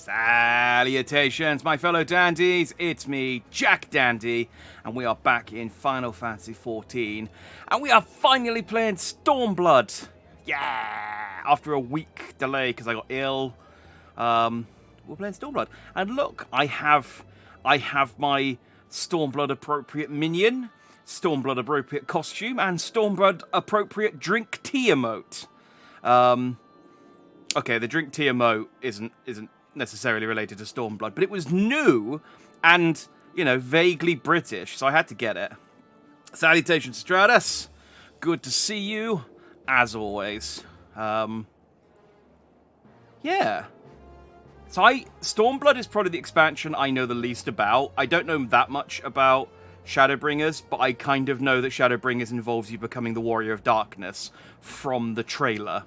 Salutations, my fellow dandies. It's me, Jack Dandy, and we are back in Final Fantasy XIV, and we are finally playing Stomblood. Yeah! After a week delay because I got ill, we're playing Stomblood. And look, I have my Stormblood appropriate minion, Stormblood appropriate costume, and Stormblood appropriate drink tea emote. Okay, the drink tea emote isn't necessarily related to Stormblood, but it was new and, you know, vaguely British, so I had to get it. Salutations, Stratus. Good to see you, as always. Yeah. So Stormblood is probably the expansion I know the least about. I don't know that much about Shadowbringers, but I kind of know that Shadowbringers involves you becoming the Warrior of Darkness from the trailer.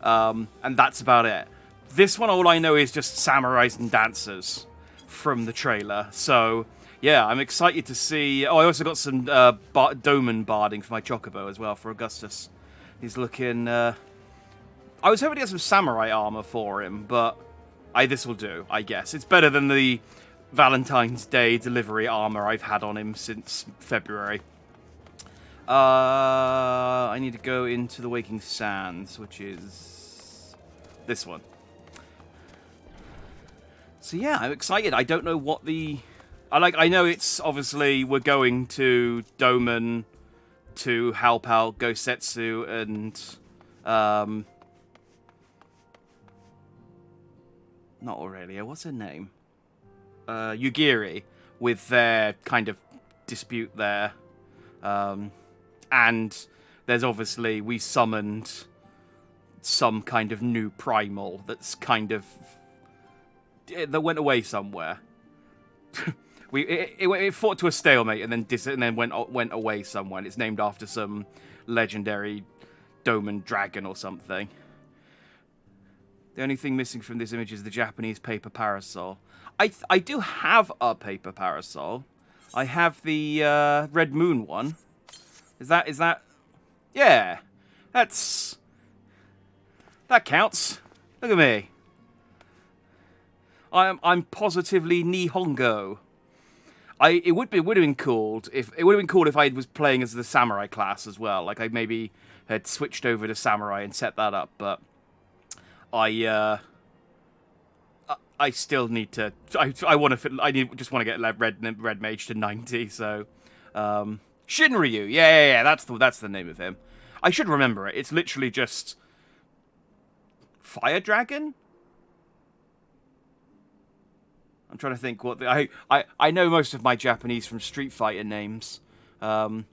And that's about it. This one, all I know is just samurais and dancers from the trailer. So, yeah, I'm excited to see... Oh, I also got some Doman barding for my Chocobo as well, for Augustus. He's looking... I was hoping to get some samurai armor for him, but this will do, I guess. It's better than the Valentine's Day delivery armor I've had on him since February. I need to go into the Waking Sands, which is this one. So yeah, I'm excited. I don't know what I know it's obviously we're going to Doman to help out Gosetsu and not Aurelia. What's her name? Yugiri, with their kind of dispute there. And there's obviously, we summoned some kind of new primal that's kind of... that went away somewhere. It fought to a stalemate and then went away somewhere. And it's named after some legendary Doman dragon or something. The only thing missing from this image is the Japanese paper parasol. I do have a paper parasol. I have the Red Moon one. Is that? Yeah, that counts. Look at me. I'm positively Nihongo. It would have been cool if I was playing as the samurai class as well. Like I maybe had switched over to samurai and set that up, but I still need to. I want to. Just want to get red mage to 90. So, Shinryu. Yeah. That's the name of him. I should remember it. It's literally just Fire Dragon. I'm trying to think what I know most of my Japanese from Street Fighter names. So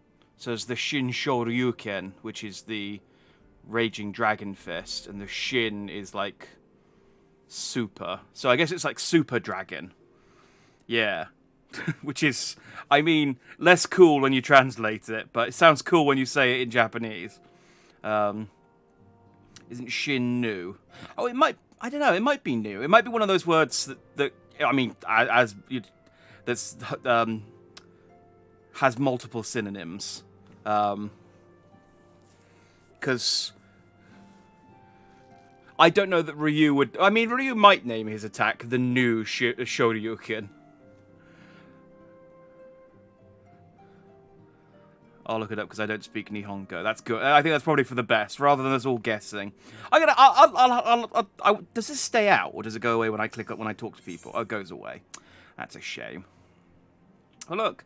there's the Shin Shoryuken, which is the Raging Dragon Fist, and the Shin is like Super. So I guess it's like Super Dragon. Yeah. Which is, I mean, less cool when you translate it, but it sounds cool when you say it in Japanese. Isn't Shin new? Oh, it might, I don't know, it might be new. It might be one of those words that I mean, that's has multiple synonyms. Because I don't know that Ryu would... I mean, Ryu might name his attack the new Shoryuken. I'll look it up because I don't speak Nihongo. That's good. I think that's probably for the best, rather than us all guessing. Does this stay out, or does it go away when I talk to people? Oh, it goes away. That's a shame. Oh, look.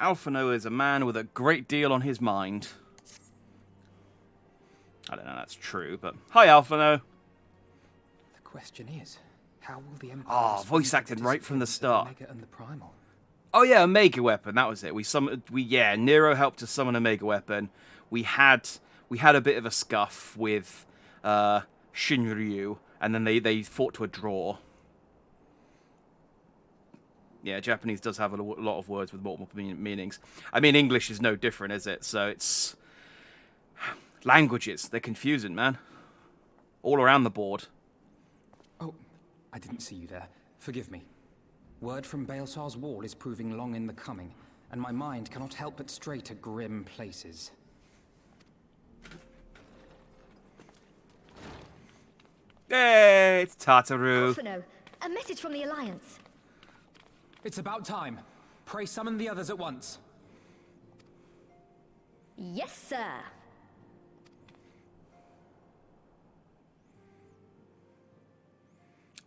Alphino is a man with a great deal on his mind. I don't know if that's true, but... Hi, Alphino. The question is, how will the Empire... Oh, voice acted right from the start. Omega and the Primal? Oh yeah, Omega Weapon, that was it. Nero helped us summon Omega Weapon. We had a bit of a scuff with Shinryu, and then they fought to a draw. Yeah, Japanese does have a lot of words with multiple meanings. I mean, English is no different, is it? So it's... languages, they're confusing, man. All around the board. Oh, I didn't see you there. Forgive me. Word from Baelsar's wall is proving long in the coming, and my mind cannot help but stray to grim places. Hey, it's Tataru. Alphino, A message from the Alliance. It's about time. Pray summon the others at once. Yes, sir.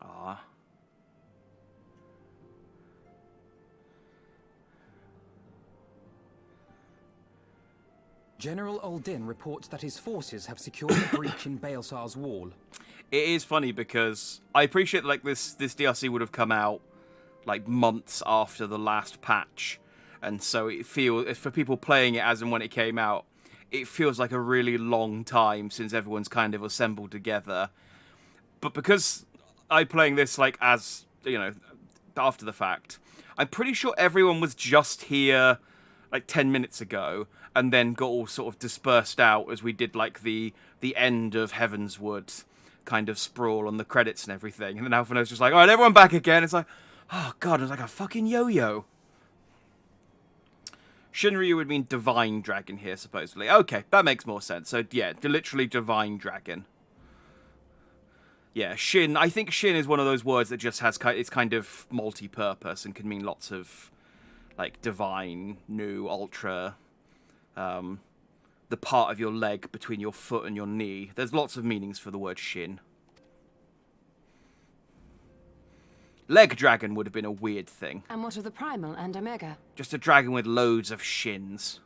Ah. General Uldin reports that his forces have secured a breach in Baelsar's wall. It is funny because I appreciate like this DLC would have come out like months after the last patch, and so it feels for people playing it as and when it came out, it feels like a really long time since everyone's kind of assembled together. But because I'm playing this like as you know after the fact, I'm pretty sure everyone was just here like 10 minutes ago and then got all sort of dispersed out as we did like the end of Heavenswood kind of sprawl on the credits and everything. And then Alphinaud's just like, all right, everyone back again. It's like, oh god, it's like a fucking yo-yo. Shinryu would mean divine dragon here, supposedly. Okay, that makes more sense. So yeah, literally divine dragon. Yeah, Shin. I think Shin is one of those words that just has it's kind of multi-purpose and can mean lots of like divine, new, ultra, the part of your leg between your foot and your knee. There's lots of meanings for the word Shin. Leg dragon would have been a weird thing. And what of the Primal and Omega? Just a dragon with loads of shins.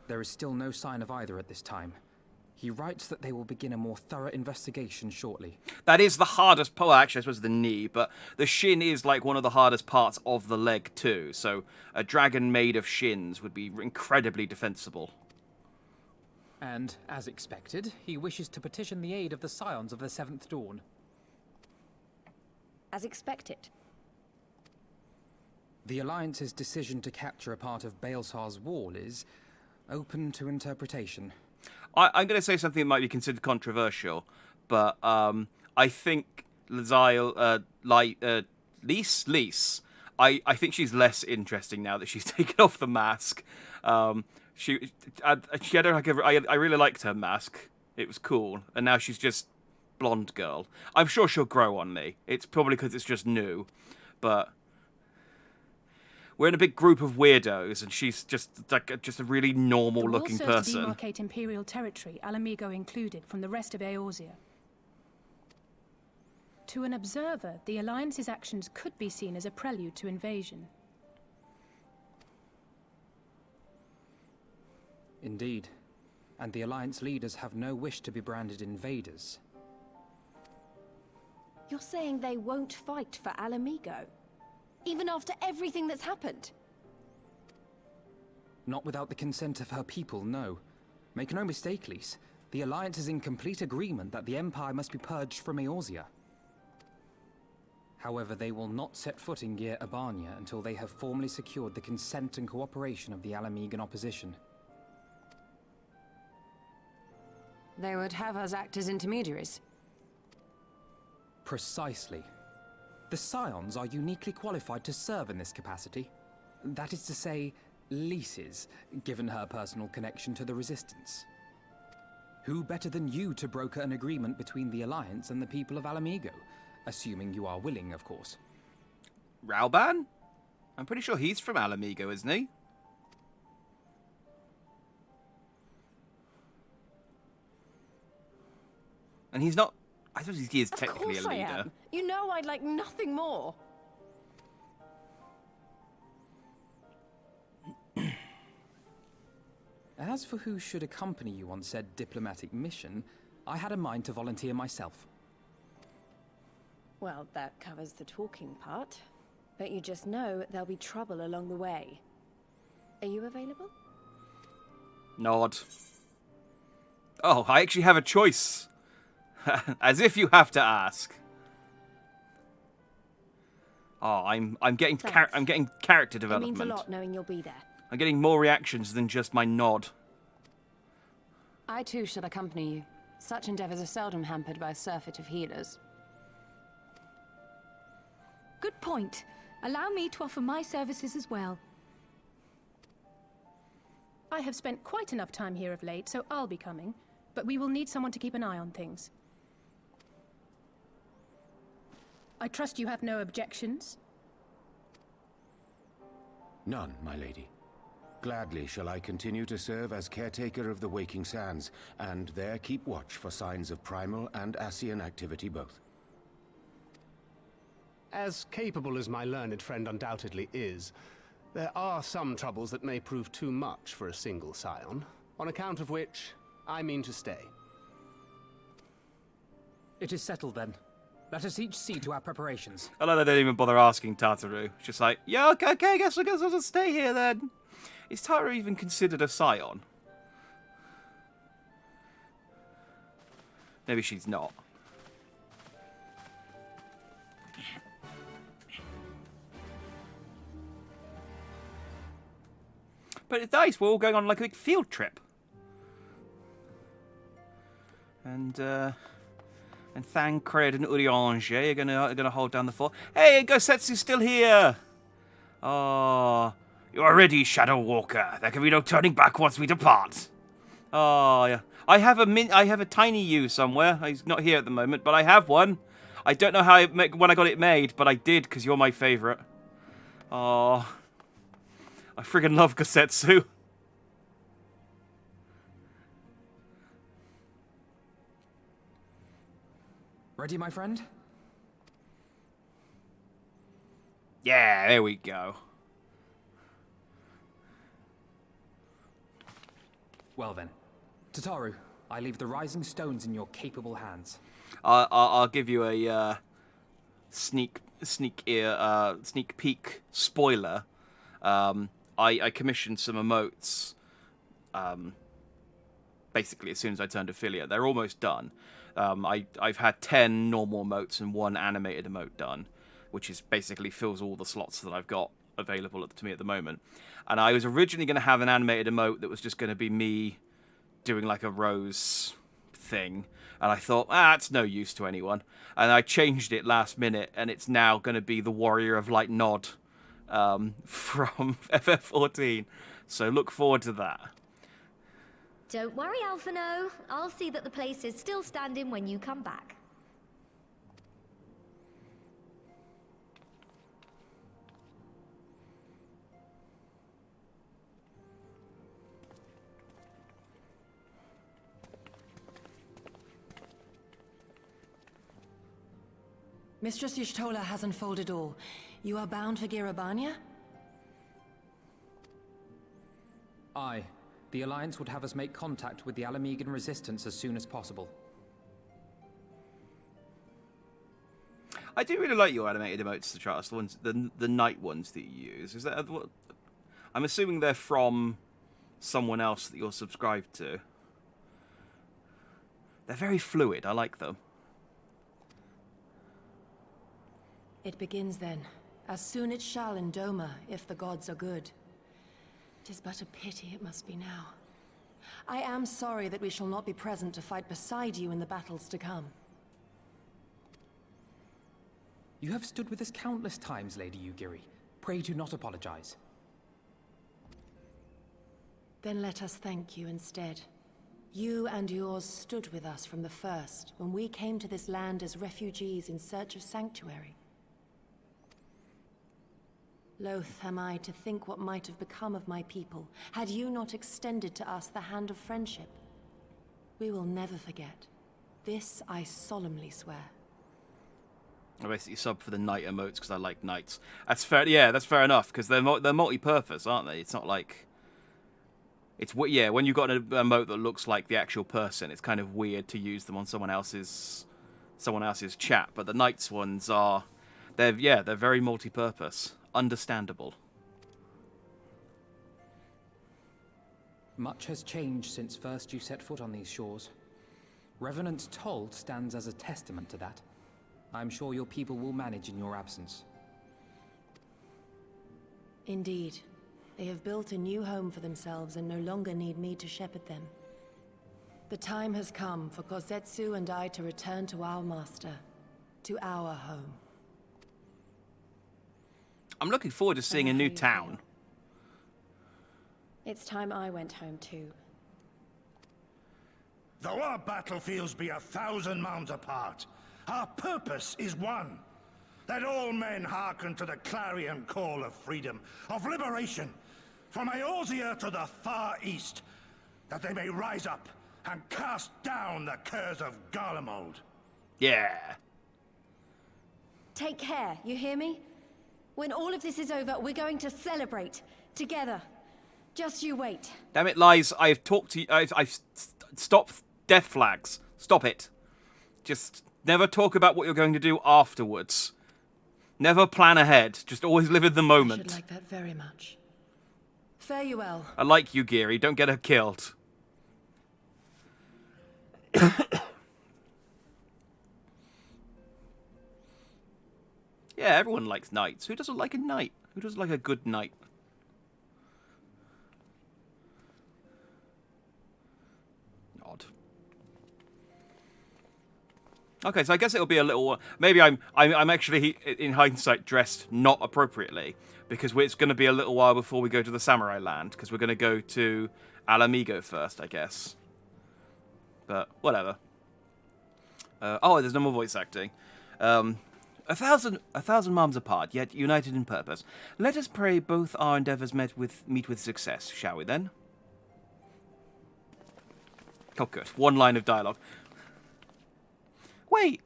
There is still no sign of either at this time. He writes that they will begin a more thorough investigation shortly. That is the hardest part. Well, actually, I suppose the knee, but the shin is like one of the hardest parts of the leg too. So a dragon made of shins would be incredibly defensible. And, as expected, he wishes to petition the aid of the Scions of the Seventh Dawn. As expected. The Alliance's decision to capture a part of Baelsar's wall is open to interpretation. I'm going to say something that might be considered controversial, but I think Lise, I think she's less interesting now that she's taken off the mask. I really liked her mask. It was cool, and now she's just blonde girl. I'm sure she'll grow on me. It's probably because it's just new, but we're in a big group of weirdos, and she's just like just a really normal-looking person. The wall serves to demarcate Imperial territory, Alamigo included, from the rest of Eorzea. To an observer, the Alliance's actions could be seen as a prelude to invasion. Indeed. And the Alliance leaders have no wish to be branded invaders. You're saying they won't fight for Alamigo? Even after everything that's happened? Not without the consent of her people, no. Make no mistake, Lise. The Alliance is in complete agreement that the Empire must be purged from Eorzea. However, they will not set foot in Gyr Abania until they have formally secured the consent and cooperation of the Alamigan opposition. They would have us act as intermediaries. Precisely. The Scions are uniquely qualified to serve in this capacity. That is to say, Lise's, given her personal connection to the Resistance. Who better than you to broker an agreement between the Alliance and the people of Alamigo? Assuming you are willing, of course. Raoban? I'm pretty sure he's from Alamigo, isn't he? And he's not... I suppose he is technically a leader. Of course I am. You know I'd like nothing more. As for who should accompany you on said diplomatic mission, I had a mind to volunteer myself. Well, that covers the talking part. But you just know there'll be trouble along the way. Are you available? Nod. Oh, I actually have a choice. As if you have to ask. Oh, I'm getting character development. It means a lot knowing you'll be there. I'm getting more reactions than just my nod. I too shall accompany you. Such endeavors are seldom hampered by a surfeit of healers. Good point. Allow me to offer my services as well. I have spent quite enough time here of late, so I'll be coming. But we will need someone to keep an eye on things. I trust you have no objections? None, my lady. Gladly shall I continue to serve as caretaker of the Waking Sands, and there keep watch for signs of primal and Ascian activity both. As capable as my learned friend undoubtedly is, there are some troubles that may prove too much for a single scion, on account of which I mean to stay. It is settled then. Let us each see to our preparations. I like that they didn't even bother asking Tataru. It's just like, yeah, okay, I guess I'll just stay here then. Is Tataru even considered a scion? Maybe she's not. But it's nice, we're all going on like a big field trip. And Thancred and Uriange are gonna hold down the fort. Hey, Gosetsu's still here! Oh, you are ready, Shadow Walker. There can be no turning back once we depart. Oh, yeah. I have a tiny you somewhere. He's not here at the moment, but I have one. I don't know when I got it made, but I did, because you're my favourite. Oh, I friggin' love Gosetsu. Ready, my friend? Yeah, there we go. Well then, Tataru, I leave the rising stones in your capable hands. I'll give you a sneak peek spoiler. I commissioned some emotes. Basically, as soon as I turned affiliate, they're almost done. I've had 10 normal emotes and 1 animated emote done, which is basically fills all the slots that I've got available to me at the moment. And I was originally going to have an animated emote that was just going to be me doing like a rose thing. And I thought, it's no use to anyone. And I changed it last minute, and it's now going to be the Warrior of Light Nod from FF14. So look forward to that. Don't worry, Alphino. I'll see that the place is still standing when you come back. Mistress Y'shtola has unfolded all. You are bound for Girabania? Aye. The Alliance would have us make contact with the Alamegan Resistance as soon as possible. I do really like your animated emotes, the Charles, the night ones that you use. Is that what? I'm assuming they're from someone else that you're subscribed to. They're very fluid. I like them. It begins then. As soon it shall in Doma, if the gods are good. 'Tis but a pity it must be now. I am sorry that we shall not be present to fight beside you in the battles to come. You have stood with us countless times, Lady Yugiri. Pray do not apologize. Then let us thank you instead. You and yours stood with us from the first, when we came to this land as refugees in search of sanctuary. Loath am I to think what might have become of my people, had you not extended to us the hand of friendship. We will never forget. This I solemnly swear. I basically sub for the night emotes because I like knights. That's fair. Yeah, that's fair enough because they're multi-purpose, aren't they? It's not like when you've got an emote that looks like the actual person, it's kind of weird to use them on someone else's chat. But the knights ones they're very multi-purpose. Understandable. Much has changed since first you set foot on these shores. Revenant's Toll stands as a testament to that. I'm sure your people will manage in your absence. Indeed. They have built a new home for themselves and no longer need me to shepherd them. The time has come for Kozetsu and I to return to our master, to our home. I'm looking forward to seeing a new town. It's time I went home too. Though our battlefields be 1,000 mounds apart, our purpose is one. Let all men hearken to the clarion call of freedom, of liberation, from Eorzea to the far east, that they may rise up and cast down the curse of Garlemald. Yeah. Take care, you hear me? When all of this is over, we're going to celebrate together. Just you wait. Damn it, Lies. I've talked to you. I've stopped death flags. Stop it. Just never talk about what you're going to do afterwards. Never plan ahead. Just always live in the moment. I should like that very much. Fare you well. I like you, Geary. Don't get her killed. Yeah, everyone likes knights. Who doesn't like a knight? Who doesn't like a good knight? Odd. Okay, so I guess it'll be a little. Maybe I'm actually, in hindsight, dressed not appropriately because it's going to be a little while before we go to the Samurai Land because we're going to go to Alamigo first, I guess. But whatever. Oh, there's no more voice acting. A thousand moms apart, yet united in purpose. Let us pray both our endeavours meet with success, shall we then? Oh, good. One line of dialogue. Wait,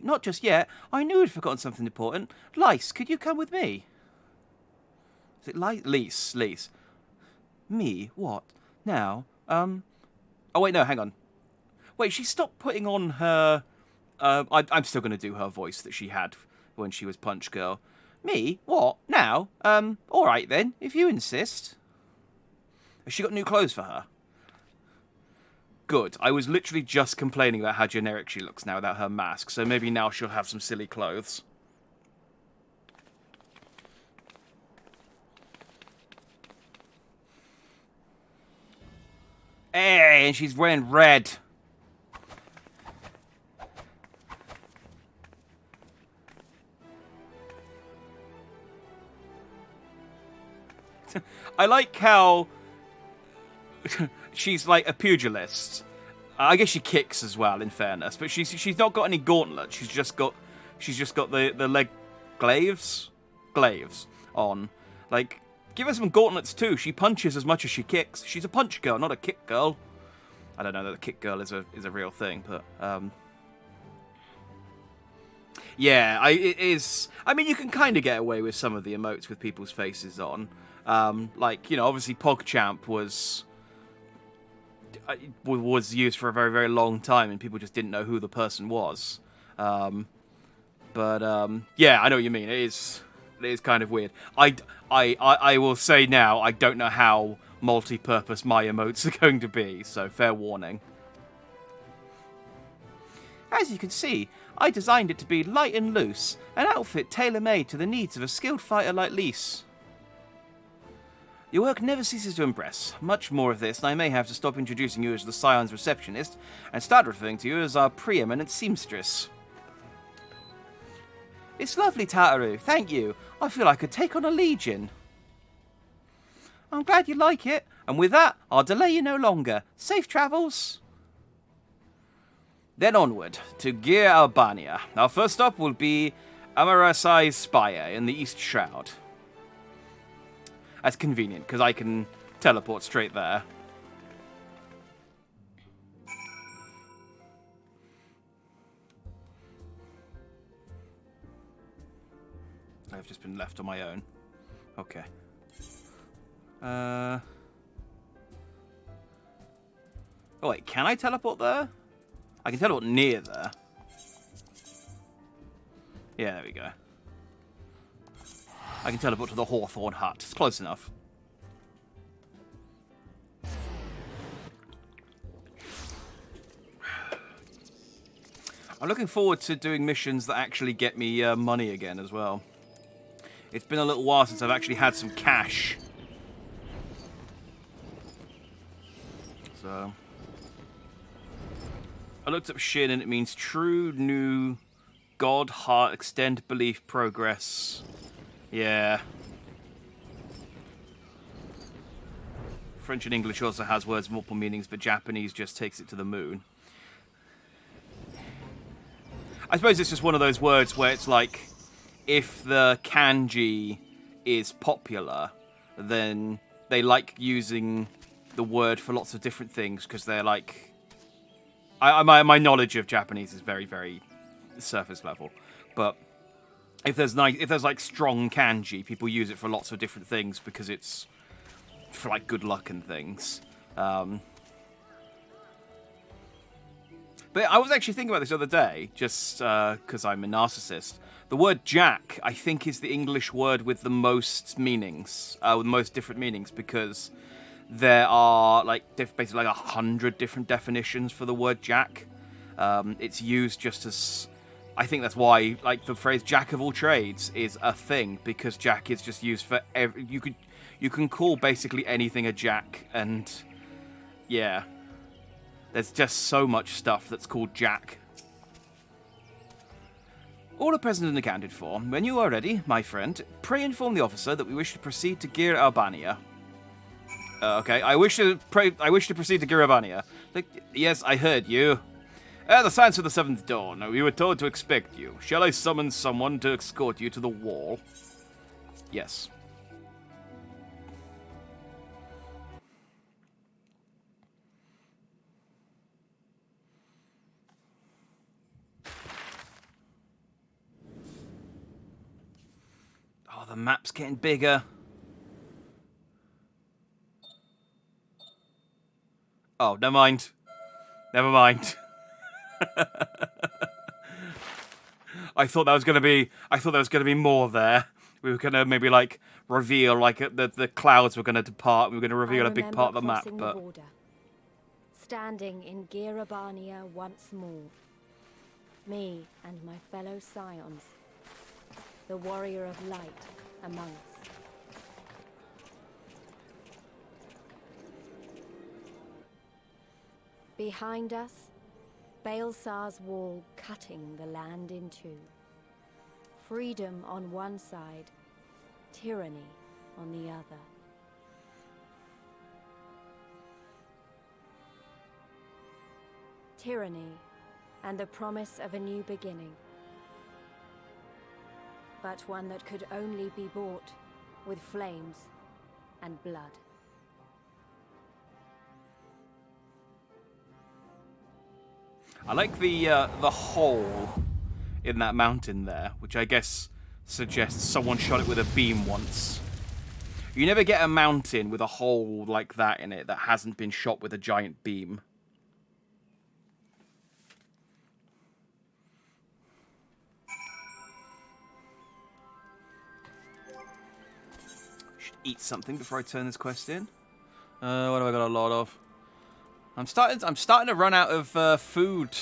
not just yet. I knew I'd forgotten something important. Lice, could you come with me? Is it Lice? Lice. Me? What? Now? Oh, wait, no, hang on. Wait, she stopped putting on her... I'm still going to do her voice that she had when she was Punch Girl. Me? What? Now? All right then, if you insist. Has she got new clothes for her? Good. I was literally just complaining about how generic she looks now without her mask, so maybe now she'll have some silly clothes. Hey, and she's wearing red. I like how she's like a pugilist. I guess she kicks as well, in fairness, but she's not got any gauntlets. She's just got the leg glaives on. Like, give her some gauntlets too. She punches as much as she kicks. She's a punch girl, not a kick girl. I don't know that the kick girl is a real thing, but yeah, it is. I mean, you can kind of get away with some of the emotes with people's faces on. Like, you know, obviously PogChamp was used for a very, very long time, and people just didn't know who the person was. Yeah, I know what you mean. It is kind of weird. I will say now, I don't know how multi-purpose my emotes are going to be, so fair warning. As you can see, I designed it to be light and loose, an outfit tailor-made to the needs of a skilled fighter like Lise. Your work never ceases to impress. Much more of this, and I may have to stop introducing you as the Scion's receptionist and start referring to you as our preeminent seamstress. It's lovely, Tataru. Thank you. I feel I could take on a legion. I'm glad you like it, and with that, I'll delay you no longer. Safe travels. Then onward to Gir Albania. Our first stop will be Amarasai's Spire in the East Shroud. That's convenient, because I can teleport straight there. I've just been left on my own. Okay. Oh wait, can I teleport there? I can teleport near there. Yeah, there we go. I can teleport to the Hawthorne Hut. It's close enough. I'm looking forward to doing missions that actually get me money again as well. It's been a little while since I've actually had some cash. So I looked up Shin and it means true new God, heart, extend belief, progress. Yeah. French and English also has words with multiple meanings, but Japanese just takes it to the moon. I suppose it's just one of those words where it's like, if the kanji is popular, then they like using the word for lots of different things because they're like... my knowledge of Japanese is very, very surface level. But if there's like strong kanji, people use it for lots of different things because it's for like good luck and things. But I was actually thinking about this the other day, just because I'm a narcissist. The word Jack, I think, is the English word with the most meanings, with the most different meanings, because there are like basically like 100 different definitions for the word Jack. It's used just as, I think that's why like the phrase "Jack of all trades" is a thing, because Jack is just used for you can call basically anything a Jack, and yeah, there's just so much stuff that's called Jack. All are present and accounted for. When you are ready, my friend, pray inform the officer that we wish to proceed to Gir Albania. Okay, I wish to proceed to Gir Albania. Like, yes, I heard you. The signs of the seventh dawn. We were told to expect you. Shall I summon someone to escort you to the wall? Yes. Oh, the map's getting bigger. Oh, never mind. Never mind. I thought there was gonna be more there. We were gonna maybe like reveal like the clouds were gonna depart. We were gonna reveal a big part of the map, but the border, standing in Girabania once more, me and my fellow scions, the warrior of light among us. Behind us, Baelsar's wall cutting the land in two. Freedom on one side, tyranny on the other. Tyranny and the promise of a new beginning. But one that could only be bought with flames and blood. I like the hole in that mountain there, which I guess suggests someone shot it with a beam once. You never get a mountain with a hole like that in it that hasn't been shot with a giant beam. Should eat something before I turn this quest in. What have I got a lot of? I'm starting to run out of food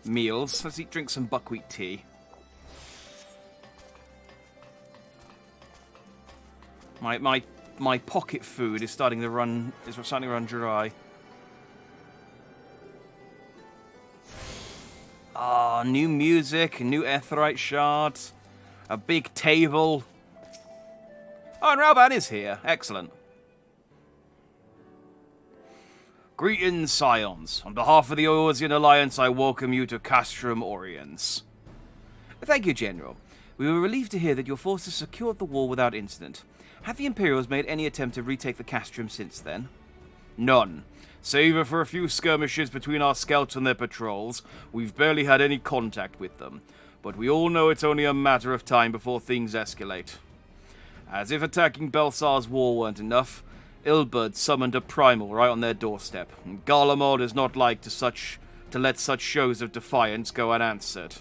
meals. Let's drink some buckwheat tea. My pocket food is starting to run dry. Ah, new music, new Earthright shard, a big table. Oh, and Rauban is here. Excellent. Greetings, scions. On behalf of the Eorzean Alliance, I welcome you to Castrum Oriens. Thank you, General. We were relieved to hear that your forces secured the wall without incident. Have the Imperials made any attempt to retake the Castrum since then? None. Save for a few skirmishes between our scouts and their patrols, we've barely had any contact with them. But we all know it's only a matter of time before things escalate. As if attacking Baelsar's wall weren't enough, Ilberd summoned a primal right on their doorstep, and Garlemald is not like to let such shows of defiance go unanswered.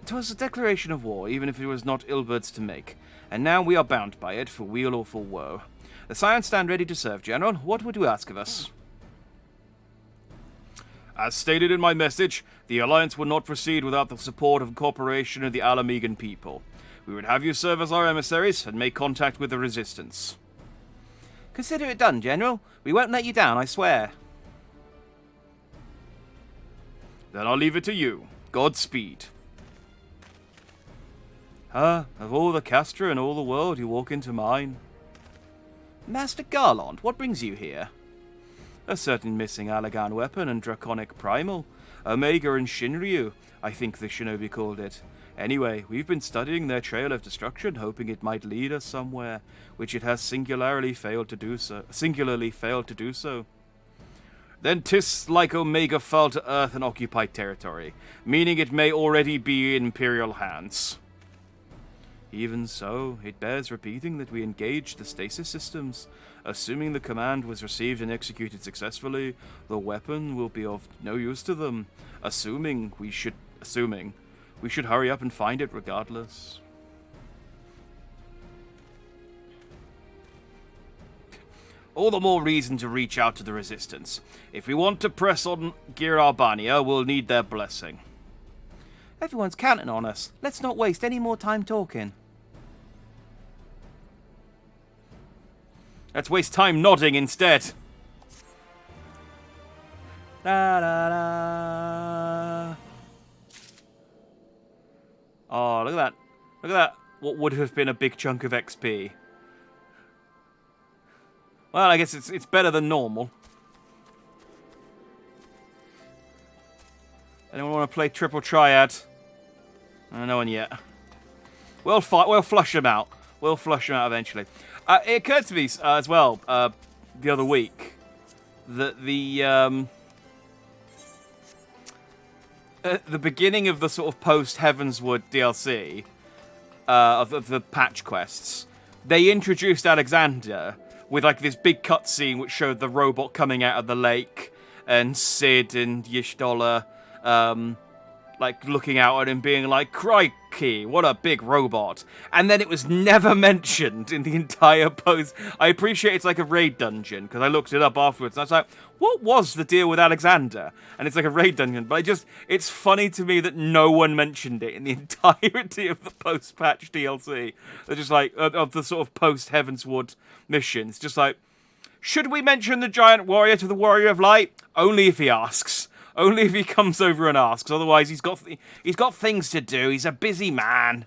It was a declaration of war, even if it was not Ilberd's to make, and now we are bound by it, for weal or for woe. The scions stand ready to serve, General. What would you ask of us? As stated in my message, the Alliance will not proceed without the support of Corporation and the Alamegan people. We would have you serve as our emissaries and make contact with the Resistance. Consider it done, General. We won't let you down, I swear. Then I'll leave it to you. Godspeed. Of all the Castra in all the world, you walk into mine. Master Garland, what brings you here? A certain missing Allagan weapon and draconic primal. Omega and Shinryu, I think the shinobi called it. Anyway, we've been studying their trail of destruction, hoping it might lead us somewhere, which it has singularly failed to do so. Then 'tis like Omega fell to Earth and occupied territory, meaning it may already be in Imperial hands. Even so, it bears repeating that we engaged the stasis systems. Assuming the command was received and executed successfully, the weapon will be of no use to them. Assuming we should hurry up and find it regardless. All the more reason to reach out to the Resistance. If we want to press on Girarbania, we'll need their blessing. Everyone's counting on us. Let's not waste any more time talking. Let's waste time nodding instead. La la la. Oh, look at that. Look at that. What would have been a big chunk of XP. Well, I guess it's better than normal. Anyone want to play Triple Triad? No one yet. We'll flush them out. We'll flush them out eventually. It occurred to me as well the other week that the beginning of the sort of post Heavensward DLC of the patch quests, they introduced Alexander with like this big cutscene which showed the robot coming out of the lake and Sid and Y'shtola like looking out at him being like, crikey, what a big robot. And then it was never mentioned in the entire post. I appreciate it's like a raid dungeon, because I looked it up afterwards and I was like, what was the deal with Alexander? And it's like a raid dungeon, but it's funny to me that no one mentioned it in the entirety of the post-patch DLC. They're just like, of the sort of post-Heavensward missions. Just like, should we mention the giant warrior to the warrior of light? Only if he asks. Only if he comes over and asks. Otherwise, he's got things to do. He's a busy man.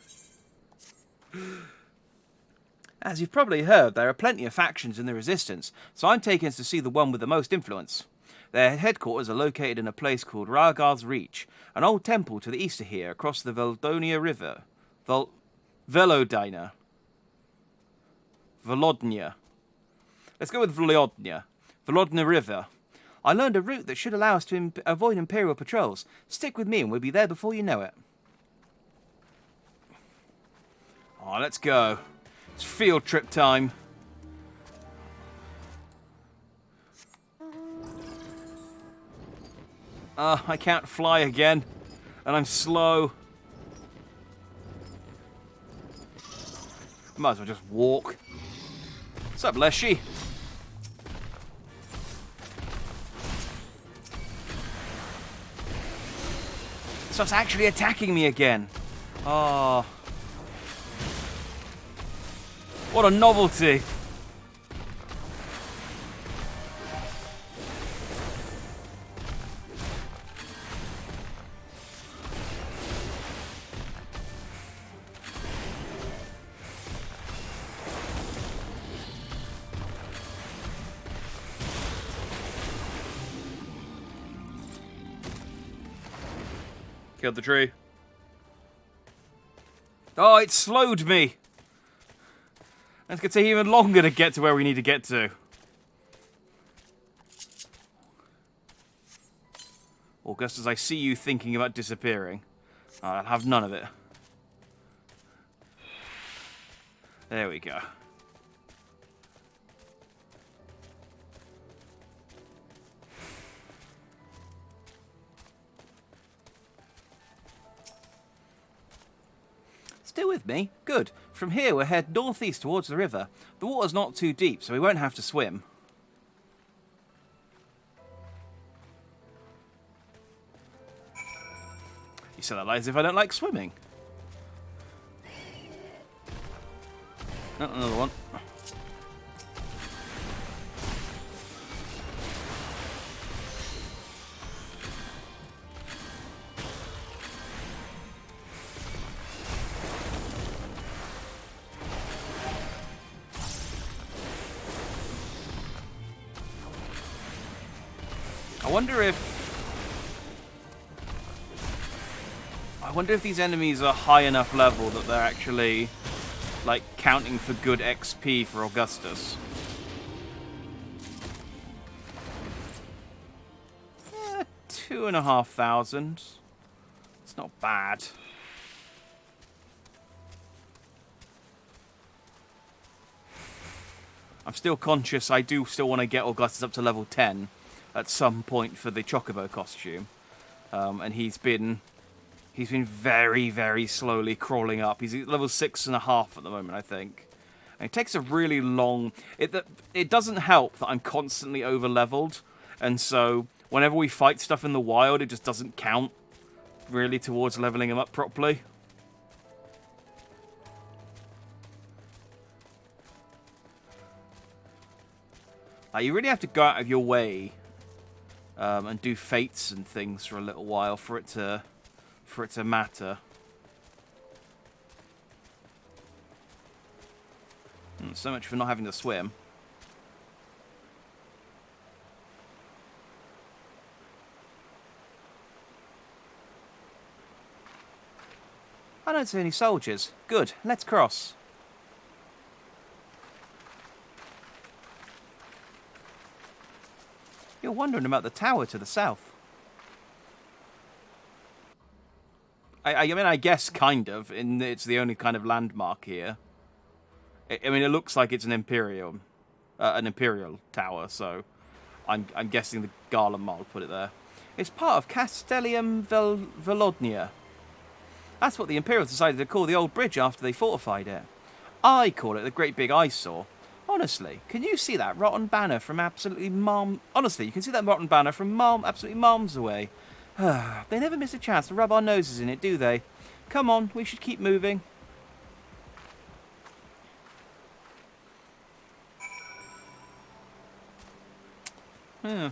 As you've probably heard, there are plenty of factions in the Resistance, so I'm taken to see the one with the most influence. Their headquarters are located in a place called Raoga's Reach, an old temple to the east of here, across the Velodonia River. Velodina. Volodnia. Let's go with Volodnia. Volodnia River. I learned a route that should allow us to avoid Imperial patrols. Stick with me and we'll be there before you know it. Oh, let's go. It's field trip time. I can't fly again. And I'm slow. Might as well just walk. What's up, Leshy? Stuff's actually attacking me again. Oh. What a novelty. Killed the tree. Oh, it slowed me. It's going to take even longer to get to where we need to get to. Augustus, I see you thinking about disappearing. I'll have none of it. There we go. Still with me? Good. From here, we'll head northeast towards the river. The water's not too deep, so we won't have to swim. You said that like as if I don't like swimming. Another one. I wonder if I wonder if these enemies are high enough level that they're actually, like, counting for good XP for Augustus. 2,500. It's not bad. I'm still conscious I do still want to get Augustus up to level 10 at some point for the Chocobo costume. And he's been very, very slowly crawling up. He's at level 6.5 at the moment, I think. And it takes a really long... It doesn't help that I'm constantly over-leveled. And so whenever we fight stuff in the wild, it just doesn't count really towards leveling him up properly. You really have to go out of your way and do fates and things for a little while for it to matter. So much for not having to swim. I don't see any soldiers. Good, let's cross. You're wondering about the tower to the south. I mean, I guess kind of. It's the only kind of landmark here. I mean, it looks like it's an imperial tower, so I'm guessing the Garlemald put it there. It's part of Castellium Volodnia. That's what the Imperials decided to call the old bridge after they fortified it. I call it the Great Big Eyesore. Honestly, can you see that rotten banner from absolutely Honestly, you can see that rotten banner from absolutely miles away. They never miss a chance to rub our noses in it, do they? Come on, we should keep moving. Yeah.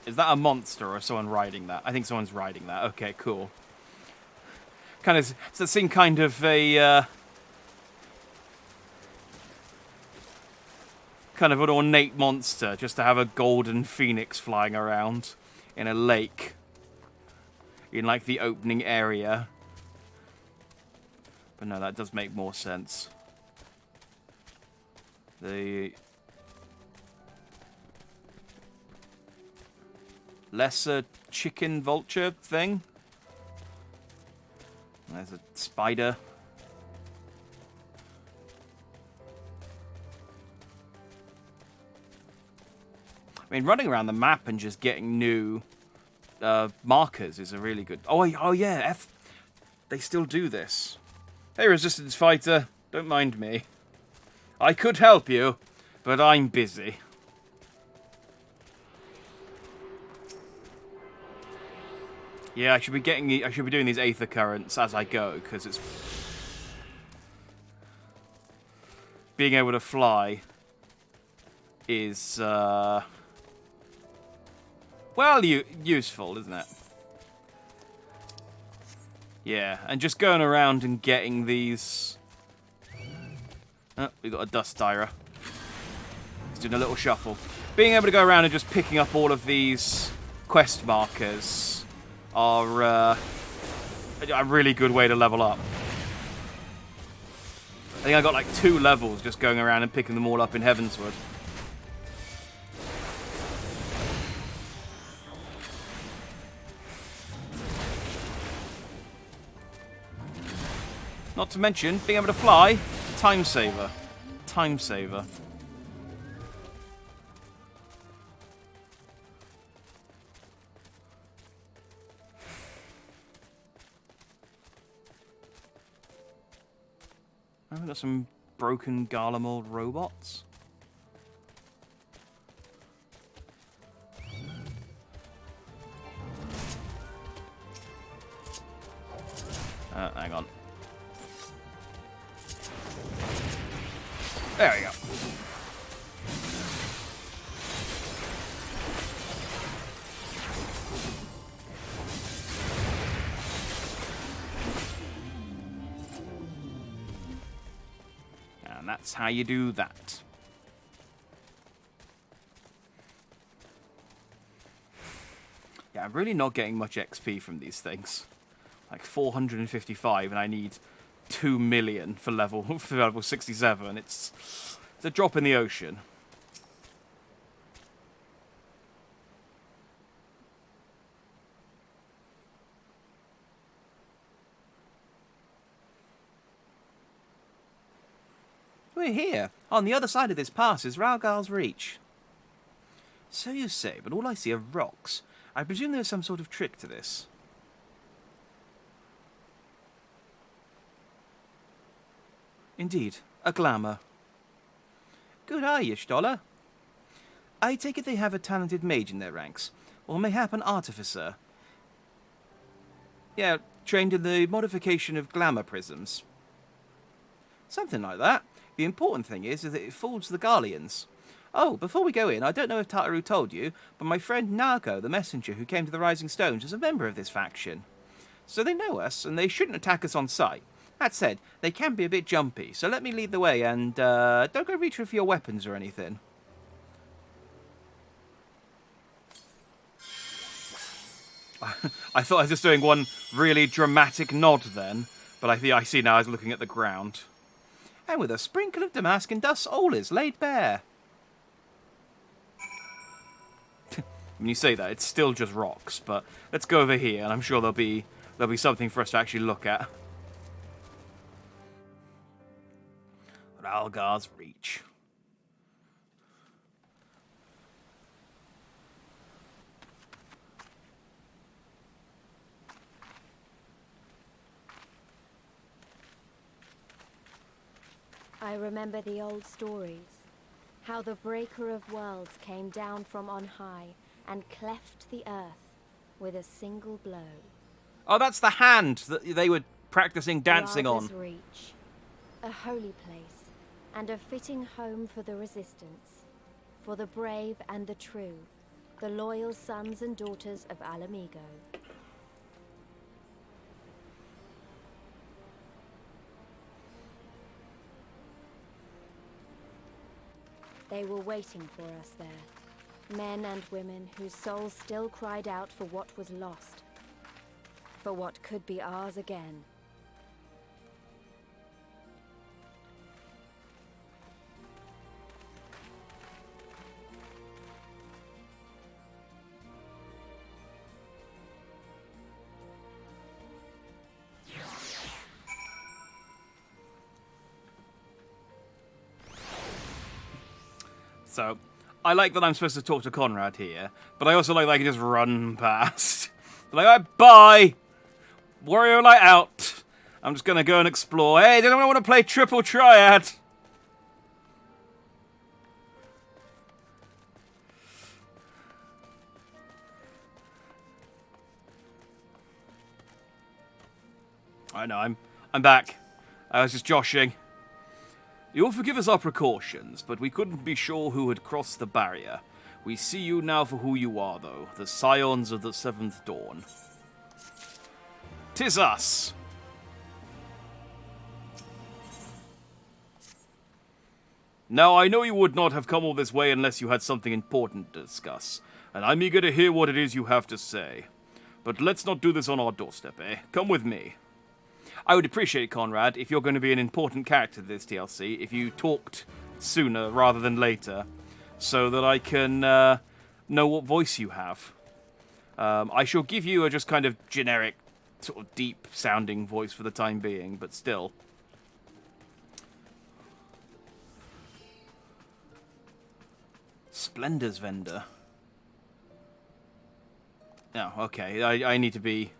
Is that a monster or someone riding that? I think someone's riding that. Okay, cool. Kind of, it's the same kind of a kind of an ornate monster, just to have a golden phoenix flying around in a lake in like the opening area. But no, that does make more sense. The lesser chicken vulture thing. There's a spider. I mean, running around the map and just getting new markers is a really good... Oh yeah, they still do this. Hey, Resistance Fighter, don't mind me. I could help you, but I'm busy. Yeah, I should be doing these Aether Currents as I go, because it's... Being able to fly is, well, useful, isn't it? Yeah, and just going around and getting these... Oh, we got a Dust Dyra. He's doing a little shuffle. Being able to go around and just picking up all of these quest markers are a really good way to level up. I think I got like 2 levels just going around and picking them all up in Heavensward. Not to mention, being able to fly, time saver. Time saver. I've got some broken Garlemald robots. Hang on. There we go. And that's how you do that. Yeah, I'm really not getting much XP from these things. Like 455, and I need 2 million for level 67. It's a drop in the ocean. We're here. On the other side of this pass is Raoga's Reach. So you say, but all I see are rocks. I presume there's some sort of trick to this. Indeed, a glamour. Good eye, Y'shtola. I take it they have a talented mage in their ranks, or mayhap an artificer. Yeah, trained in the modification of glamour prisms. Something like that. The important thing is that it fools the Garleans. Oh, before we go in, I don't know if Tataru told you, but my friend Nago, the messenger who came to the Rising Stones, is a member of this faction. So they know us, and they shouldn't attack us on sight. That said, they can be a bit jumpy, so let me lead the way, and don't go reaching for your weapons or anything. I thought I was just doing one really dramatic nod then, but I see now I was looking at the ground. And with a sprinkle of damask and dust, all is laid bare. When you say that, it's still just rocks, but let's go over here, and I'm sure there'll be something for us to actually look at. Raoga's Reach. I remember the old stories. How the Breaker of Worlds came down from on high and cleft the earth with a single blow. Oh, that's the hand that they were practicing dancing Raoga's on. Reach. A holy place, and a fitting home for the resistance. For the brave and the true. The loyal sons and daughters of Alamigo. They were waiting for us there. Men and women whose souls still cried out for what was lost. For what could be ours again. So, I like that I'm supposed to talk to Conrad here, but I also like that I can just run past. Like, alright, bye! Warrior light out! I'm just gonna go and explore. Hey, does anyone want to play Triple Triad? I know, I'm back. I was just joshing. You'll forgive us our precautions, but we couldn't be sure who had crossed the barrier. We see you now for who you are, though, the Scions of the Seventh Dawn. 'Tis us! Now, I know you would not have come all this way unless you had something important to discuss, and I'm eager to hear what it is you have to say. But let's not do this on our doorstep, eh? Come with me. I would appreciate, Conrad, if you're going to be an important character to this DLC, if you talked sooner rather than later, so that I can know what voice you have. I shall give you a just kind of generic, sort of deep-sounding voice for the time being, but still. Splendor's vendor. Oh, okay. I need to be...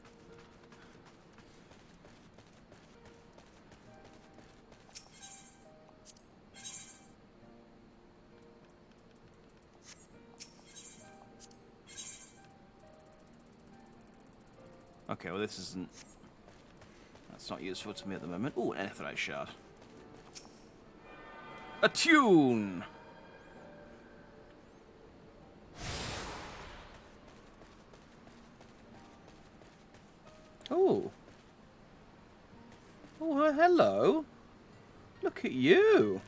Okay, well this isn't... That's not useful to me at the moment. Ooh, an Earthright Shard. A tune! Oh. Oh, hello. Look at you.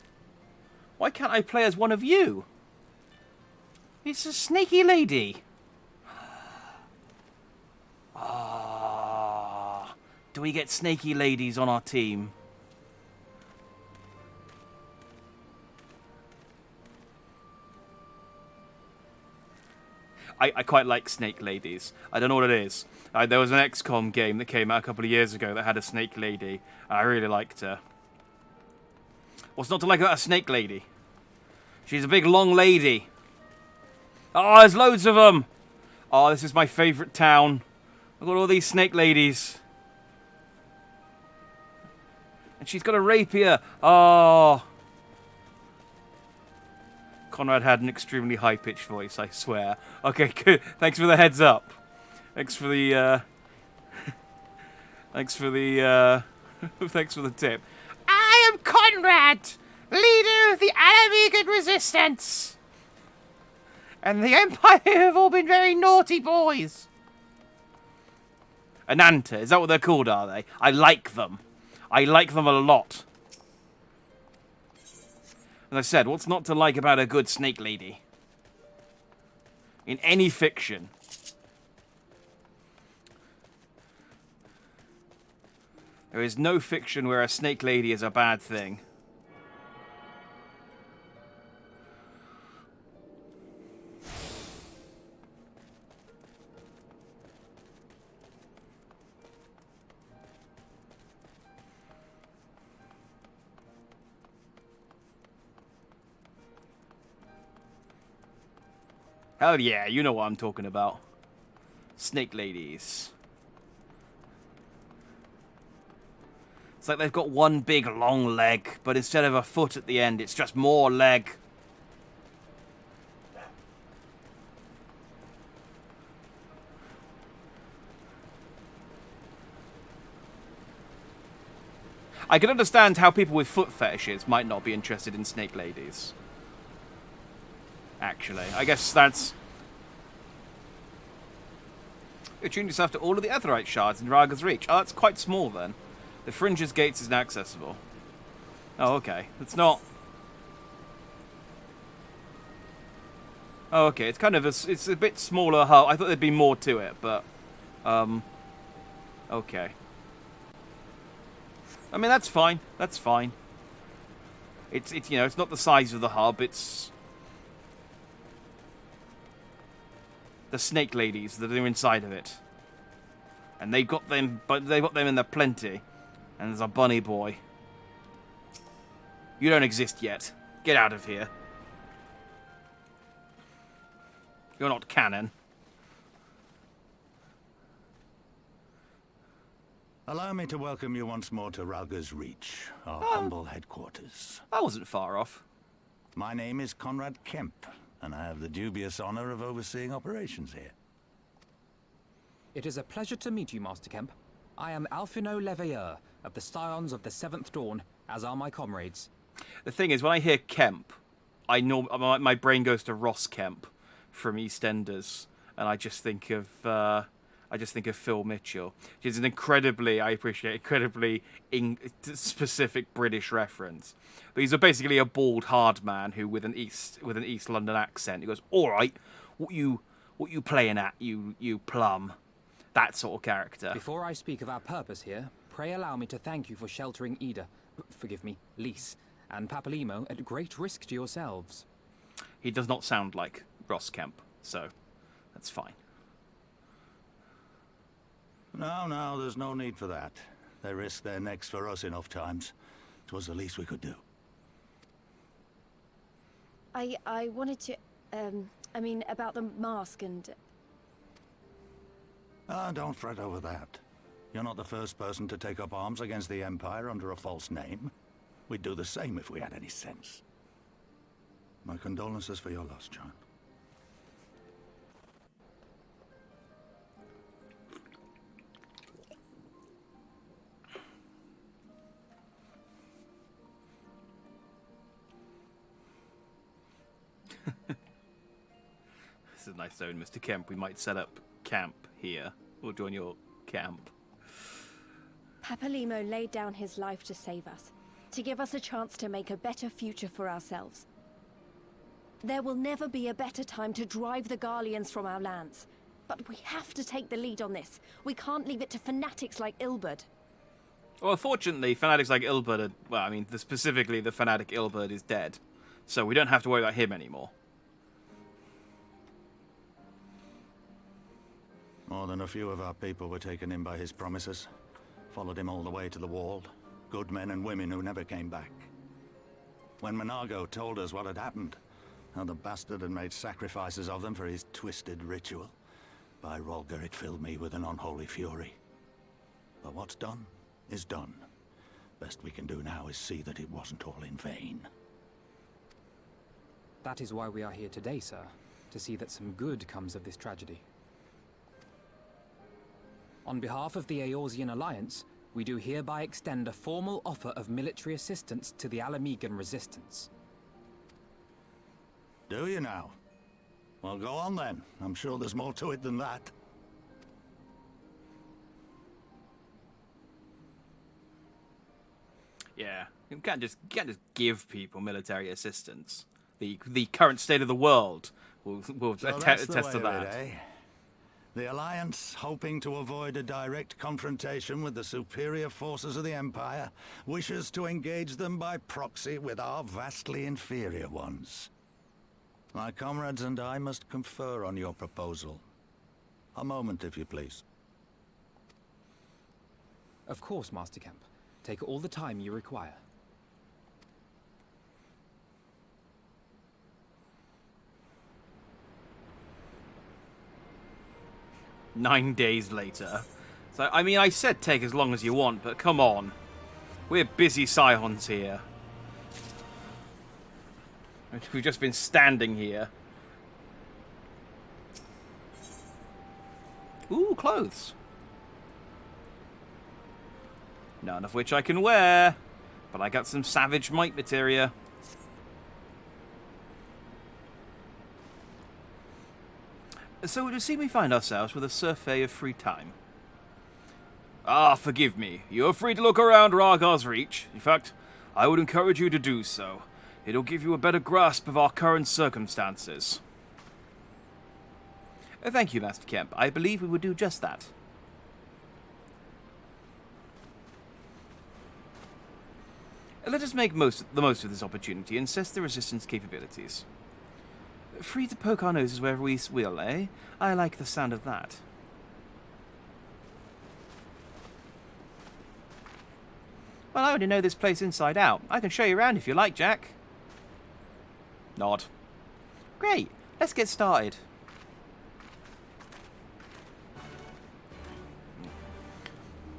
Why can't I play as one of you? It's a sneaky lady. Do we get snaky ladies on our team? I quite like snake ladies. I don't know what it is. There was an XCOM game that came out a couple of years ago that had a snake lady. I really liked her. What's not to like about a snake lady? She's a big long lady. Oh, there's loads of them. Oh, this is my favourite town. I've got all these snake ladies. And she's got a rapier. Oh. Conrad had an extremely high-pitched voice, I swear. Okay, good. Thanks for the heads up. Thanks for the, thanks for the, thanks for the tip. I am Conrad, leader of the Animegan Resistance. And the Empire have all been very naughty boys. Ananta, is that what they're called, are they? I like them. I like them a lot. As I said, what's not to like about a good snake lady? In any fiction. There is no fiction where a snake lady is a bad thing. Hell yeah, you know what I'm talking about. Snake ladies. It's like they've got one big long leg, but instead of a foot at the end, it's just more leg. I can understand how people with foot fetishes might not be interested in snake ladies. Actually, I guess that's... You tuned yourself to all of the Earthright shards in Raoga's reach. Oh, that's quite small then. The Fringe's Gates is inaccessible. Oh, okay. It's not... Oh, okay. It's kind of it's a bit smaller hub. I thought there'd be more to it, but... Okay. I mean, that's fine. That's fine. It's you know, it's not the size of the hub. It's... the snake ladies that are inside of it. And they've got them, but they've got them in there plenty. And there's a bunny boy. You don't exist yet. Get out of here. You're not canon. Allow me to welcome you once more to Raoga's Reach, our humble headquarters. I wasn't far off. My name is Conrad Kemp, and I have the dubious honor of overseeing operations here. It is a pleasure to meet you, Master Kemp. I am Alphino Leveilleur of the Scions of the Seventh Dawn, as are my comrades. The thing is, when I hear Kemp, my brain goes to Ross Kemp from EastEnders, and I just think of Phil Mitchell, which is an incredibly specific British reference. But he's basically a bald, hard man who, with an East London accent, he goes, "All right, what you playing at, you plum?" That sort of character. Before I speak of our purpose here, pray allow me to thank you for sheltering Ida, forgive me, Lys, and Papalimo at great risk to yourselves. He does not sound like Ross Kemp, so that's fine. No, there's no need for that. They risked their necks for us enough times. It was the least we could do. I wanted to, I mean, about the mask and... Don't fret over that. You're not the first person to take up arms against the Empire under a false name. We'd do the same if we had any sense. My condolences for your loss, child. This is a nice zone, Mr. Kemp. We might set up camp here. We'll join your camp. Papalimo laid down his life to save us, to give us a chance to make a better future for ourselves. There will never be a better time to drive the Garleans from our lands. But we have to take the lead on this. We can't leave it to fanatics like Ilberd. Well, fortunately, fanatics like Ilbert are... Well, I mean, specifically the fanatic Ilbert is dead. So we don't have to worry about him anymore. More than a few of our people were taken in by his promises. Followed him all the way to the wall. Good men and women who never came back. When Monago told us what had happened, how the bastard had made sacrifices of them for his twisted ritual, by Raoga it filled me with an unholy fury. But what's done is done. Best we can do now is see that it wasn't all in vain. That is why we are here today, sir. To see that some good comes of this tragedy. On behalf of the Eorzean Alliance, we do hereby extend a formal offer of military assistance to the Alamegan resistance. Do you now? Well, go on then. I'm sure there's more to it than that. Yeah, you can't just give people military assistance. The current state of the world will So attest that's to the way of that. it, eh? The Alliance, hoping to avoid a direct confrontation with the superior forces of the Empire, wishes to engage them by proxy with our vastly inferior ones. My comrades and I must confer on your proposal. A moment, if you please. Of course, Master Kemp. Take all the time you require. "9 days later." So, I mean, I said take as long as you want, but come on. We're busy scions here. We've just been standing here. Ooh, clothes. None of which I can wear, but I got some savage mite materia. So it would seem we find ourselves with a survey of free time. Ah, forgive me. You're free to look around Raga's reach. In fact, I would encourage you to do so. It'll give you a better grasp of our current circumstances. Thank you, Master Kemp. I believe we would do just that. Let us make the most of this opportunity and assess the Resistance capabilities. Free to poke our noses wherever we will, eh? I like the sound of that. Well, I already know this place inside out. I can show you around if you like, Jack. Nod. Great, let's get started.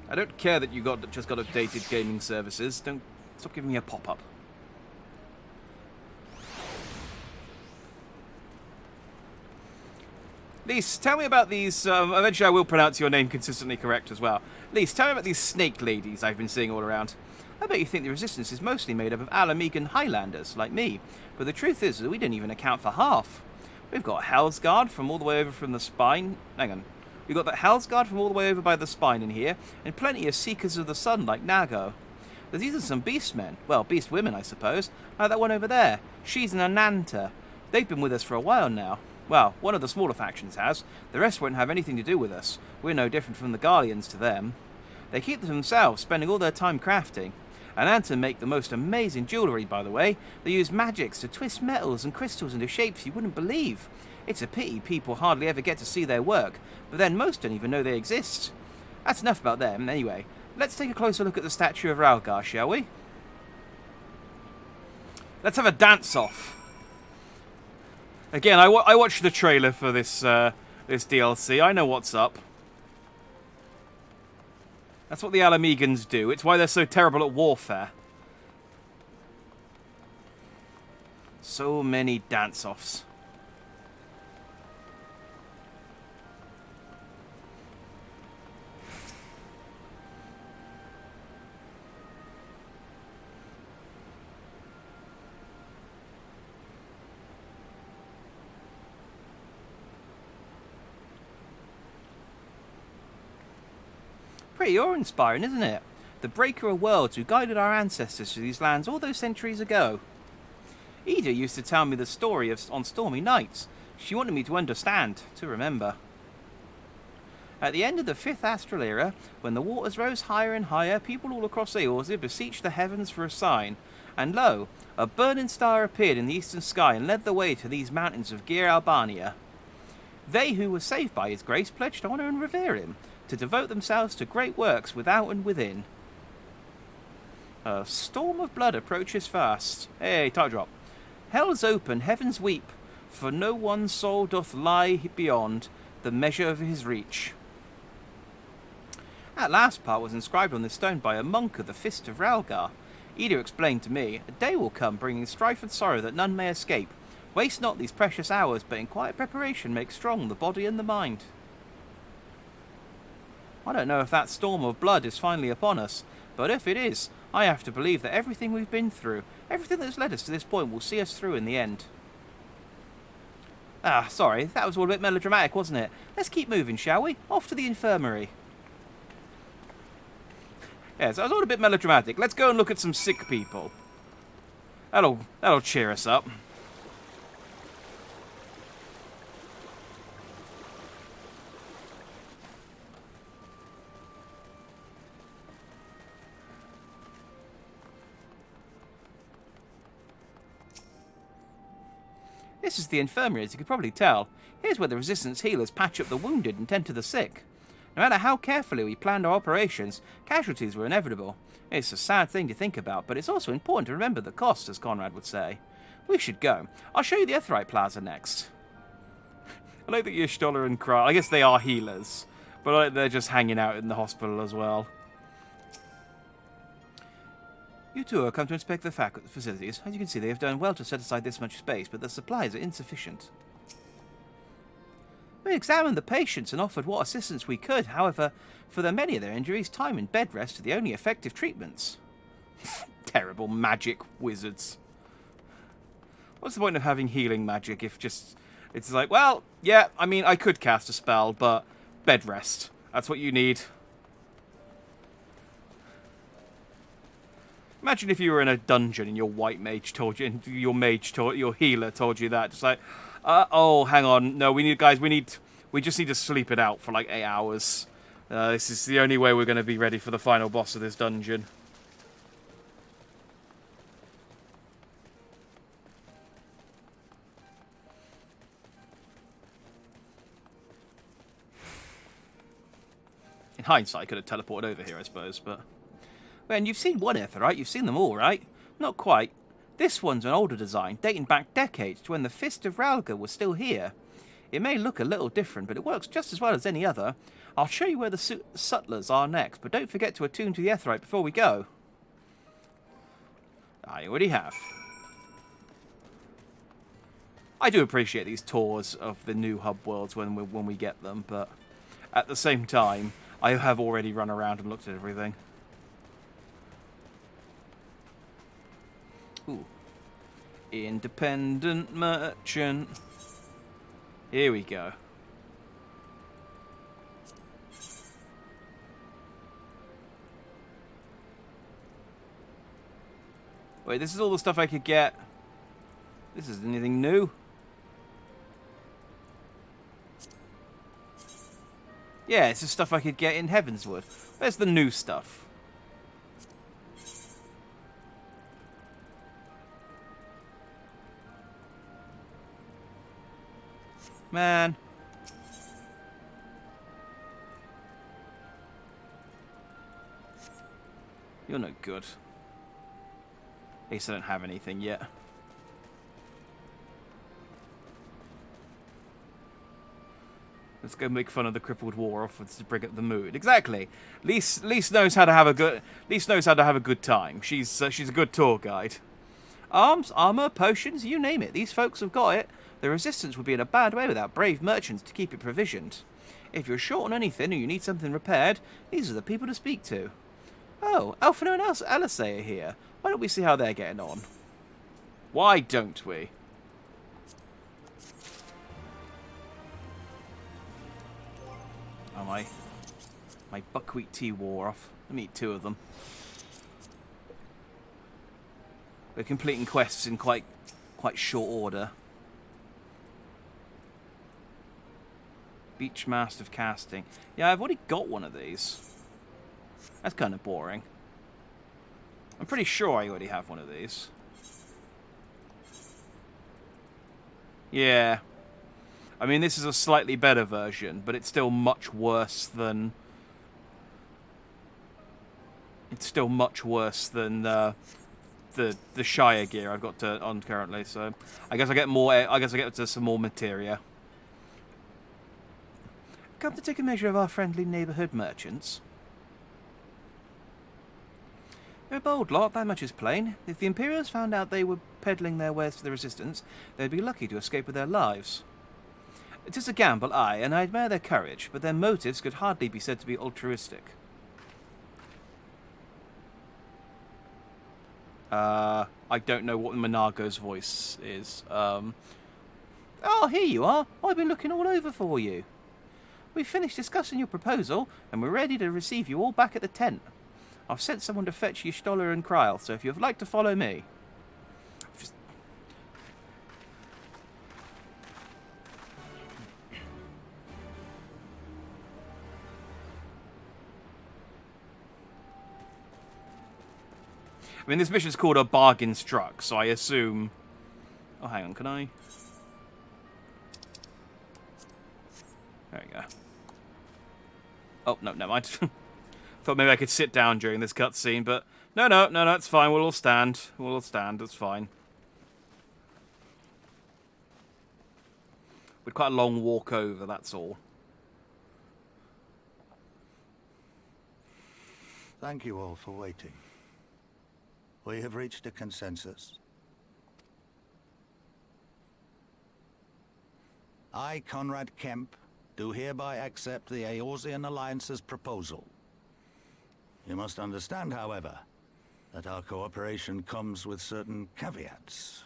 I don't care that you just got updated gaming services. Don't stop giving me a pop-up. Lise, tell me about these... eventually I will pronounce your name consistently correct as well. Lise, tell me about these snake ladies I've been seeing all around. I bet you think the Resistance is mostly made up of Alamegan Highlanders, like me. But the truth is that we don't even account for half. We've got Hellsguard from all the way over from the Spine... Hang on. We've got the Hellsguard from all the way over by the Spine in here, and plenty of Seekers of the Sun like Nago. There's even some Beastmen. Well, Beast women, I suppose. Like that one over there. She's an Ananta. They've been with us for a while now. Well, one of the smaller factions has. The rest won't have anything to do with us. We're no different from the Guardians to them. They keep to themselves, spending all their time crafting. Ananta make the most amazing jewellery, by the way. They use magics to twist metals and crystals into shapes you wouldn't believe. It's a pity people hardly ever get to see their work, but then most don't even know they exist. That's enough about them, anyway. Let's take a closer look at the statue of Raoga, shall we? Let's have a dance-off. Again, I watched the trailer for this this DLC. I know what's up. That's what the Alamegans do. It's why they're so terrible at warfare. So many dance-offs. Pretty awe-inspiring, isn't it? The breaker of worlds who guided our ancestors to these lands all those centuries ago. Ida used to tell me the story on stormy nights. She wanted me to understand, to remember. At the end of the 5th astral era, when the waters rose higher and higher, people all across Eorzea beseeched the heavens for a sign. And lo, a burning star appeared in the eastern sky and led the way to these mountains of Gyr Albania. They who were saved by his grace pledged to honour and revere him, to devote themselves to great works without and within. A storm of blood approaches fast. Hey, title drop. Hell's open, heavens weep, for no one soul doth lie beyond the measure of his reach. That last part was inscribed on this stone by a monk of the Fist of Raoga. Ida explained to me, a day will come bringing strife and sorrow that none may escape. Waste not these precious hours, but in quiet preparation make strong the body and the mind. I don't know if that storm of blood is finally upon us, but if it is, I have to believe that everything we've been through, everything that's led us to this point will see us through in the end. Ah, sorry, that was all a bit melodramatic, wasn't it? Let's keep moving, shall we? Off to the infirmary. Yes, I was all a bit melodramatic. Let's go and look at some sick people. That'll cheer us up. This is the infirmary, as you could probably tell. Here's where the resistance healers patch up the wounded and tend to the sick. No matter how carefully we planned our operations, casualties were inevitable. It's a sad thing to think about, but it's also important to remember the cost, as Conrad would say. We should go. I'll show you the Earthright Plaza next. I like that Y'shtola and Kra, I guess they are healers, but I like they're just hanging out in the hospital as well. You two have come to inspect the facilities. As you can see, they have done well to set aside this much space, but the supplies are insufficient. We examined the patients and offered what assistance we could. However, for the many of their injuries, time and bed rest are the only effective treatments. Terrible magic wizards. What's the point of having healing magic if just... It's like, well, yeah, I mean, I could cast a spell, but bed rest. That's what you need. Imagine if you were in a dungeon and your white mage told you, and your healer told you that. Just like, oh, hang on. No, we just need to sleep it out for like 8 hours. This is the only way we're going to be ready for the final boss of this dungeon. In hindsight, I could have teleported over here, I suppose, but... Well, and you've seen one Earthright, you've seen them all, right? Not quite. This one's an older design, dating back decades to when the Fist of Raoga was still here. It may look a little different, but it works just as well as any other. I'll show you where the sutlers are next, but don't forget to attune to the Earthright before we go. I already have. I do appreciate these tours of the new hub worlds when we get them, but at the same time, I have already run around and looked at everything. Ooh. Independent merchant. Here we go. Wait, this is all the stuff I could get. This isn't anything new. Yeah, this is stuff I could get in Heavenswood. Where's the new stuff? Man. You're no good. At least I don't have anything yet. Let's go make fun of the crippled war offers to bring up the mood. Exactly. Lise knows how to have a good time. She's a good tour guide. Arms, armor, potions, you name it. These folks have got it. The resistance would be in a bad way without brave merchants to keep it provisioned. If you're short on anything or you need something repaired, these are the people to speak to. Oh, Alphino and Alisei are here. Why don't we see how they're getting on? Why don't we? Oh, my buckwheat tea wore off. Let me eat 2 of them. We're completing quests in quite short order. Beachmast of casting. Yeah, I've already got one of these. That's kind of boring. I'm pretty sure I already have one of these. Yeah. I mean, this is a slightly better version, but it's still much worse than... It's still much worse than the Shire gear I've got on currently. So I guess I get more. I guess I get to some more materia. Come to take a measure of our friendly neighbourhood merchants. They're a bold lot, that much is plain. If the Imperials found out they were peddling their wares to the Resistance, they'd be lucky to escape with their lives. It is a gamble, aye, and I admire their courage, but their motives could hardly be said to be altruistic. I don't know what Monago's voice is. Oh, here you are. I've been looking all over for you. We've finished discussing your proposal, and we're ready to receive you all back at the tent. I've sent someone to fetch you Stoller and Kryl, so if you'd like to follow me... I mean, this mission's called a bargain struck, so I assume... Oh, hang on, can I... There we go. Oh, no, never mind. Thought maybe I could sit down during this cutscene, but... No, it's fine. We'll all stand. We'll all stand. It's fine. With quite a long walk over, that's all. Thank you all for waiting. We have reached a consensus. I, Conrad Kemp, do hereby accept the Eorzean Alliance's proposal. You must understand, however, that our cooperation comes with certain caveats.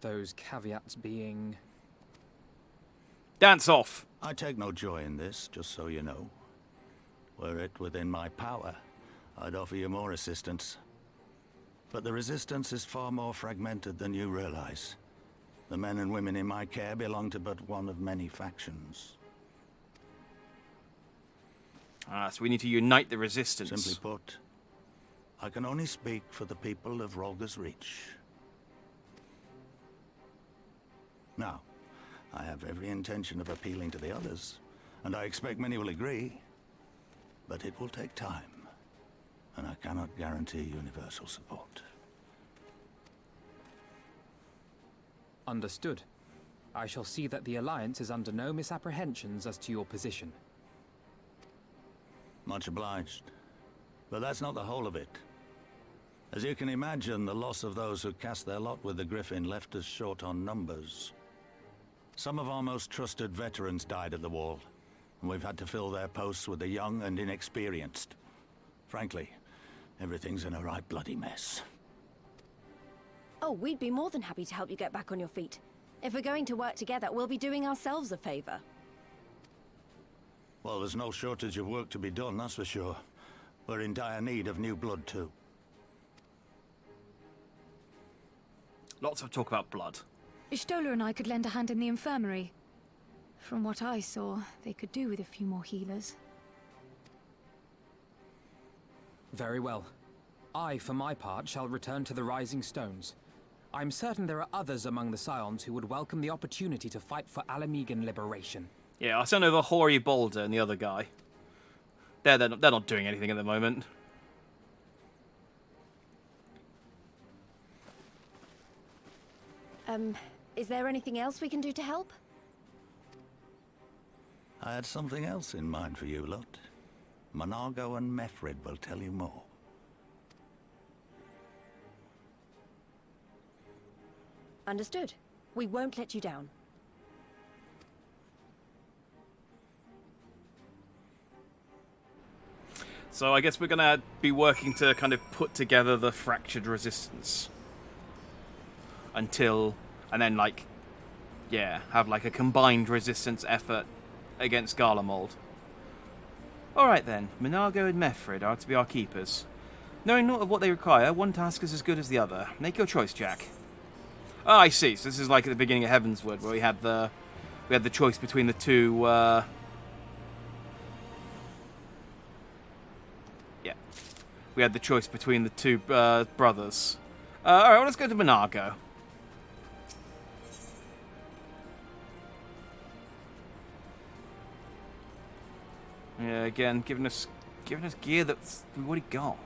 Those caveats being... Dance off! I take no joy in this, just so you know. Were it within my power, I'd offer you more assistance. But the Resistance is far more fragmented than you realize. The men and women in my care belong to but one of many factions. So we need to unite the Resistance. Simply put, I can only speak for the people of Raoga's Reach. Now, I have every intention of appealing to the others, and I expect many will agree. But it will take time. And I cannot guarantee universal support. Understood. I shall see that the Alliance is under no misapprehensions as to your position. Much obliged. But that's not the whole of it. As you can imagine, the loss of those who cast their lot with the Griffin left us short on numbers. Some of our most trusted veterans died at the wall, and we've had to fill their posts with the young and inexperienced. Frankly, everything's in a right bloody mess. Oh, we'd be more than happy to help you get back on your feet. If we're going to work together, we'll be doing ourselves a favor. Well, there's no shortage of work to be done, that's for sure. We're in dire need of new blood, too. Lots of talk about blood. Stoller and I could lend a hand in the infirmary. From what I saw, they could do with a few more healers. Very well. I, for my part, shall return to the Rising Stones. I'm certain there are others among the Scions who would welcome the opportunity to fight for Alamegan liberation. Yeah, I sent over Hoary Boulder and the other guy. They're not doing anything at the moment. Is there anything else we can do to help? I had something else in mind for you lot. Monago and Mefrid will tell you more. Understood. We won't let you down. So I guess we're going to be working to kind of put together the fractured resistance. Until... And then, like... Yeah, have like a combined resistance effort against Garlemald. Alright then, Monago and Mefrid are to be our keepers. Knowing naught of what they require, one task is as good as the other. Make your choice, Jack. Oh, I see. So this is like at the beginning of Heavensward, where we had the We had the choice between the two... Yeah. We had the choice between the two brothers. Alright, well, let's go to Monago. Yeah, again, giving us gear that we've already got.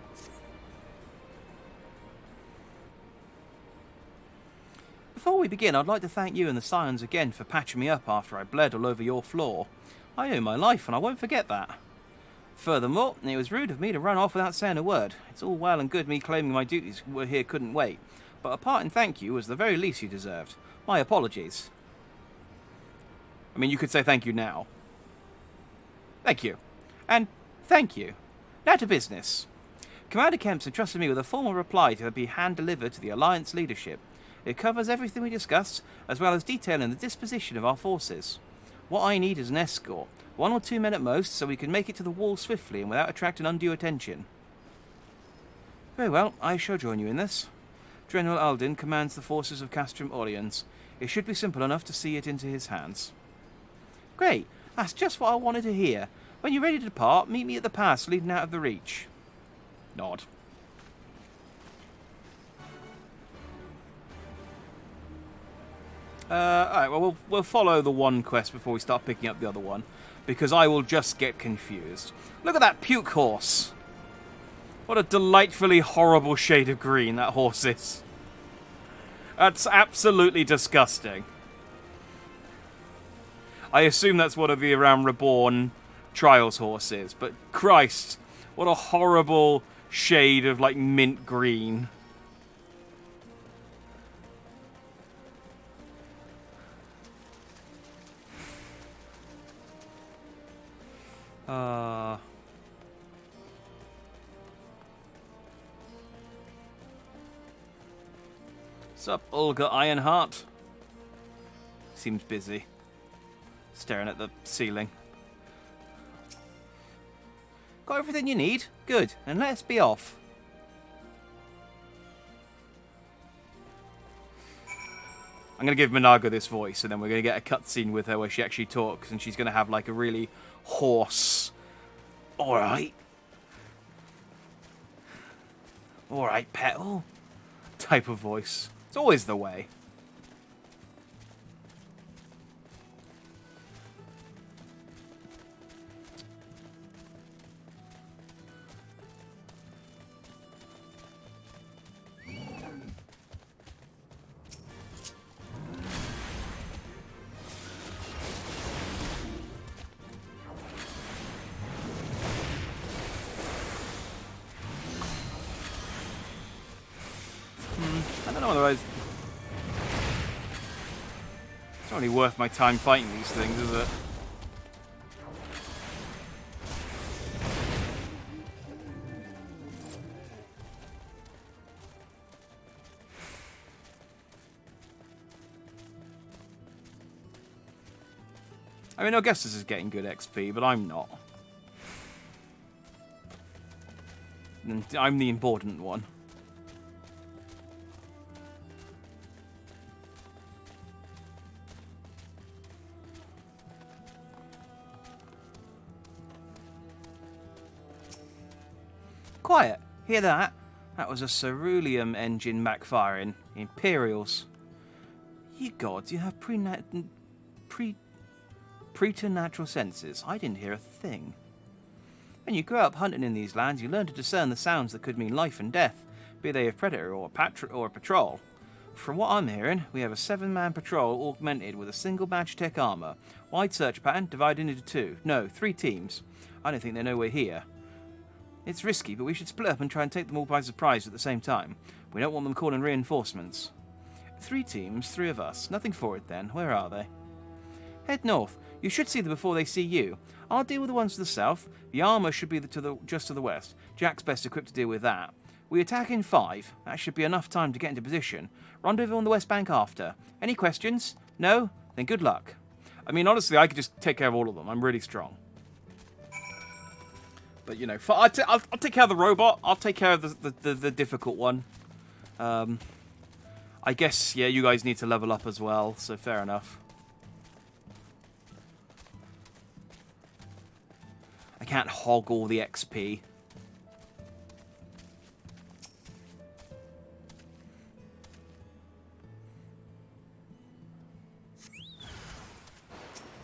Before we begin, I'd like to thank you and the Scions again for patching me up after I bled all over your floor. I owe my life, and I won't forget that. Furthermore, it was rude of me to run off without saying a word. It's all well and good me claiming my duties were here couldn't wait, but a parting thank you was the very least you deserved. My apologies. I mean, you could say thank you now. Thank you. And thank you. Now to business. Commander Kemp's entrusted me with a formal reply to be hand-delivered to the Alliance leadership. It covers everything we discussed, as well as detailing the disposition of our forces. What I need is an escort, 1 or 2 men at most, so we can make it to the wall swiftly and without attracting undue attention. Very well, I shall join you in this. General Aldin commands the forces of Castrum Orleans. It should be simple enough to see it into his hands. Great, that's just what I wanted to hear. When you're ready to depart, meet me at the pass leading out of the Reach. Nod. Alright, well, we'll follow the one quest before we start picking up the other one, because I will just get confused. Look at that puke horse! What a delightfully horrible shade of green that horse is. That's absolutely disgusting. I assume that's one of the Around Reborn Trials horses, but Christ, what a horrible shade of, like, mint green. Sup, Olga Ironheart? Seems busy. Staring at the ceiling. Got everything you need? Good, and let's be off. I'm going to give Monago this voice, and then we're going to get a cutscene with her where she actually talks, and she's going to have like a really hoarse, alright, Petal type of voice. It's always the way. I don't know otherwise. It's not really worth my time fighting these things, is it? I mean, I guess this is getting good XP, but I'm not. And I'm the important one. Quiet. Hear that? That was a ceruleum engine backfiring. Imperials. You gods, you have preternatural senses. I didn't hear a thing. When you grow up hunting in these lands, you learn to discern the sounds that could mean life and death, be they a predator or a patrol. From what I'm hearing, we have a 7-man patrol augmented with a single Magitek armor. Wide search pattern, divided into 3 teams. I don't think they know we're here. It's risky, but we should split up and try and take them all by surprise at the same time. We don't want them calling reinforcements. 3 teams, 3 of us. Nothing for it then. Where are they? Head north. You should see them before they see you. I'll deal with the ones to the south. The armor should be just to the west. Jack's best equipped to deal with that. We attack in 5. That should be enough time to get into position. Rendezvous on the west bank after. Any questions? No? Then good luck. I mean, honestly, I could just take care of all of them. I'm really strong. But, you know, I'll take care of the robot. I'll take care of the difficult one. I guess, yeah, you guys need to level up as well, so fair enough. I can't hog all the XP.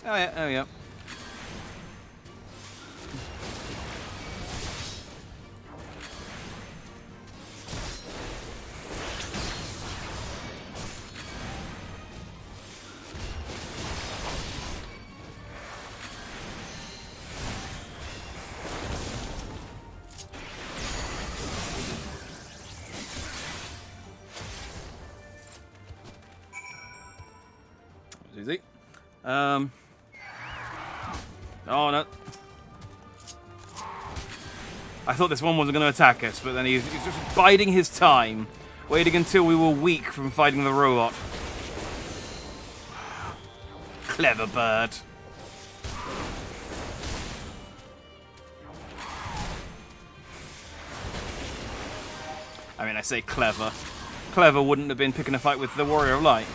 Oh yeah, oh yeah. Easy. Oh no. I thought this one wasn't going to attack us, but then he's just biding his time, waiting until we were weak from fighting the robot. Clever bird. I mean, I say clever. Clever wouldn't have been picking a fight with the Warrior of Light.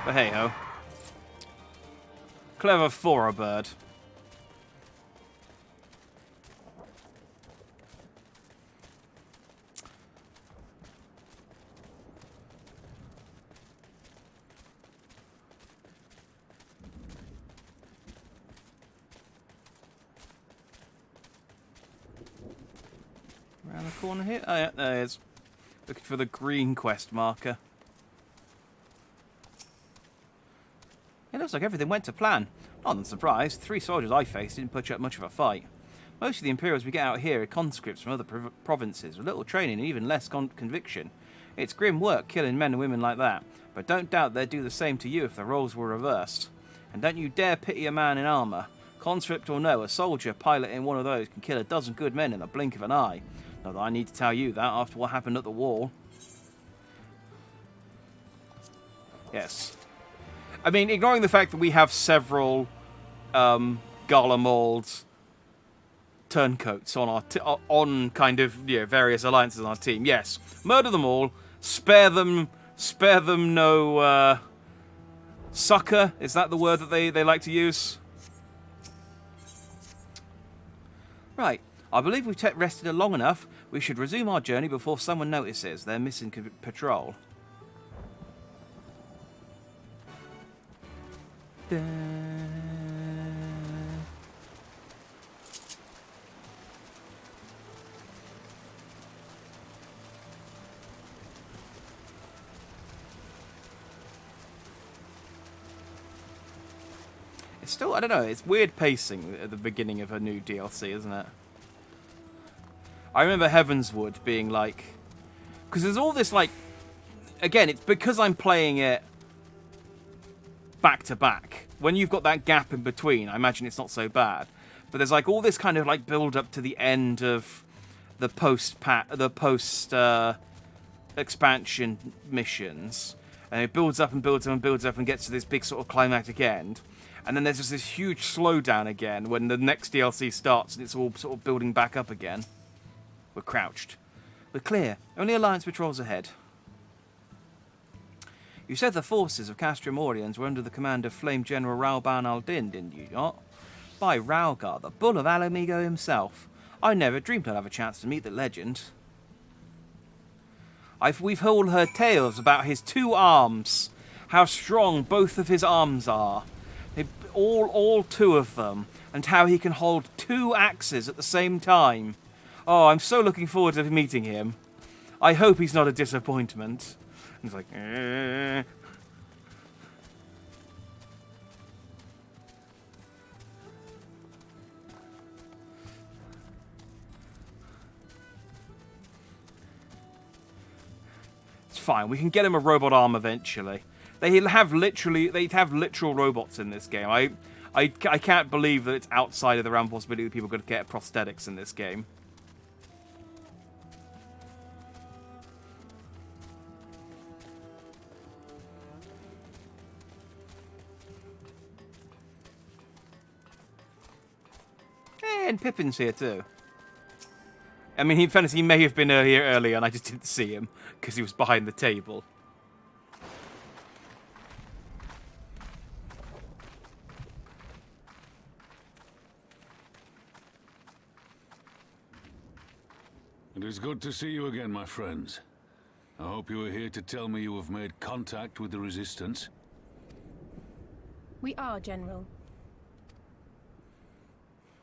But hey ho. Clever for a bird. Around the corner here? Oh yeah, there it is. Looking for the green quest marker. It looks like everything went to plan. Not unsurprised, 3 soldiers I faced didn't put up much of a fight. Most of the Imperials we get out here are conscripts from other provinces, with little training and even less conviction. It's grim work killing men and women like that, but don't doubt they'd do the same to you if the roles were reversed. And don't you dare pity a man in armour. Conscript or no, a soldier piloting one of those can kill a dozen good men in the blink of an eye. Not that I need to tell you that after what happened at the wall. Yes. I mean, ignoring the fact that we have several Garlemald turncoats on our on kind of various alliances on our team. Yes, murder them all. Spare them no succor. Is that the word that they like to use? Right. I believe we've rested long enough. We should resume our journey before someone notices they're missing patrol. It's still, I don't know, it's weird pacing at the beginning of a new DLC, isn't it? I remember Heavenswood being like... Because there's all this, like... Again, it's because I'm playing it back to back. When you've got that gap in between, I imagine it's not so bad. But there's like all this kind of like build up to the end of the post expansion missions, and it builds up and builds up and builds up and gets to this big sort of climactic end. And then there's just this huge slowdown again when the next DLC starts and it's all sort of building back up again. We're crouched. We're clear. Only Alliance patrols ahead. You said the forces of Castramorians were under the command of Flame General Rauban al-Din, didn't you not? By Raoga, the Bull of Alamigo himself. I never dreamed I'd have a chance to meet the legend. We've all heard tales about his 2 arms, how strong both of his arms are. All 2 of them, and how he can hold 2 axes at the same time. Oh, I'm so looking forward to meeting him. I hope he's not a disappointment. He's like, eh. It's fine. We can get him a robot arm eventually. They have literal robots in this game. I can't believe that it's outside of the realm possibility that people could get prosthetics in this game. And Pippin's here too. I mean, in fairness, he may have been here earlier and I just didn't see him because he was behind the table. It is good to see you again, my friends. I hope you are here to tell me you have made contact with the Resistance. We are, General.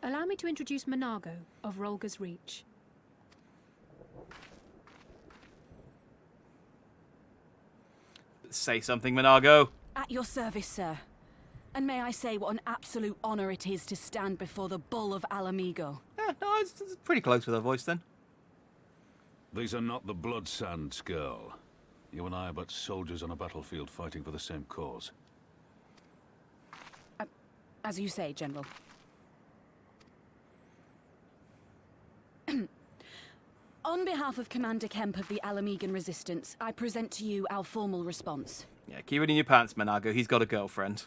Allow me to introduce Monago of Raoga's Reach. Say something, Monago. At your service, sir. And may I say what an absolute honor it is to stand before the Bull of Alamigo. Yeah, no, it's pretty close with her voice then. These are not the Blood Sands, girl. You and I are but soldiers on a battlefield fighting for the same cause. As you say, General. On behalf of Commander Kemp of the Alamigan Resistance, I present to you our formal response. Yeah, keep it in your pants, Monago. He's got a girlfriend.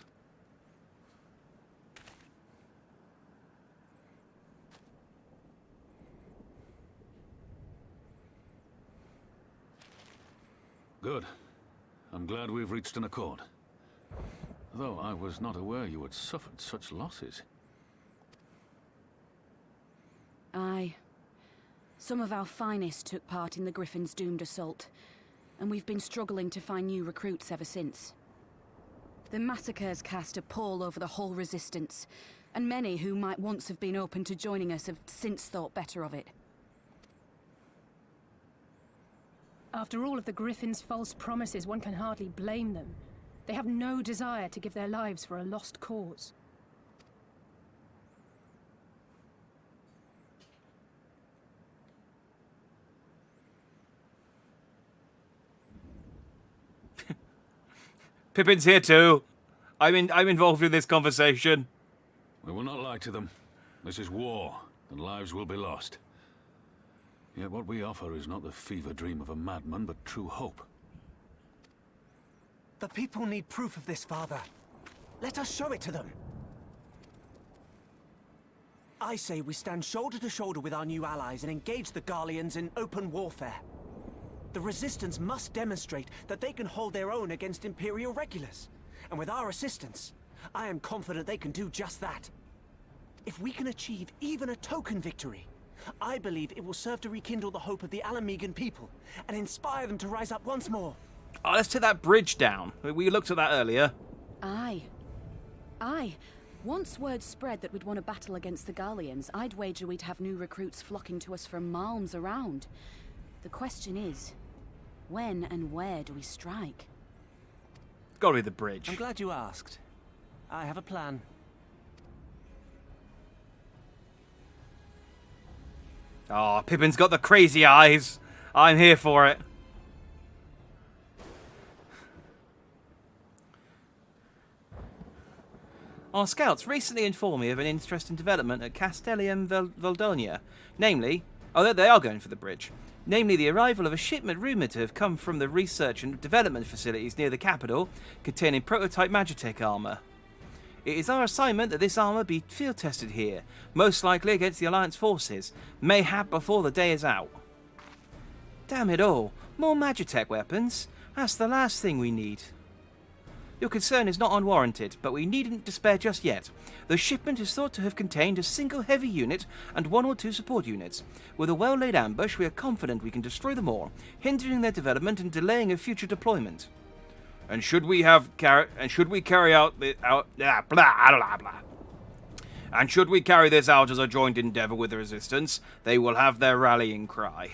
Good. I'm glad we've reached an accord. Though I was not aware you had suffered such losses. Aye. Some of our finest took part in the Griffin's doomed assault, and we've been struggling to find new recruits ever since. The massacres cast a pall over the whole Resistance, and many who might once have been open to joining us have since thought better of it. After all of the Griffin's false promises, one can hardly blame them. They have no desire to give their lives for a lost cause. Pippin's here too. I'm involved in this conversation. We will not lie to them. This is war, and lives will be lost. Yet what we offer is not the fever dream of a madman, but true hope. The people need proof of this, Father. Let us show it to them. I say we stand shoulder to shoulder with our new allies and engage the Garleans in open warfare. The Resistance must demonstrate that they can hold their own against Imperial regulars. And with our assistance, I am confident they can do just that. If we can achieve even a token victory, I believe it will serve to rekindle the hope of the Alamigan people and inspire them to rise up once more. Oh, let's take that bridge down. We looked at that earlier. Aye. Aye. Once word spread that we'd won a battle against the Garleans, I'd wager we'd have new recruits flocking to us from malms around. The question is, when and where do we strike? Gotta be the bridge. I'm glad you asked. I have a plan. Oh, Pippin's got the crazy eyes. I'm here for it. Our scouts recently informed me of an interesting development at Castellium Valdonia. Namely, they are going for the bridge. Namely, the arrival of a shipment rumoured to have come from the research and development facilities near the capital, containing prototype Magitek armour. It is our assignment that this armour be field tested here, most likely against the Alliance forces, mayhap before the day is out. Damn it all, more Magitek weapons? That's the last thing we need. Your concern is not unwarranted, but we needn't despair just yet. The shipment is thought to have contained a single heavy unit and 1 or 2 support units. With a well-laid ambush, we are confident we can destroy them all, hindering their development and delaying a future deployment. And should we carry this out as a joint endeavour with the Resistance, they will have their rallying cry.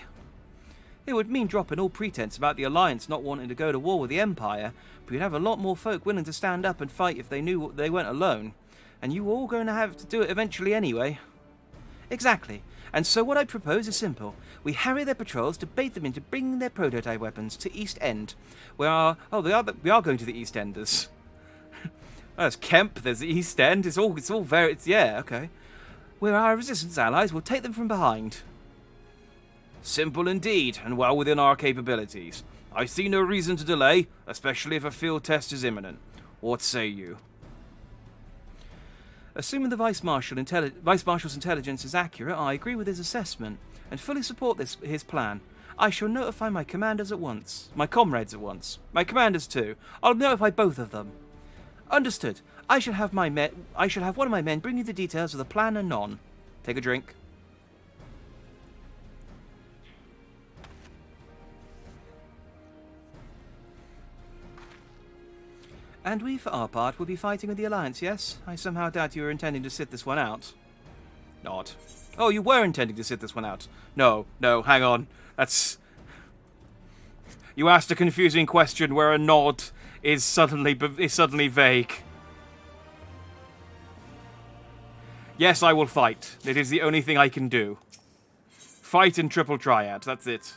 It would mean dropping all pretense about the Alliance not wanting to go to war with the Empire, but you'd have a lot more folk willing to stand up and fight if they knew they weren't alone. And you were all going to have to do it eventually anyway. Exactly. And so what I propose is simple. We harry their patrols to bait them into bringing their prototype weapons to East End. We are going to the East Enders. There's Kemp, there's the East End, okay. Where our Resistance allies will take them from behind. Simple indeed, and well within our capabilities. I see no reason to delay, especially if a field test is imminent. What say you? Assuming the Vice Marshal's intelligence is accurate, I agree with his assessment, and fully support his plan. I shall notify my comrades at once. My commanders too. I'll notify both of them. Understood. I shall have one of my men bring you the details of the plan anon. Take a drink. And we, for our part, will be fighting with the Alliance, yes? I somehow doubt you were intending to sit this one out. Nod. Oh, you were intending to sit this one out. No, hang on. That's... You asked a confusing question where a nod is suddenly vague. Yes, I will fight. It is the only thing I can do. Fight in triple triad, that's it.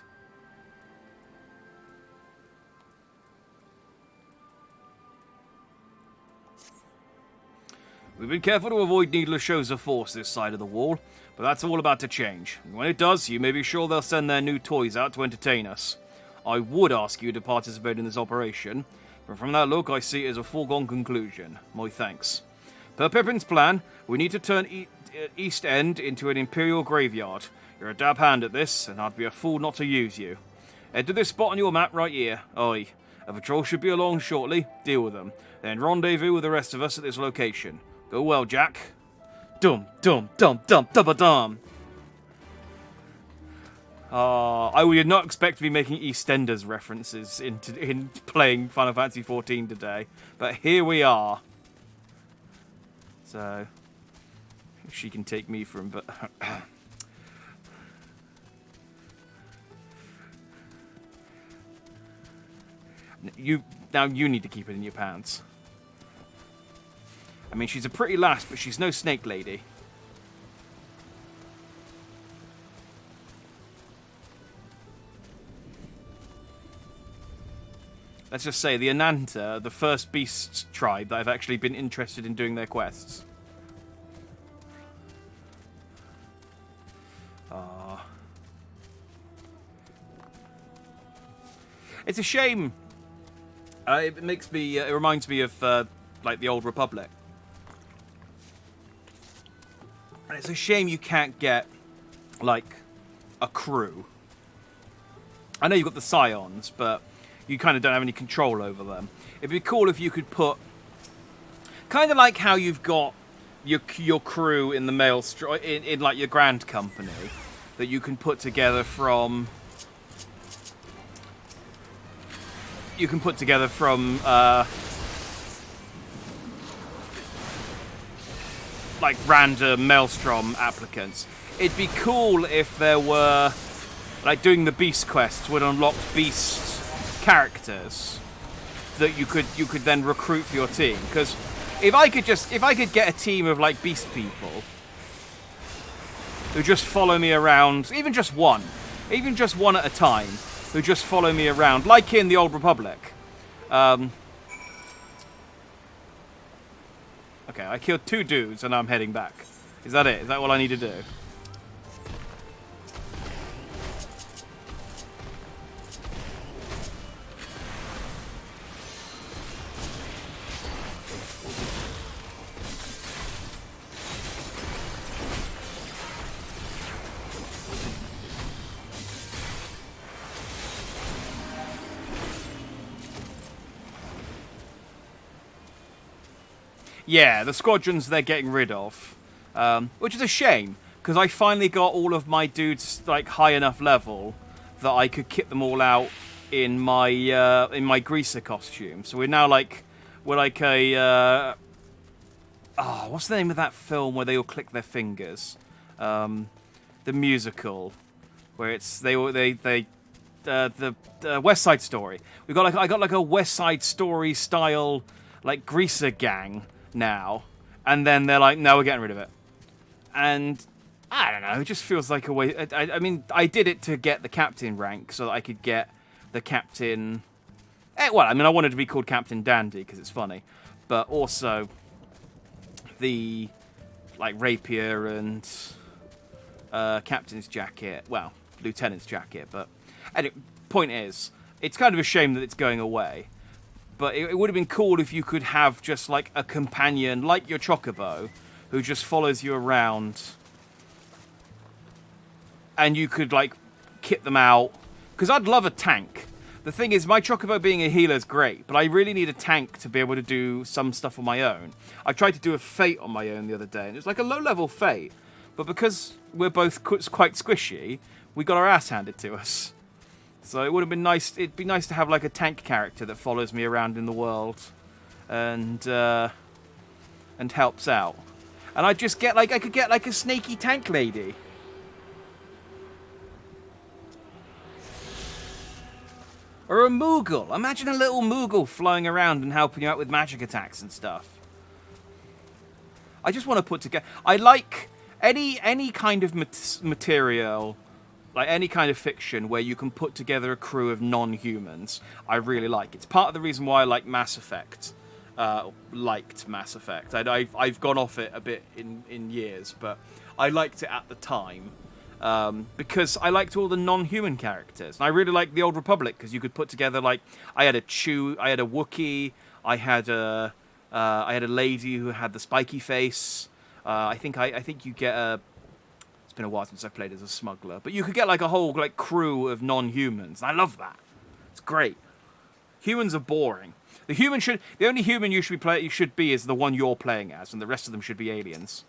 We've been careful to avoid needless shows of force this side of the wall, but that's all about to change. When it does, you may be sure they'll send their new toys out to entertain us. I would ask you to participate in this operation, but from that look I see it as a foregone conclusion. My thanks. Per Pippin's plan, we need to turn East End into an Imperial graveyard. You're a dab hand at this, and I'd be a fool not to use you. Head to this spot on your map right here. Aye. A patrol should be along shortly. Deal with them. Then rendezvous with the rest of us at this location. Go well, Jack. Dum, dum, dum, dum, dum, dum. I would not expect to be making EastEnders references in playing Final Fantasy XIV today, but here we are. So, she can take me from, but... Now you need to keep it in your pants. I mean, she's a pretty lass, but she's no snake lady. Let's just say, the Ananta are the first beast tribe that I've actually been interested in doing their quests. It's a shame. It reminds me of, like, the Old Republic. And it's a shame you can't get, like, a crew. I know you've got the Scions, but you kind of don't have any control over them. It'd be cool if you could put... Kind of like how you've got your crew in the Maelstrom... In, like, your Grand Company. That you can put together from... You can put together from... like random Maelstrom applicants. It'd be cool if there were, like, doing the beast quests would unlock beast characters that you could then recruit for your team. Because if I could get a team of, like, beast people who just follow me around, even just one at a time, who just follow me around, like in the Old Republic. Okay, I killed 2 dudes and I'm heading back. Is that it? Is that all I need to do? Yeah, the squadrons they're getting rid of, which is a shame, because I finally got all of my dudes, like, high enough level that I could kit them all out in my greaser costume. So we're now like, a what's the name of that film where they all click their fingers? The musical, where it's the West Side Story. I got like a West Side Story style, like, greaser gang now, and then they're like, no, we're getting rid of it. And I don't know, it just feels like a way. I mean, I did it to get the captain rank so that I could get the captain. Well, I mean, I wanted to be called Captain Dandy because it's funny, but also the, like, rapier and captain's jacket. Well, lieutenant's jacket. But anyway, point is, it's kind of a shame that it's going away. But it would have been cool if you could have just, like, a companion, like your Chocobo, who just follows you around. And you could, like, kit them out. Because I'd love a tank. The thing is, my Chocobo being a healer is great, but I really need a tank to be able to do some stuff on my own. I tried to do a Fate on my own the other day, and it was like a low-level Fate. But because we're both quite squishy, we got our ass handed to us. So it would have been nice. It'd be nice to have, like, a tank character that follows me around in the world and helps out. And I just get like I could get like a snaky tank lady. Or a Moogle. Imagine a little Moogle flying around and helping you out with magic attacks and stuff. I just want to put together... I like any kind of material, like any kind of fiction where you can put together a crew of non-humans. I really like. It's part of the reason why I like Mass Effect. Liked Mass Effect. I've gone off it a bit in years, but I liked it at the time. Because I liked all the non-human characters. And I really liked the Old Republic, because you could put together, like, I had a Wookiee, I had a lady who had the spiky face. I think you get a... It's been a while since I've played as a smuggler. But you could get, like, a whole, like, crew of non-humans. I love that. It's great. Humans are boring. The only human you should be is the one you're playing as, and the rest of them should be aliens.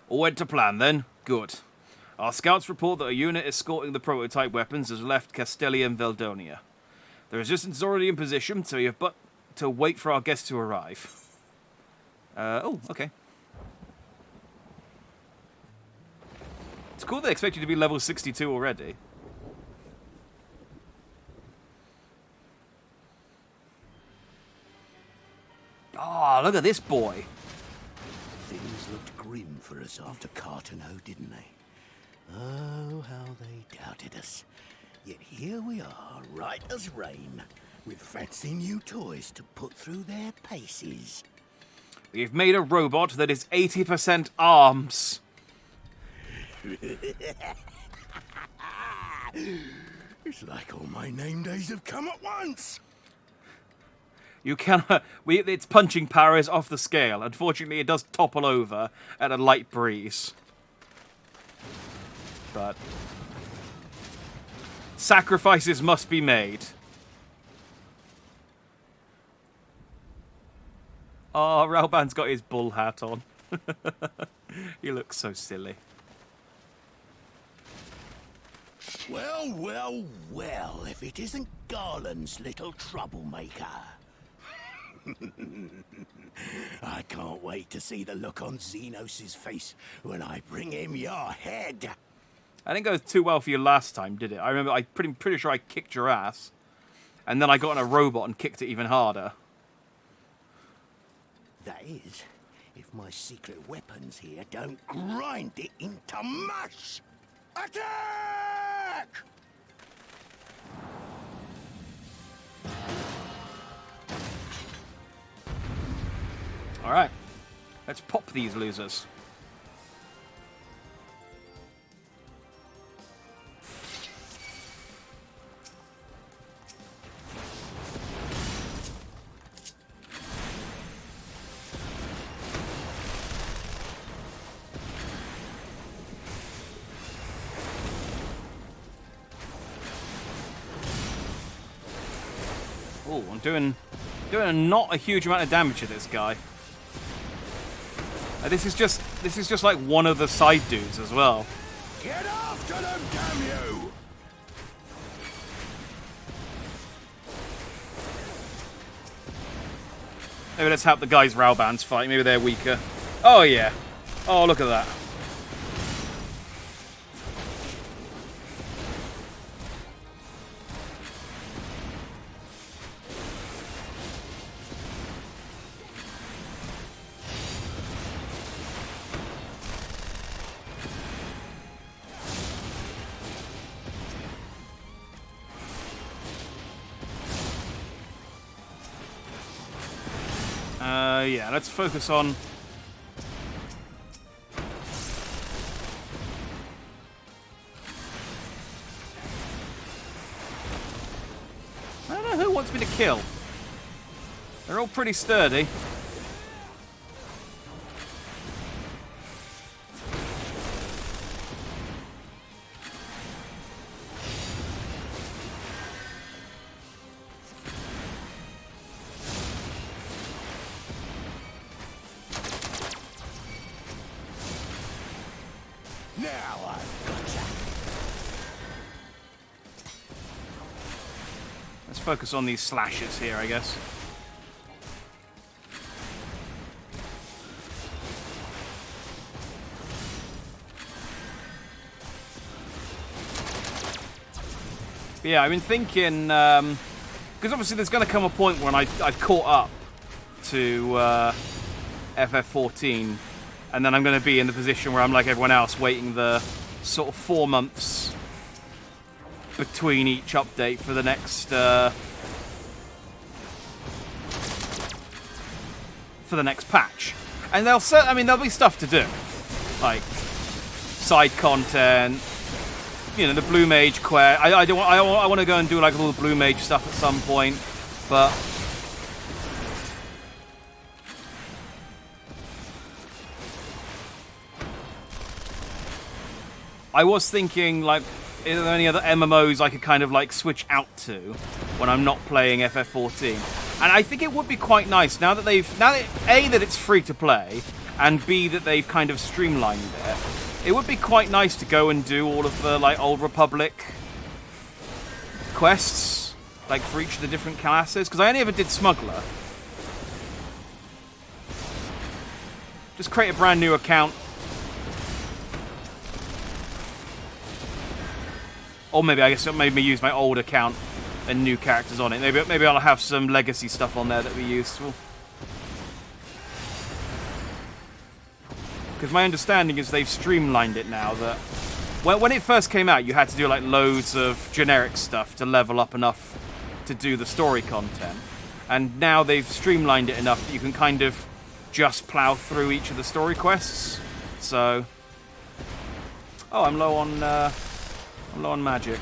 All went to plan, then. Good. Our scouts report that a unit escorting the prototype weapons has left Castellium Veldonia. The resistance is already in position, so you have but to wait for our guests to arrive. Oh, okay. It's cool they expect you to be level 62 already. Oh, look at this boy. Things looked grim for us after Cartano, didn't they? Oh, how they doubted us. Yet here we are, right as rain, with fancy new toys to put through their paces. We've made a robot that is 80% arms. It's like all my name days have come at once. You cannot... its punching power is off the scale. Unfortunately, it does topple over at a light breeze. But... sacrifices must be made. Oh, Ralban's got his bull hat on. He looks so silly. Well, well, well, if it isn't Garland's little troublemaker. I can't wait to see the look on Xenos' face when I bring him your head. I didn't go too well for you last time, did it? I remember pretty sure I kicked your ass. And then I got on a robot and kicked it even harder. That is, if my secret weapons here don't grind it into mush. Attack! Alright. Let's pop these losers. Oh, I'm doing not a huge amount of damage to this guy. This is just like one of the side dudes as well. Get after them, damn you! Maybe let's help the guys Ralban's fight. Maybe they're weaker. Oh yeah. Oh, look at that. Yeah, let's focus on... I don't know who wants me to kill. They're all pretty sturdy. Focus on these slashes here, I guess. But yeah, I've been thinking, because obviously there's going to come a point when I've caught up to FF14, and then I'm going to be in the position where I'm like everyone else, waiting the sort of 4 months between each update for the next patch. And there'll be stuff to do, like side content, you know, the Blue Mage quest. I want to go and do like all the Blue Mage stuff at some point, but I was thinking, like, is there any other MMOs I could kind of like switch out to when I'm not playing FF14? And I think it would be quite nice now that A, that it's free to play, and B, that they've kind of streamlined it. It would be quite nice to go and do all of the like Old Republic quests, like for each of the different classes, because I only ever did Smuggler. Just create a brand new account. Or maybe, I guess, maybe use my old account and new characters on it. Maybe I'll have some legacy stuff on there that would be useful. Because my understanding is they've streamlined it now, that when it first came out, you had to do like loads of generic stuff to level up enough to do the story content. And now they've streamlined it enough that you can kind of just plow through each of the story quests. So, oh, I'm low on magic.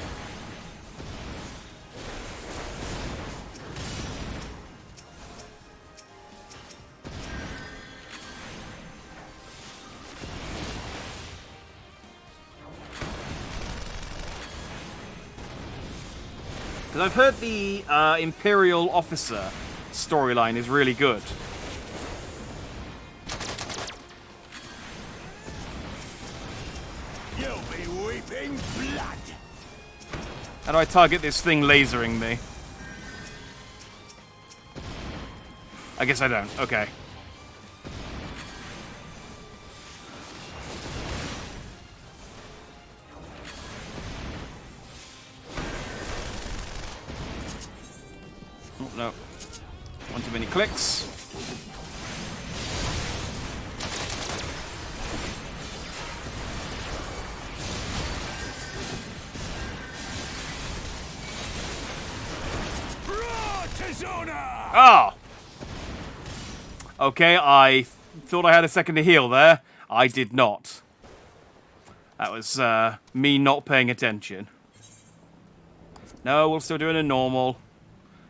Because I've heard the Imperial Officer storyline is really good. You'll be weeping blood. How do I target this thing lasering me? I guess I don't. Okay. Oh, no. One too many clicks. Oh! Okay, I thought I had a second to heal there. I did not. That was me not paying attention. No, we're still doing a normal.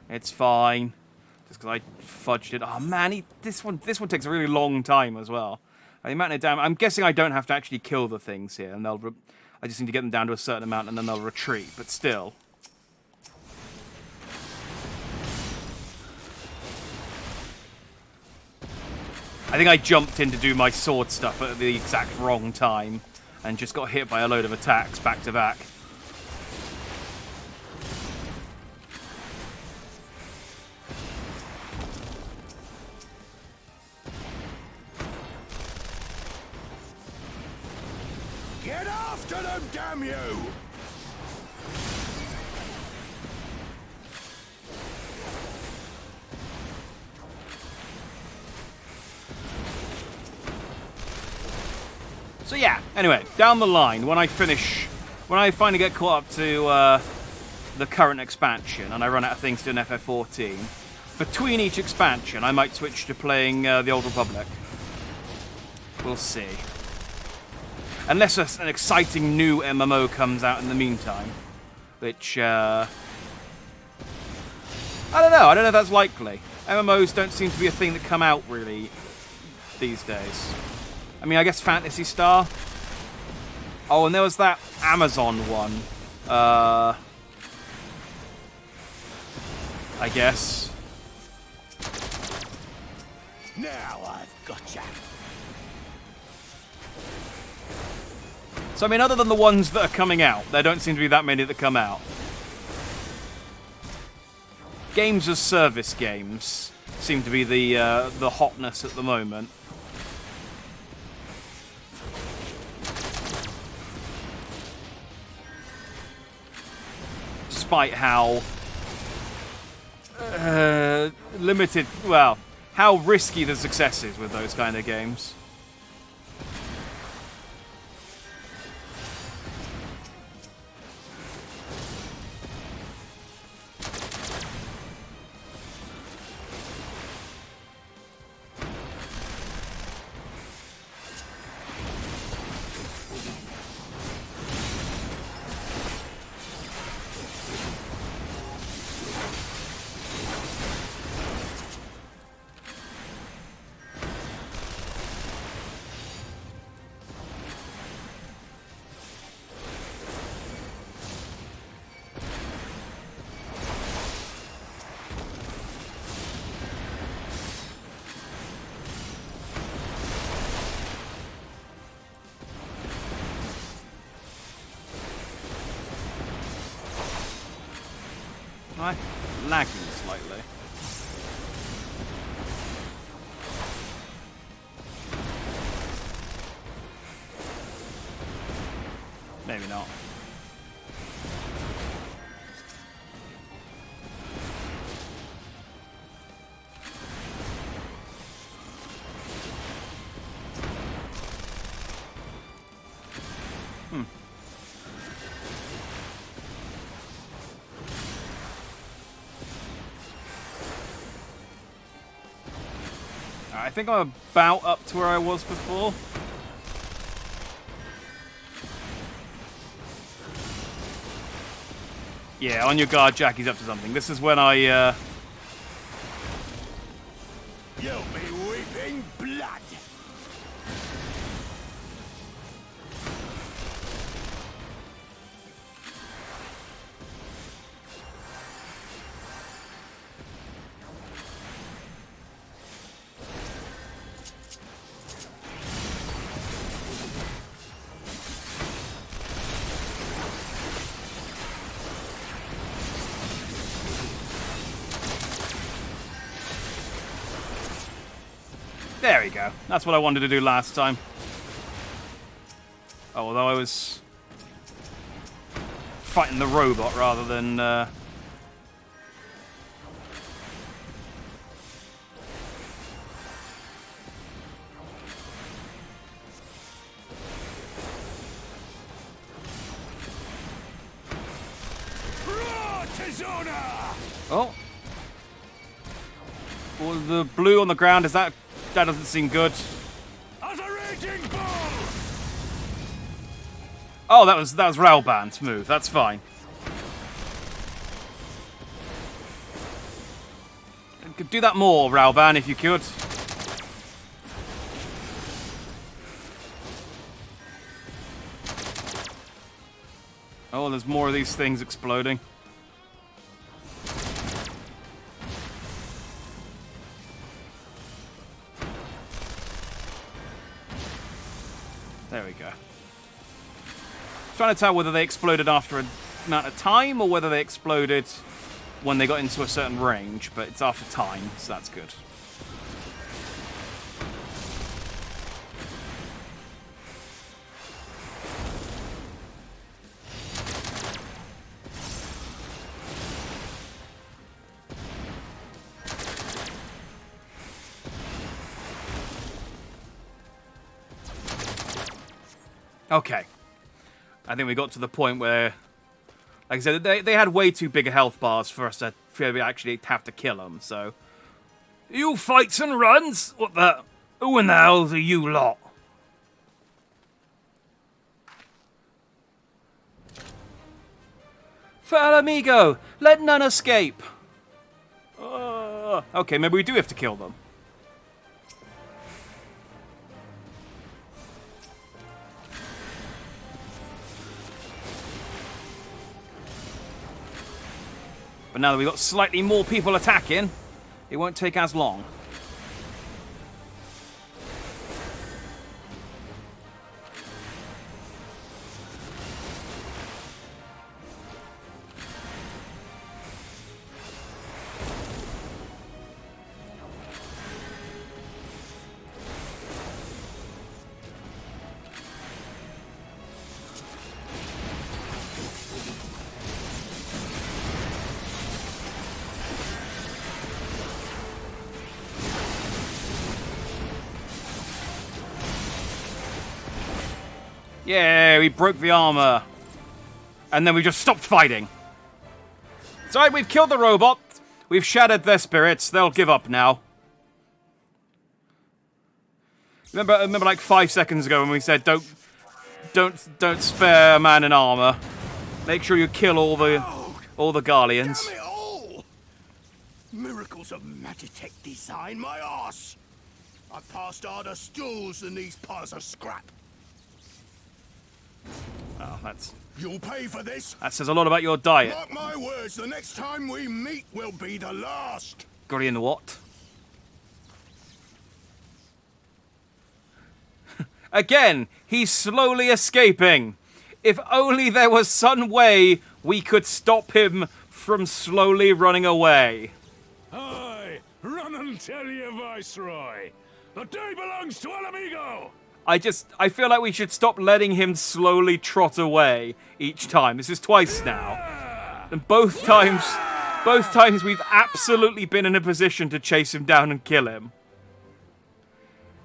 It's fine. Just because I fudged it. Oh man, this one takes a really long time as well. The amount of damage. I'm guessing I don't have to actually kill the things here, and I just need to get them down to a certain amount, and then they'll retreat. But still. I think I jumped in to do my sword stuff at the exact wrong time and just got hit by a load of attacks back to back. Get after them, damn you! So yeah, anyway, down the line, when I finally get caught up to the current expansion and I run out of things to do in FF14, between each expansion I might switch to playing the Old Republic. We'll see. Unless an exciting new MMO comes out in the meantime, which, I don't know if that's likely. MMOs don't seem to be a thing that come out really these days. I mean, I guess Phantasy Star. Oh, and there was that Amazon one. I guess. Now I've gotcha. So, I mean, other than the ones that are coming out, there don't seem to be that many that come out. Games as service games seem to be the hotness at the moment. despite how limited, well, how risky the success is with those kind of games. Am I lagging slightly? Maybe not. I think I'm about up to where I was before. Yeah, on your guard, Jackie's up to something. This is when I, You'll be weeping blood! There we go. That's what I wanted to do last time. Oh, although I was fighting the robot rather than... Oh. Well, the blue on the ground, is that... That doesn't seem good. Oh, that was Raoban's move. That's fine. Could do that more, Raoban, if you could. Oh, there's more of these things exploding. There we go. Trying to tell whether they exploded after an amount of time or whether they exploded when they got into a certain range, but it's after time, so that's good. Okay. I think we got to the point where, like I said, they had way too big a health bars for us to actually have to kill them, so... You fights and runs? What the... Who in the hell are you lot? Fair amigo, let none escape. Okay, maybe we do have to kill them. But now that we've got slightly more people attacking, it won't take as long. Yeah, we broke the armor. And then we just stopped fighting. It's alright, we've killed the robot. We've shattered their spirits. They'll give up now. Remember like 5 seconds ago when we said don't spare a man in armor. Make sure you kill all the Guardians. Damn it all! Miracles of Magitek design, my arse! I've passed harder stools than these piles of scrap. Oh, that's... You'll pay for this. That says a lot about your diet. Mark my words, the next time we meet will be the last. Got in the what? Again, he's slowly escaping. If only there was some way we could stop him from slowly running away. Aye, run and tell your viceroy. The day belongs to El Amigo. I feel like we should stop letting him slowly trot away each time. This is twice now. And both times we've absolutely been in a position to chase him down and kill him.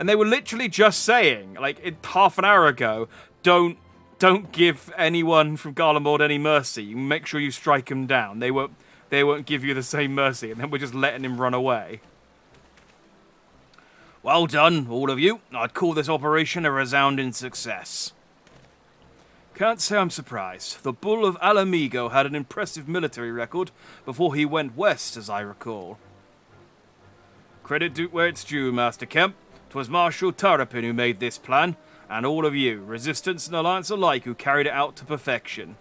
And they were literally just saying, like, half an hour ago, don't give anyone from Garlemald any mercy. Make sure you strike him down. They won't give you the same mercy. And then we're just letting him run away. Well done, all of you. I'd call this operation a resounding success. Can't say I'm surprised. The Bull of Al Amigo had an impressive military record before he went west, as I recall. Credit due where it's due, Master Kemp. 'Twas Marshal Tarapin who made this plan, and all of you, Resistance and Alliance alike, who carried it out to perfection.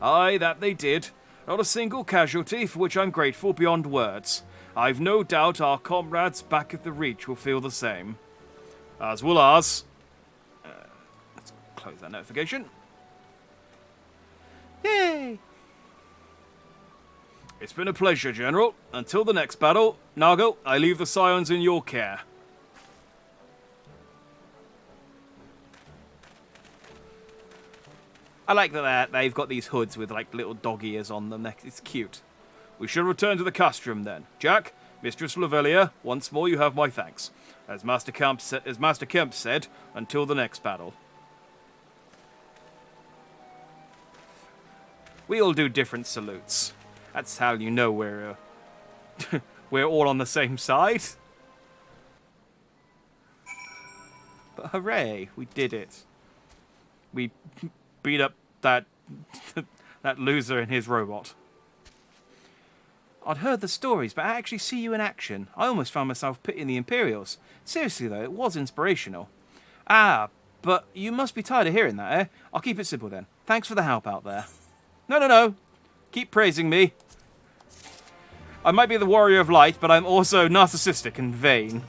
Aye, that they did. Not a single casualty, for which I'm grateful beyond words. I've no doubt our comrades back at the Reach will feel the same. As will ours. Let's close that notification. Yay! It's been a pleasure, General. Until the next battle, Nago, I leave the Scions in your care. I like that they've got these hoods with like little dog ears on them. It's cute. We shall return to the castrum then. Jack, Mistress Lavelia, once more you have my thanks. As Master Kemp said, until the next battle. We all do different salutes. That's how you know we're we're all on the same side. But hooray, we did it. We beat up that that loser and his robot. I'd heard the stories, but I actually see you in action. I almost found myself pitying the Imperials. Seriously though, it was inspirational. Ah, but you must be tired of hearing that, eh? I'll keep it simple then. Thanks for the help out there. No. Keep praising me. I might be the warrior of light, but I'm also narcissistic and vain.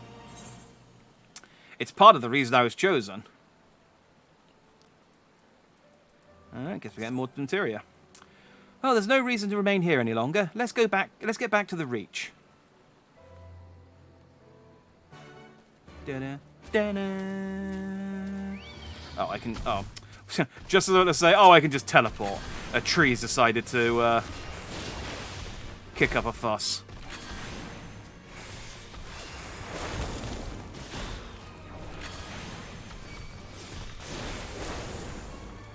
It's part of the reason I was chosen. I guess we're getting more materia. Well, there's no reason to remain here any longer. Let's get back to the Reach. Oh, I can... Oh. Just as I was to say, I can just teleport. A tree's decided to kick up a fuss.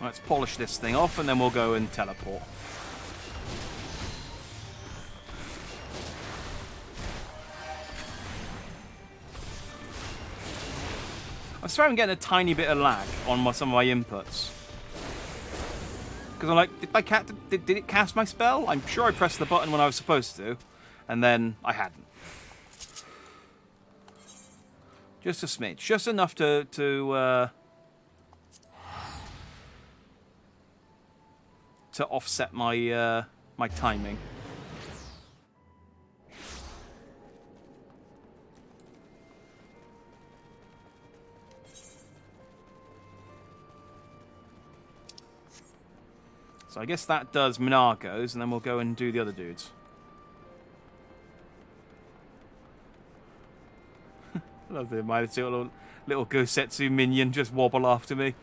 Let's polish this thing off and then we'll go and teleport. I'm sorry I'm getting a tiny bit of lag on some of my inputs. Because I'm like, did it cast my spell? I'm sure I pressed the button when I was supposed to. And then I hadn't. Just a smidge. Just enough to offset my my timing. So I guess that does Minargo's, and then we'll go and do the other dudes. I love the little Gosetsu minion just wobble after me.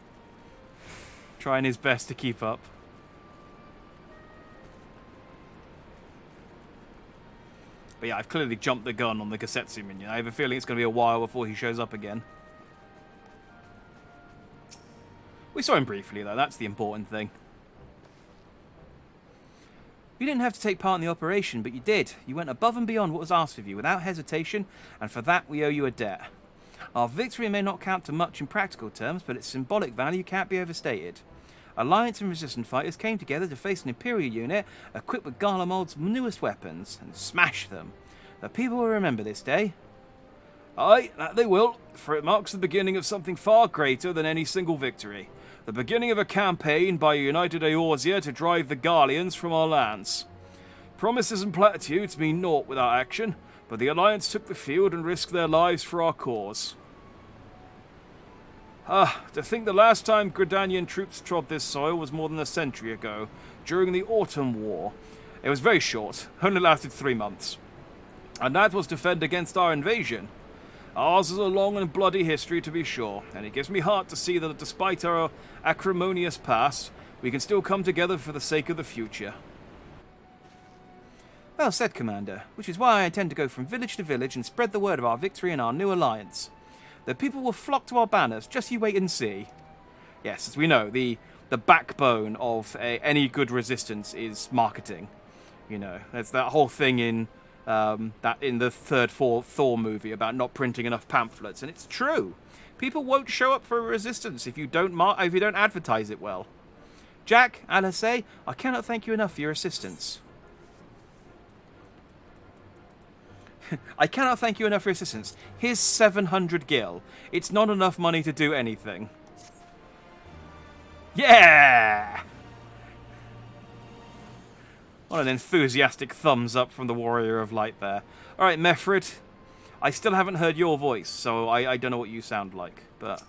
Trying his best to keep up. But yeah, I've clearly jumped the gun on the Gosetsu minion. I have a feeling it's going to be a while before he shows up again. We saw him briefly, though. That's the important thing. You didn't have to take part in the operation, but you did. You went above and beyond what was asked of you, without hesitation, and for that we owe you a debt. Our victory may not count to much in practical terms, but its symbolic value can't be overstated. Alliance and Resistance fighters came together to face an Imperial unit equipped with Garlemald's newest weapons, and smash them. The people will remember this day. Aye, that they will, for it marks the beginning of something far greater than any single victory. The beginning of a campaign by a united Eorzea to drive the Garleans from our lands. Promises and platitudes mean naught without action, but the Alliance took the field and risked their lives for our cause. To think the last time Gridanian troops trod this soil was more than a century ago, during the Autumn War. It was very short, only lasted 3 months. And that was to defend against our invasion. Ours is a long and bloody history, to be sure, and it gives me heart to see that despite our acrimonious past, we can still come together for the sake of the future. Well said, Commander, which is why I intend to go from village to village and spread the word of our victory and our new alliance. The people will flock to our banners, just you wait and see. Yes, as we know, the backbone of any good resistance is marketing. You know, there's that whole thing in the third Thor movie about not printing enough pamphlets, and it's true. People won't show up for resistance if you don't advertise it well. Jack, Alice, I cannot thank you enough for your assistance. I cannot thank you enough for your assistance. Here's 700 gil. It's not enough money to do anything. Yeah! What an enthusiastic thumbs up from the Warrior of Light there. Alright, Mefrid. I still haven't heard your voice, so I don't know what you sound like, but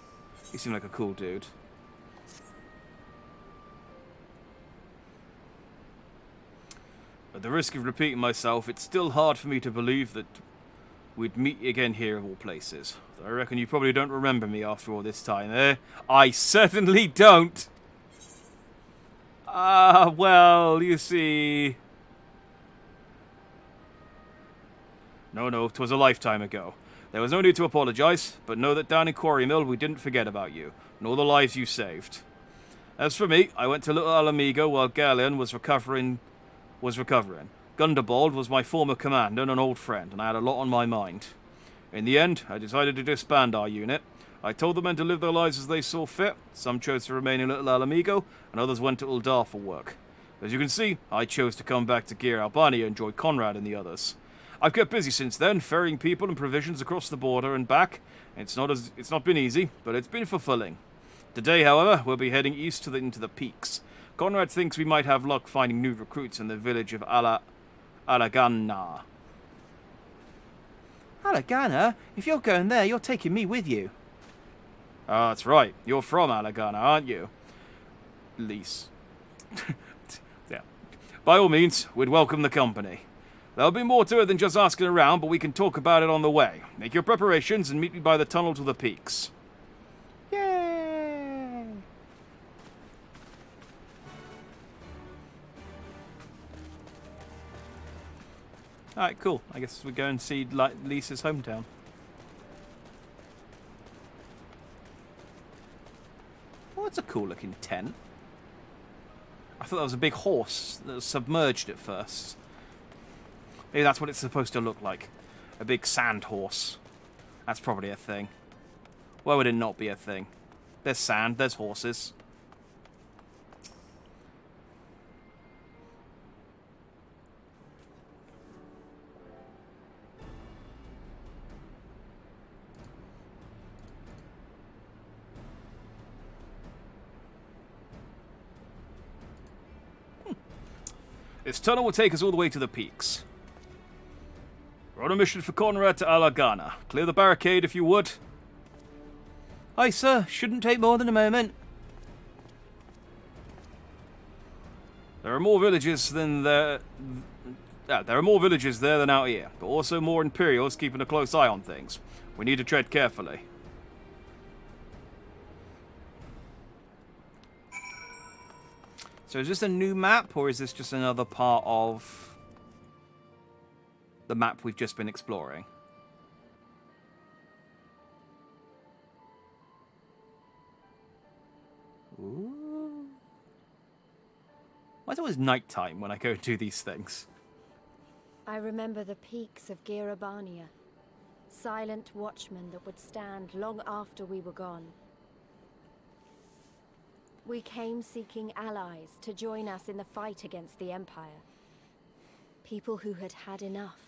you seem like a cool dude. At the risk of repeating myself, it's still hard for me to believe that we'd meet again here of all places. I reckon you probably don't remember me after all this time, eh? I certainly don't! Well, you see... No, 'twas a lifetime ago. There was no need to apologise, but know that down in Quarry Mill we didn't forget about you, nor the lives you saved. As for me, I went to Little Alamigo while Galleon was recovering. Gundabald was my former commander and an old friend, and I had a lot on my mind. In the end, I decided to disband our unit. I told the men to live their lives as they saw fit. Some chose to remain in Little Alamigo, and others went to Uldar for work. As you can see, I chose to come back to Gear Albania and join Conrad and the others. I've kept busy since then, ferrying people and provisions across the border and back. It's not been easy, but it's been fulfilling. Today, however, we'll be heading east into the peaks. Conrad thinks we might have luck finding new recruits in the village of Alagana. Alagana? If you're going there, you're taking me with you. That's right. You're from Alagana, aren't you? Lise. Yeah. By all means, we'd welcome the company. There'll be more to it than just asking around, but we can talk about it on the way. Make your preparations and meet me by the tunnel to the peaks. Yay! Alright, cool. I guess we go and see Lisa's hometown. Oh, that's a cool looking tent. I thought that was a big horse that was submerged at first. Maybe that's what it's supposed to look like. A big sand horse. That's probably a thing. Why would it not be a thing? There's sand, there's horses. This tunnel will take us all the way to the peaks. We're on a mission for Conrad to Alagana. Clear the barricade if you would. Aye, sir. Shouldn't take more than a moment. There are more villages there than out here, but also more Imperials keeping a close eye on things. We need to tread carefully. So is this a new map, or is this just another part of the map we've just been exploring? Why is it always nighttime when I go and do these things? I remember the peaks of Girabania. Silent watchmen that would stand long after we were gone. We came seeking allies to join us in the fight against the Empire. People who had had enough.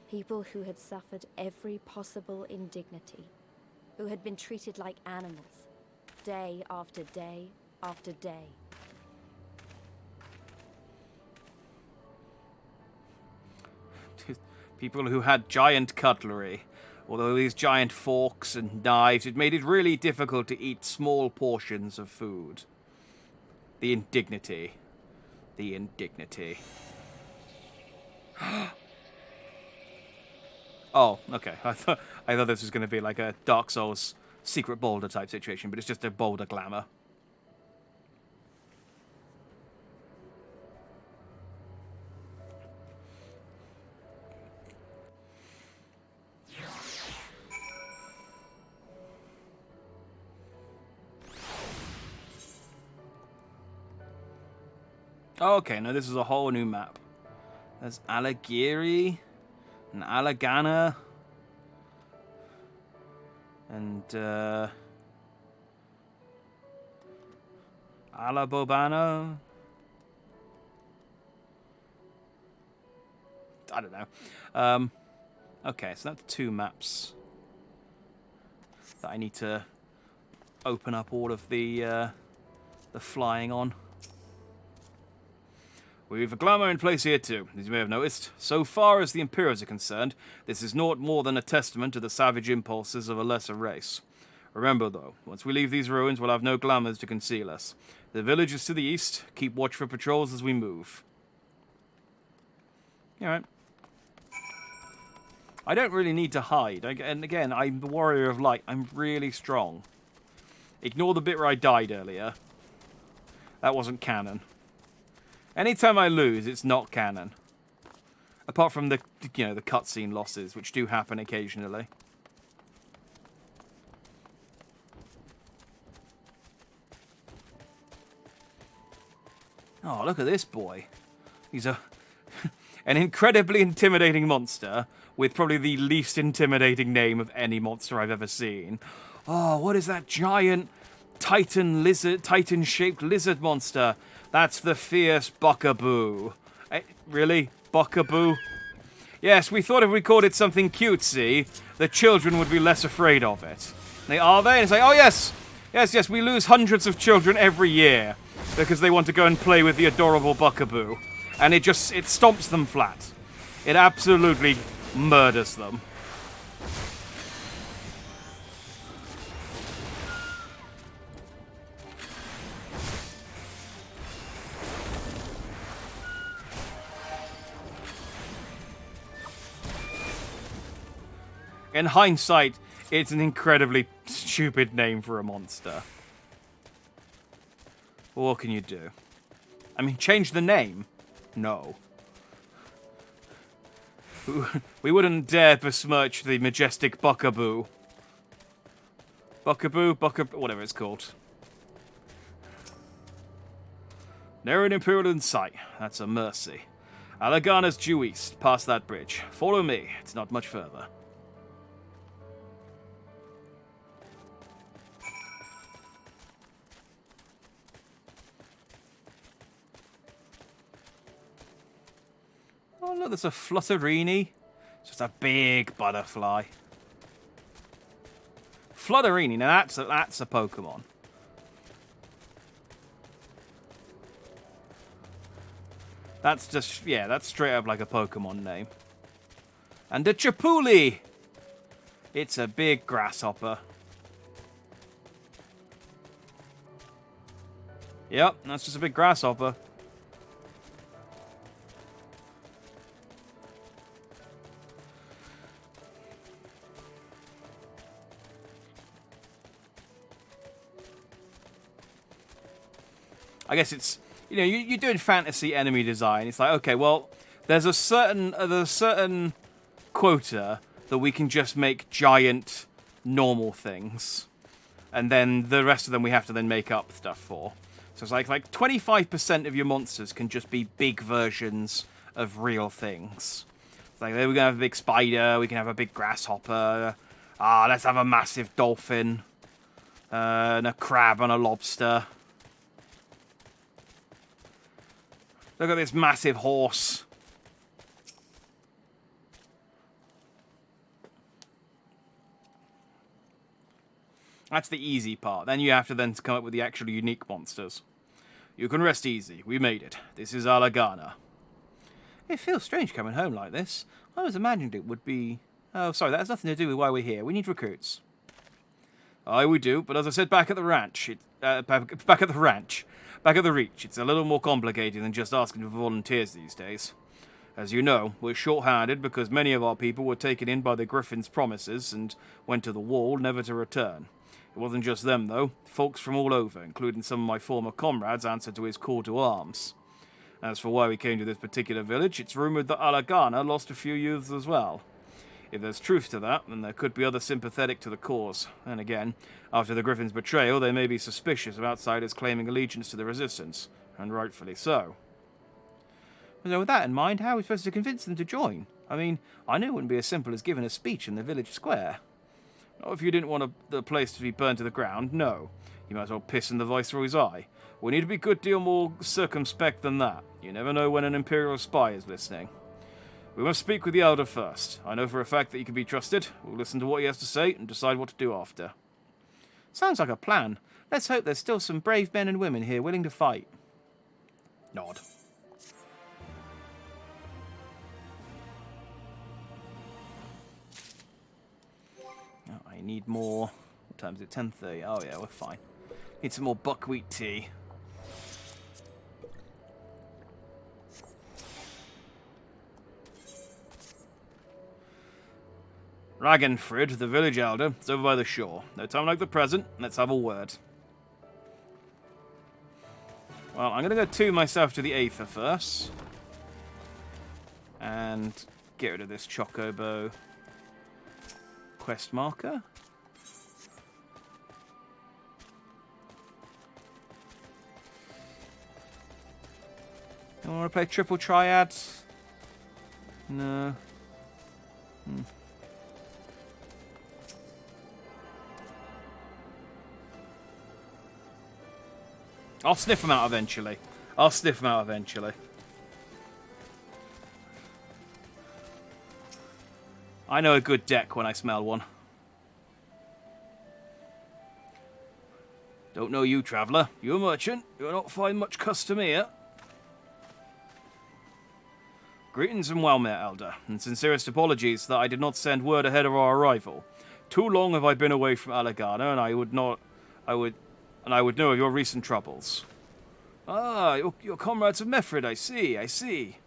People who had suffered every possible indignity. Who had been treated like animals. Day after day after day. People who had giant cutlery. Although these giant forks and knives, it made it really difficult to eat small portions of food. The indignity. The indignity. Oh, okay. I thought this was going to be like a Dark Souls secret boulder type situation, but it's just a boulder glamour. Okay, now this is a whole new map. There's Alagiri and Alagana and Alabobano. I don't know. Okay, so that's 2 maps that I need to open up all of the flying on. We've a glamour in place here too, as you may have noticed. So far as the Imperials are concerned, this is naught more than a testament to the savage impulses of a lesser race. Remember though, once we leave these ruins, we'll have no glamours to conceal us. The village is to the east. Keep watch for patrols as we move. Alright. I don't really need to hide. And again, I'm the Warrior of Light. I'm really strong. Ignore the bit where I died earlier. That wasn't canon. Anytime I lose, it's not canon. Apart from the cutscene losses, which do happen occasionally. Oh, look at this boy. He's an incredibly intimidating monster with probably the least intimidating name of any monster I've ever seen. Oh, what is that giant Titan-shaped lizard monster? That's the fierce Buckaboo. Really? Buckaboo? Yes, we thought if we called it something cutesy, the children would be less afraid of it. Are they? And it's like, oh yes! Yes, we lose hundreds of children every year because they want to go and play with the adorable Buckaboo. And it stomps them flat. It absolutely murders them. In hindsight, it's an incredibly stupid name for a monster. What can you do? I mean, change the name? No. We wouldn't dare besmirch the majestic Buckaboo. Buckaboo, whatever it's called. Ne'er an Imperial in sight. That's a mercy. Alagana's due east, past that bridge. Follow me. It's not much further. Oh, look, there's a Flutterini. It's just a big butterfly. Flutterini, now that's a Pokemon. That's just, yeah, that's straight up like a Pokemon name. And a Chapuli! It's a big grasshopper. Yep, that's just a big grasshopper. I guess it's, you're doing fantasy enemy design. It's like, okay, well, there's a certain quota that we can just make giant normal things. And then the rest of them we have to then make up stuff for. So it's like 25% of your monsters can just be big versions of real things. It's like, we're going to have a big spider, we can have a big grasshopper. Let's have a massive dolphin. And a crab and a lobster. Look at this massive horse. That's the easy part. Then you have to then come up with the actual unique monsters. You can rest easy. We made it. This is Alagana. It feels strange coming home like this. I always imagined it would be... Oh, sorry, that has nothing to do with why we're here. We need recruits. Aye, we do, but as I said back at the ranch, back at the Reach, it's a little more complicated than just asking for volunteers these days. As you know, we're short-handed because many of our people were taken in by the Griffin's promises and went to the wall, never to return. It wasn't just them, though. Folks from all over, including some of my former comrades, answered to his call to arms. As for why we came to this particular village, it's rumoured that Alagana lost a few youths as well. If there's truth to that, then there could be others sympathetic to the cause. And again, after the Griffin's betrayal, they may be suspicious of outsiders claiming allegiance to the Resistance, and rightfully so. So with that in mind, how are we supposed to convince them to join? I mean, I knew it wouldn't be as simple as giving a speech in the village square. Not if you didn't want the place to be burned to the ground, no. You might as well piss in the Viceroy's eye. We need to be a good deal more circumspect than that. You never know when an Imperial spy is listening. We must speak with the Elder first. I know for a fact that he can be trusted. We'll listen to what he has to say and decide what to do after. Sounds like a plan. Let's hope there's still some brave men and women here willing to fight. Nod. I need more. What time is it? 10:30. Oh yeah, we're fine. Need some more buckwheat tea. Ragenfrid, the village elder, is over by the shore. No time like the present. Let's have a word. Well, I'm going to go tune myself to the Aether first. And get rid of this Chocobo quest marker. You want to play triple triads? No. I'll sniff them out eventually. I know a good deck when I smell one. Don't know you, traveller. You a merchant? You'll not find much custom here. Greetings and well met, Elder, and sincerest apologies that I did not send word ahead of our arrival. Too long have I been away from Alagana, and I would know of your recent troubles. Ah, your comrades of Mefrid, I see.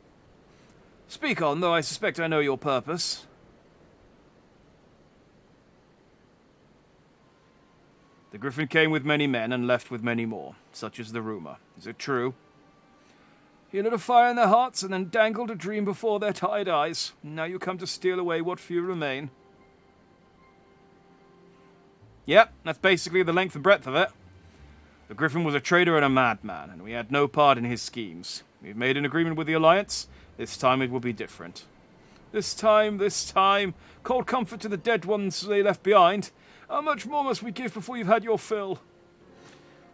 Speak on, though I suspect I know your purpose. The Griffin came with many men and left with many more, such is the rumour. Is it true? He lit a fire in their hearts and then dangled a dream before their tired eyes. Now you come to steal away what few remain. Yep, that's basically the length and breadth of it. The Griffin was a traitor and a madman, and we had no part in his schemes. We've made an agreement with the Alliance. This time it will be different. This time, cold comfort to the dead ones they left behind. How much more must we give before you've had your fill?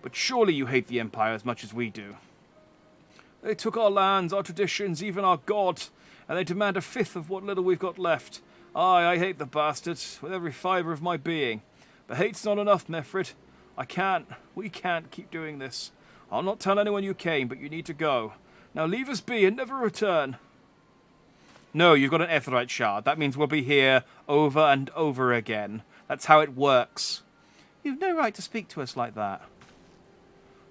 But surely you hate the Empire as much as we do. They took our lands, our traditions, even our god, and they demand a fifth of what little we've got left. Aye, I hate the bastards with every fibre of my being. But hate's not enough, Mefrid. We can't keep doing this. I'll not tell anyone you came, but you need to go. Now leave us be and never return. No, you've got an Earthright shard. That means we'll be here over and over again. That's how it works. You've no right to speak to us like that.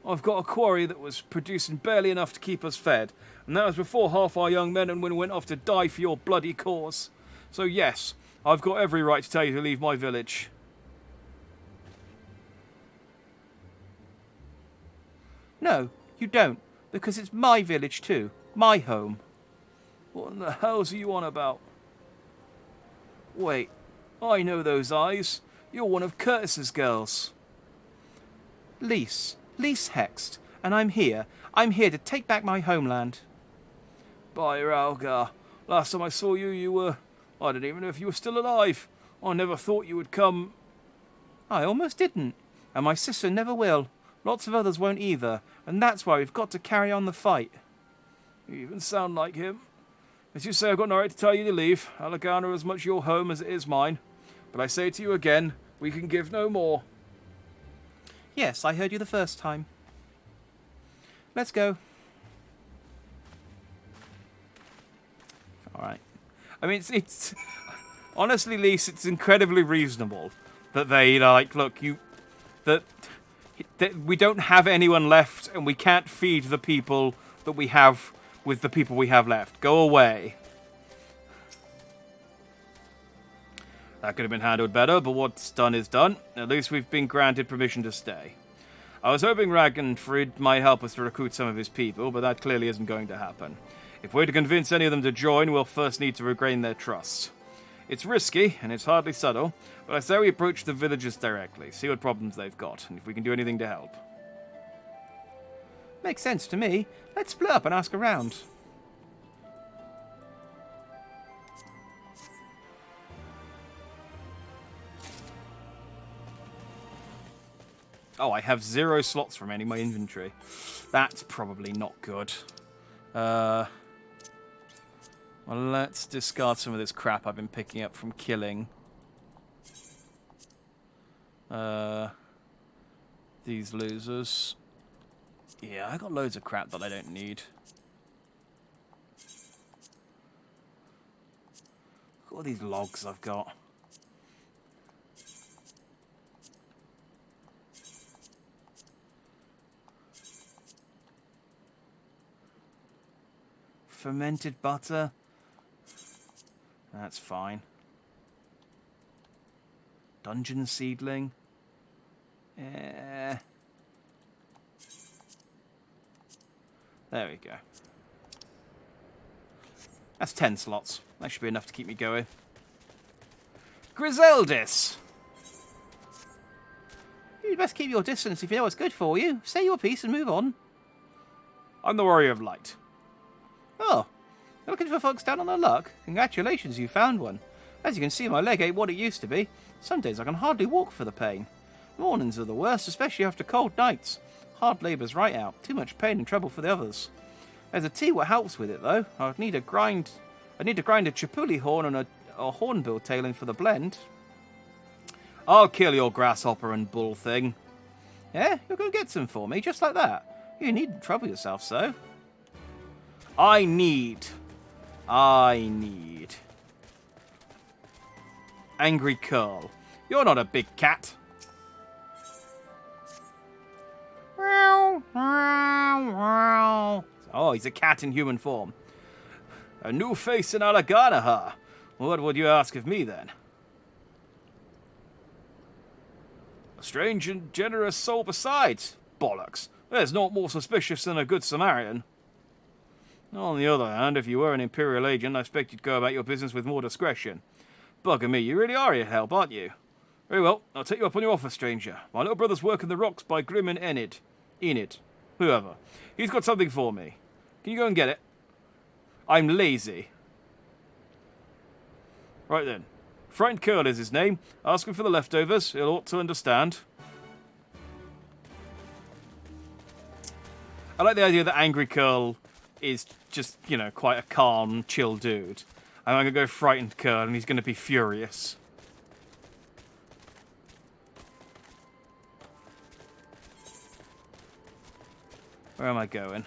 I've got a quarry that was producing barely enough to keep us fed, and that was before half our young men and women went off to die for your bloody cause. So yes, I've got every right to tell you to leave my village. No, you don't, because it's my village too. My home. What in the hell's are you on about? Wait, I know those eyes. You're one of Curtis's girls. Lys hexed, and I'm here. I'm here to take back my homeland. By Raoga, last time I saw you, you were... I don't even know if you were still alive. I never thought you would come... I almost didn't, and my sister never will. Lots of others won't either, and that's why we've got to carry on the fight. You even sound like him. As you say, I've got no right to tell you to leave. Alagana is as much your home as it is mine. But I say to you again, we can give no more. Yes, I heard you the first time. Let's go. Alright. I mean, it's honestly, Lys, it's incredibly reasonable that they, like, look, that we don't have anyone left and we can't feed the people that we have with the people we have left. Go away. That could have been handled better, but what's done is done. At least we've been granted permission to stay. I was hoping Ragnfrid might help us to recruit some of his people, but that clearly isn't going to happen. If we're to convince any of them to join, we'll first need to regain their trust. It's risky, and it's hardly subtle, but I say we approach the villagers directly, see what problems they've got, and if we can do anything to help. Makes sense to me. Let's split up and ask around. Oh, I have 0 slots remaining in my inventory. That's probably not good. Well, let's discard some of this crap I've been picking up from killing. These losers. Yeah, I got loads of crap that I don't need. Look at all these logs I've got. Fermented butter. That's fine. Dungeon seedling. There we go. That's 10 slots. That should be enough to keep me going. Griseldis! You'd best keep your distance if you know what's good for you. Say your piece and move on. I'm the Warrior of Light. Oh, you're looking for folks down on their luck? Congratulations, you found one. As you can see, my leg ain't what it used to be. Some days I can hardly walk for the pain. Mornings are the worst, especially after cold nights. Hard labour's right out. Too much pain and trouble for the others. There's a tea what helps with it, though. I'd need to grind a chipuli horn and a hornbill tail in for the blend. I'll kill your grasshopper and bull thing. Yeah, you're going to get some for me, just like that. You needn't trouble yourself, so. I need. Angry Curl. You're not a big cat. Oh, he's a cat in human form. A new face in Alagana, huh? What would you ask of me, then? A strange and generous soul besides. Bollocks. There's naught more suspicious than a good Samaritan. On the other hand, if you were an Imperial agent, I expect you'd go about your business with more discretion. Bugger me, you really are here to help, aren't you? Very well, I'll take you up on your offer, stranger. My little brother's working the rocks by Grim and Enid. Whoever. He's got something for me. Can you go and get it? I'm lazy. Right then. Frightened Curl is his name. Ask him for the leftovers. He'll ought to understand. I like the idea that Angry Curl is just, you know, quite a calm, chill dude. And I'm going to go Frightened Curl and he's going to be furious. Where am I going?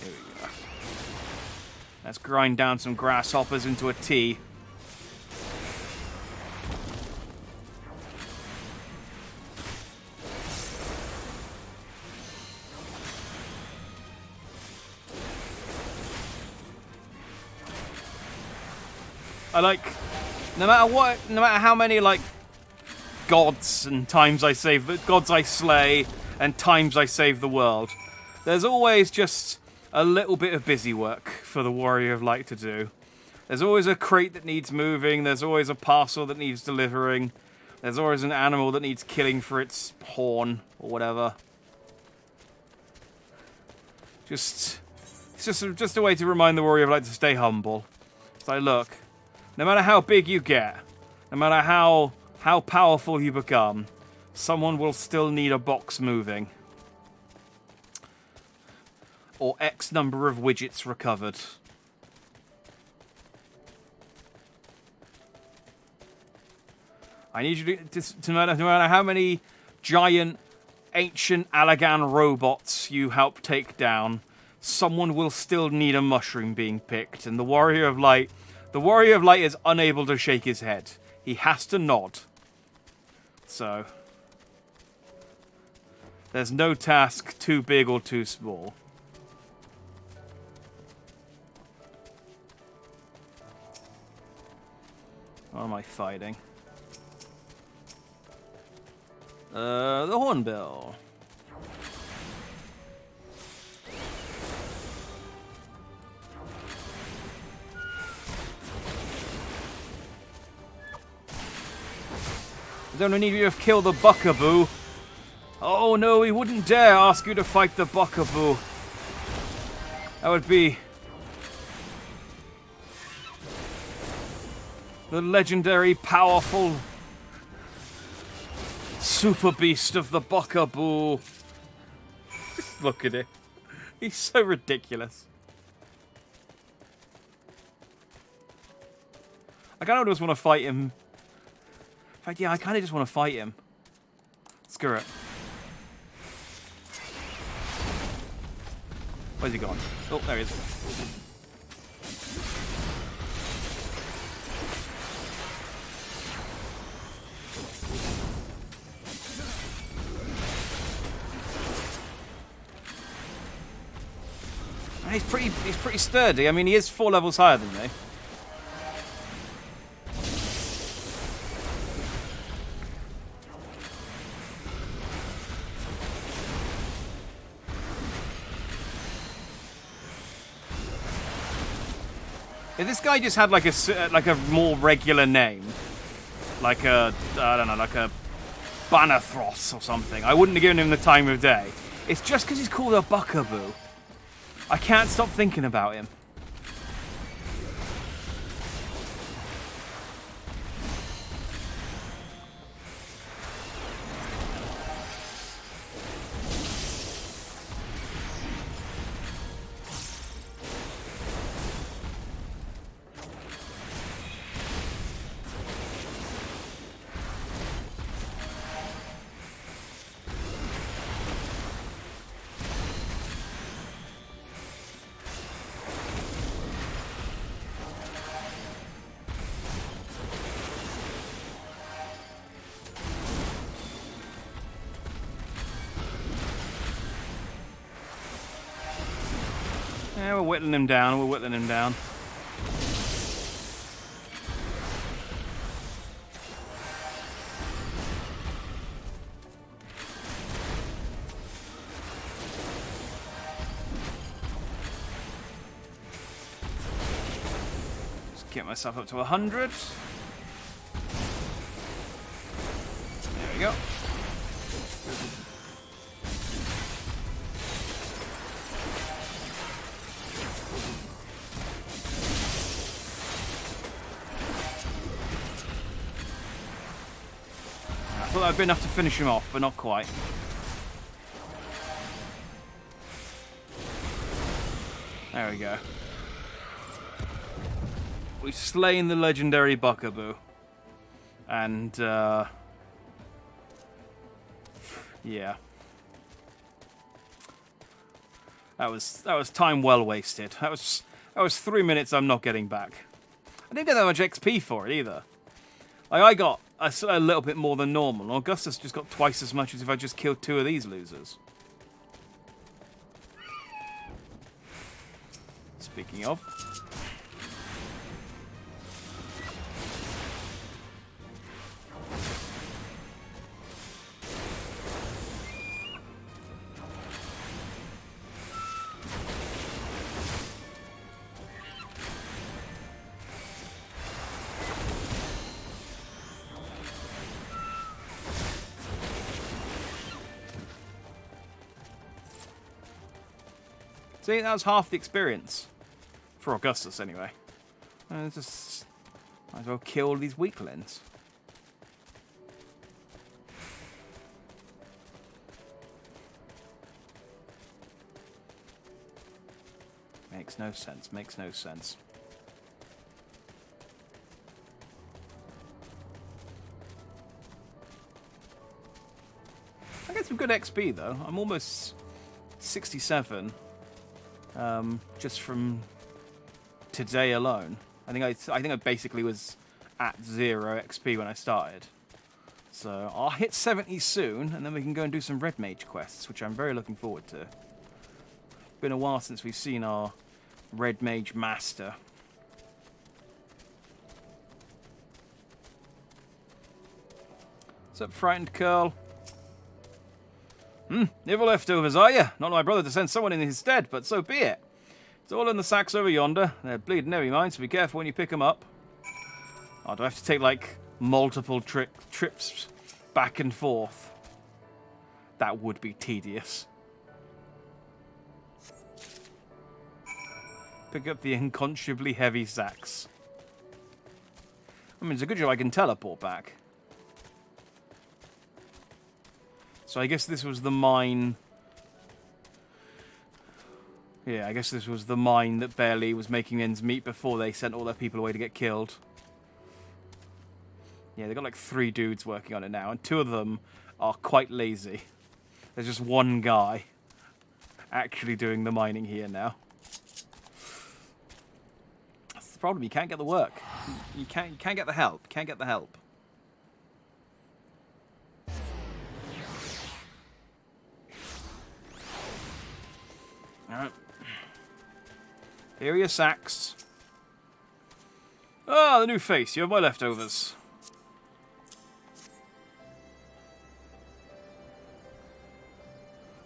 Here we go. Let's grind down some grasshoppers into a tea. No matter how many, like, gods, and times I save the gods I slay, and times I save the world. There's always just a little bit of busy work for the Warrior of Light to do. There's always a crate that needs moving, there's always a parcel that needs delivering, there's always an animal that needs killing for its horn, or whatever. It's just a way to remind the Warrior of Light to stay humble. It's like, look, no matter how big you get, no matter how powerful you become, someone will still need a box moving. Or X number of widgets recovered. I need you to no matter how many giant, ancient Allagan robots you help take down, someone will still need a mushroom being picked. And the Warrior of Light is unable to shake his head. He has to nod. So, there's no task too big or too small. What am I fighting? The Hornbill. I don't need you to kill the Buckaboo. Oh no, he wouldn't dare ask you to fight the Buckaboo. That would be the legendary, powerful super beast of the Buckaboo. Look at it. He's so ridiculous. I kind of just want to fight him. In fact, yeah, I kind of just want to fight him. Screw it. Where's he gone? Oh, there he is. He's pretty sturdy. I mean, he is 4 levels higher than me. If this guy just had like a more regular name, like a I don't know, like a Banathros or something, I wouldn't have given him the time of day. It's just because he's called a Buckaboo. I can't stop thinking about him. Yeah, we're whittling him down, we're whittling him down. Just get myself up to 100. There we go. I thought that would be enough to finish him off, but not quite. There we go. We've slain the legendary Buckaboo. And, yeah. That was time well wasted. That was 3 minutes I'm not getting back. I didn't get that much XP for it either. Like, I got a little bit more than normal. Augustus just got twice as much as if I just killed 2 of these losers. Speaking of. See, that was half the experience. For Augustus, anyway. Just might as well kill all these weaklings. Makes no sense, makes no sense. I get some good XP though. I'm almost 67 just from today alone. I think I basically was at 0 XP when I started. So I'll hit 70 soon, and then we can go and do some Red Mage quests, which I'm very looking forward to. Been a while since we've seen our Red Mage Master. What's up, frightened curl? Evil leftovers, are you? Not my brother to send someone in his stead, but so be it. It's all in the sacks over yonder. They're bleeding heavy, mind, so be careful when you pick them up. Oh, do I have to take, like, multiple trips back and forth? That would be tedious. Pick up the unconscionably heavy sacks. I mean, it's a good job I can teleport back. So I guess this was the mine. Yeah, I guess this was the mine that barely was making ends meet before they sent all their people away to get killed. Yeah, they've got like 3 dudes working on it now, and 2 of them are quite lazy. There's just one guy actually doing the mining here now. That's the problem, you can't get the work. You can't get the help. Can't get the help. Alright. Here are your sacks. Ah, the new face. You have my leftovers.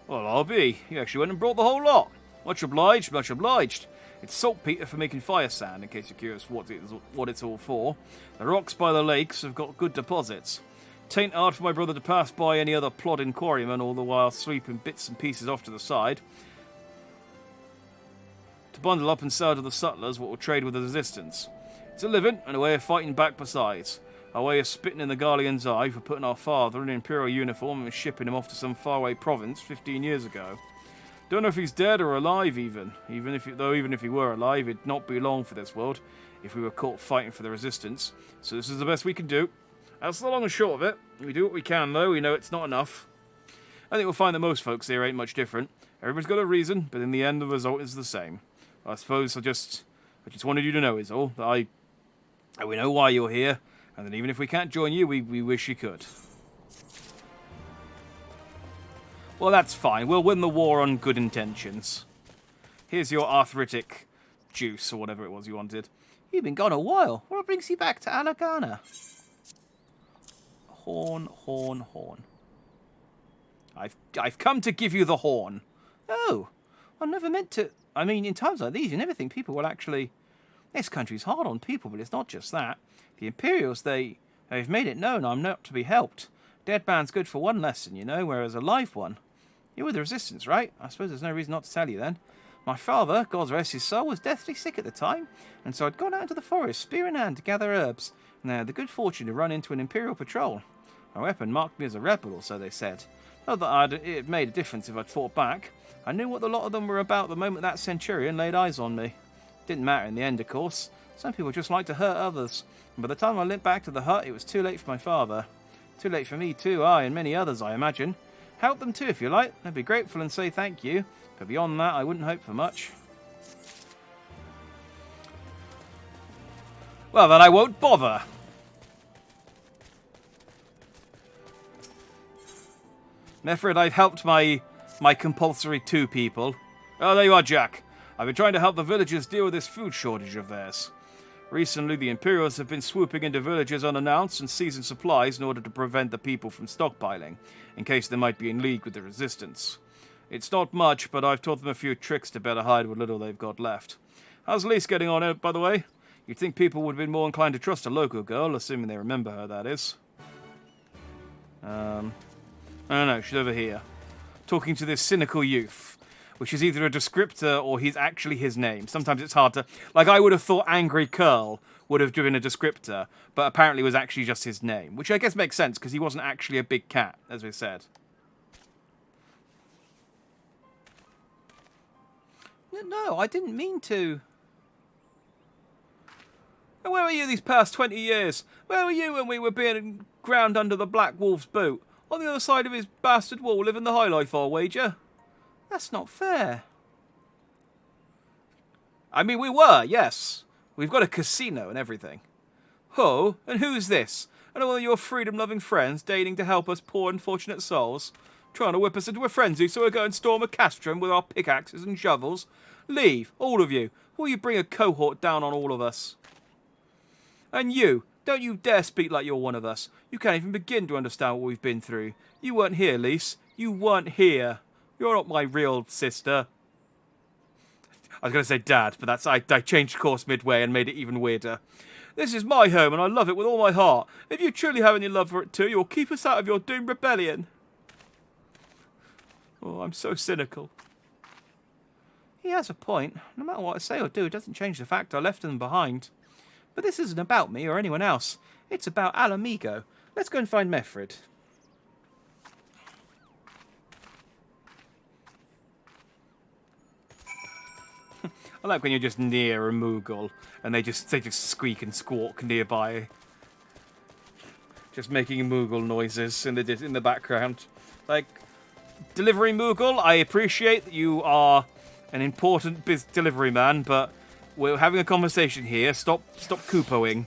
Well, I'll be. You actually went and brought the whole lot. Much obliged, much obliged. It's saltpeter for making fire sand, in case you're curious what it's all for. The rocks by the lakes have got good deposits. Tain't hard for my brother to pass by any other plodding quarryman, all the while sweeping bits and pieces off to the side. To bundle up and sell to the sutlers what will trade with the resistance. It's a living, and a way of fighting back besides. A way of spitting in the Guardian's eye for putting our father in an Imperial uniform and shipping him off to some faraway province 15 years ago. Don't know if he's dead or alive even if he were alive, it'd not be long for this world if we were caught fighting for the resistance. So this is the best we can do. That's the long and short of it. We do what we can though, we know it's not enough. I think we'll find that most folks here ain't much different. Everybody's got a reason, but in the end the result is the same. I suppose I just wanted you to know is all, that we know why you're here, and that even if we can't join you, we wish you could. Well, that's fine. We'll win the war on good intentions. Here's your arthritic juice, or whatever it was you wanted. You've been gone a while. What brings you back to Alagana? Horn, horn, horn. I've come to give you the horn. Oh, I never meant to... I mean, in times like these, you never think people will actually... This country's hard on people, but it's not just that. The Imperials, they've made it known I'm not to be helped. Dead man's good for one lesson, you know, whereas a live one... You're with the Resistance, right? I suppose there's no reason not to tell you then. My father, God rest his soul, was deathly sick at the time, and so I'd gone out into the forest, spear in hand, to gather herbs, and I had the good fortune to run into an Imperial patrol. My weapon marked me as a rebel, or so they said. Not that it made a difference if I'd fought back. I knew what a lot of them were about the moment that Centurion laid eyes on me. Didn't matter in the end, of course. Some people just like to hurt others, and by the time I limped back to the hut, it was too late for my father. Too late for me too, and many others, I imagine. Help them too, if you like. I'd be grateful and say thank you, but beyond that, I wouldn't hope for much. Well, then I won't bother. I'm afraid I've helped my compulsory 2 people. Oh, there you are, Jack. I've been trying to help the villagers deal with this food shortage of theirs. Recently, the Imperials have been swooping into villages unannounced and seizing supplies in order to prevent the people from stockpiling, in case they might be in league with the Resistance. It's not much, but I've taught them a few tricks to better hide what little they've got left. How's Lise getting on, by the way? You'd think people would have been more inclined to trust a local girl, assuming they remember her, that is. I don't know, she's over here. Talking to this cynical youth. which is either a descriptor or he's actually his name. Sometimes it's hard to... Like, I would have thought Angry Curl would have been a descriptor, but apparently it was actually just his name, which I guess makes sense, because he wasn't actually a big cat, as we said. No, I didn't mean to. And where were you these past 20 years? Where were you when we were being ground under the Black Wolf's boot? On the other side of his bastard wall, living the high life, I'll wager. That's not fair. I mean, we were, yes. We've got a casino and everything. Oh, and who's this? Another one of your freedom-loving friends deigning to help us poor unfortunate souls? Trying to whip us into a frenzy so we'll go and storm a castrum with our pickaxes and shovels? Leave, all of you, or you bring a cohort down on all of us. And you, don't you dare speak like you're one of us. You can't even begin to understand what we've been through. You weren't here, Lise. You weren't here. You're not my real sister. I was going to say dad, but I changed course midway and made it even weirder. This is my home and I love it with all my heart. If you truly have any love for it too, you'll keep us out of your doomed rebellion. Oh, I'm so cynical. He has a point. No matter what I say or do, it doesn't change the fact I left them behind. But this isn't about me or anyone else. It's about Alamigo. Let's go and find Mefrid. I like when you're just near a Moogle and they just squeak and squawk nearby, just making Moogle noises in the background. Like, delivery Moogle, I appreciate that you are an important delivery man, but we're having a conversation here. Stop Koopoing.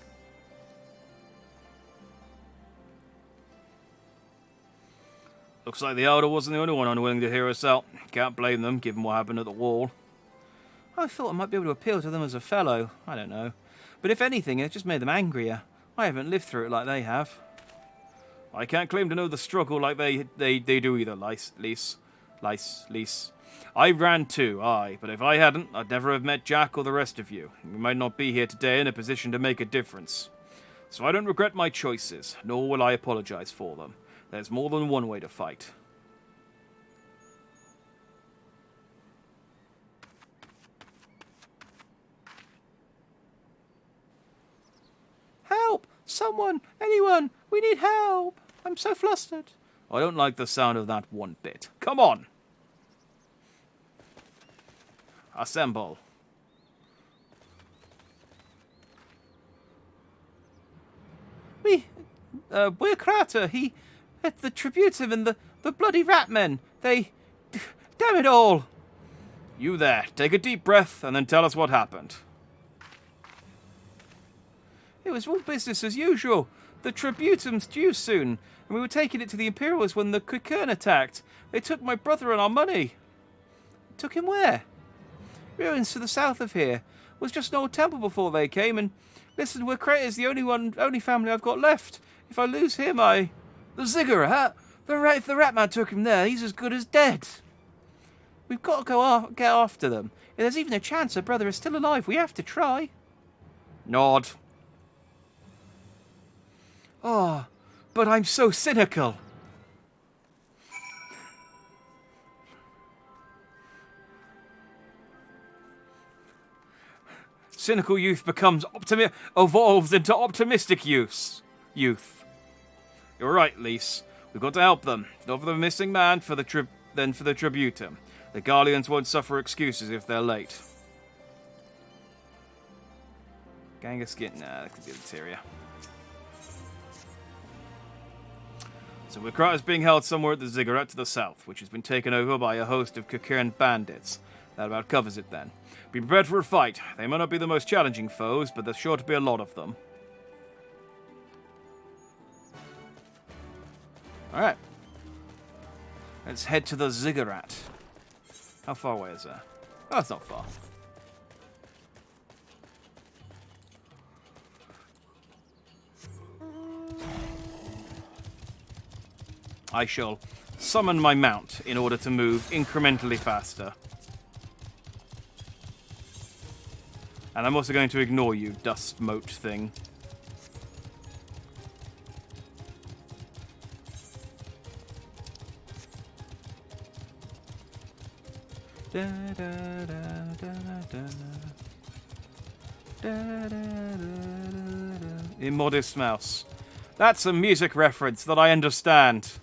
Looks like the Elder wasn't the only one unwilling to hear us out. Can't blame them, given what happened at the wall. I thought I might be able to appeal to them as a fellow. I don't know. But if anything, it just made them angrier. I haven't lived through it like they have. I can't claim to know the struggle like they do either, Lise. I ran too, aye, but if I hadn't, I'd never have met Jack or the rest of you. We might not be here today in a position to make a difference. So I don't regret my choices, nor will I apologize for them. There's more than one way to fight. Help! Someone! Anyone! We need help! I'm so flustered. I don't like the sound of that one bit. Come on! Assemble. We're Krater. The Tributum and the bloody Ratmen. Damn it all! You there, take a deep breath and then tell us what happened. It was all business as usual. The Tributum's due soon, and we were taking it to the Imperials when the Quickern attacked. They took my brother and our money. Took him where? Ruins to the south of here. It was just an old temple before they came, and listen, we're Krater's the only family I've got left. If I lose him, The Ziggurat? If the Ratman took him there, he's as good as dead. We've got to get after them. If there's even a chance her brother is still alive, we have to try. Nod. Oh, but I'm so cynical. Cynical youth evolves into optimistic youth. You're right, Lise. We've got to help them. Not for the missing man, then for the Tributum. The Guardians won't suffer excuses if they're late. Gang of skin. Nah, that could be the interior. So Wakrat is being held somewhere at the Ziggurat to the south, which has been taken over by a host of Quickern bandits. That about covers it then. Be prepared for a fight. They might not be the most challenging foes, but there's sure to be a lot of them. Alright. Let's head to the Ziggurat. How far away is that? Oh, it's not far. I shall summon my mount in order to move incrementally faster. And I'm also going to ignore you, dust moat thing. Da, da, da, da, da. Da, da, da, da. Immodest Mouse. That's a music reference that I understand.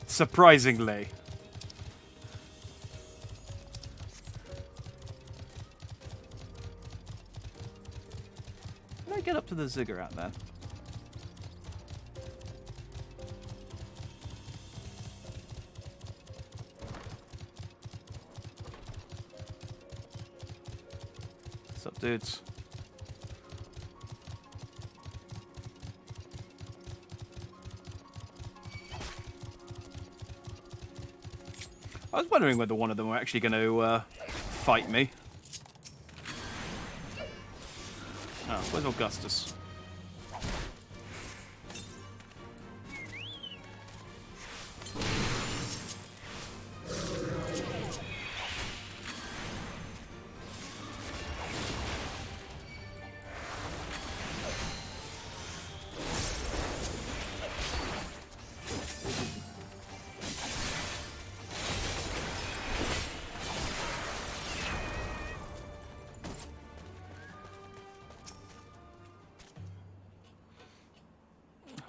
Surprisingly. How do I get up to the ziggurat then? What's up, dudes? I was wondering whether one of them were actually going to fight me. Oh, where's Augustus?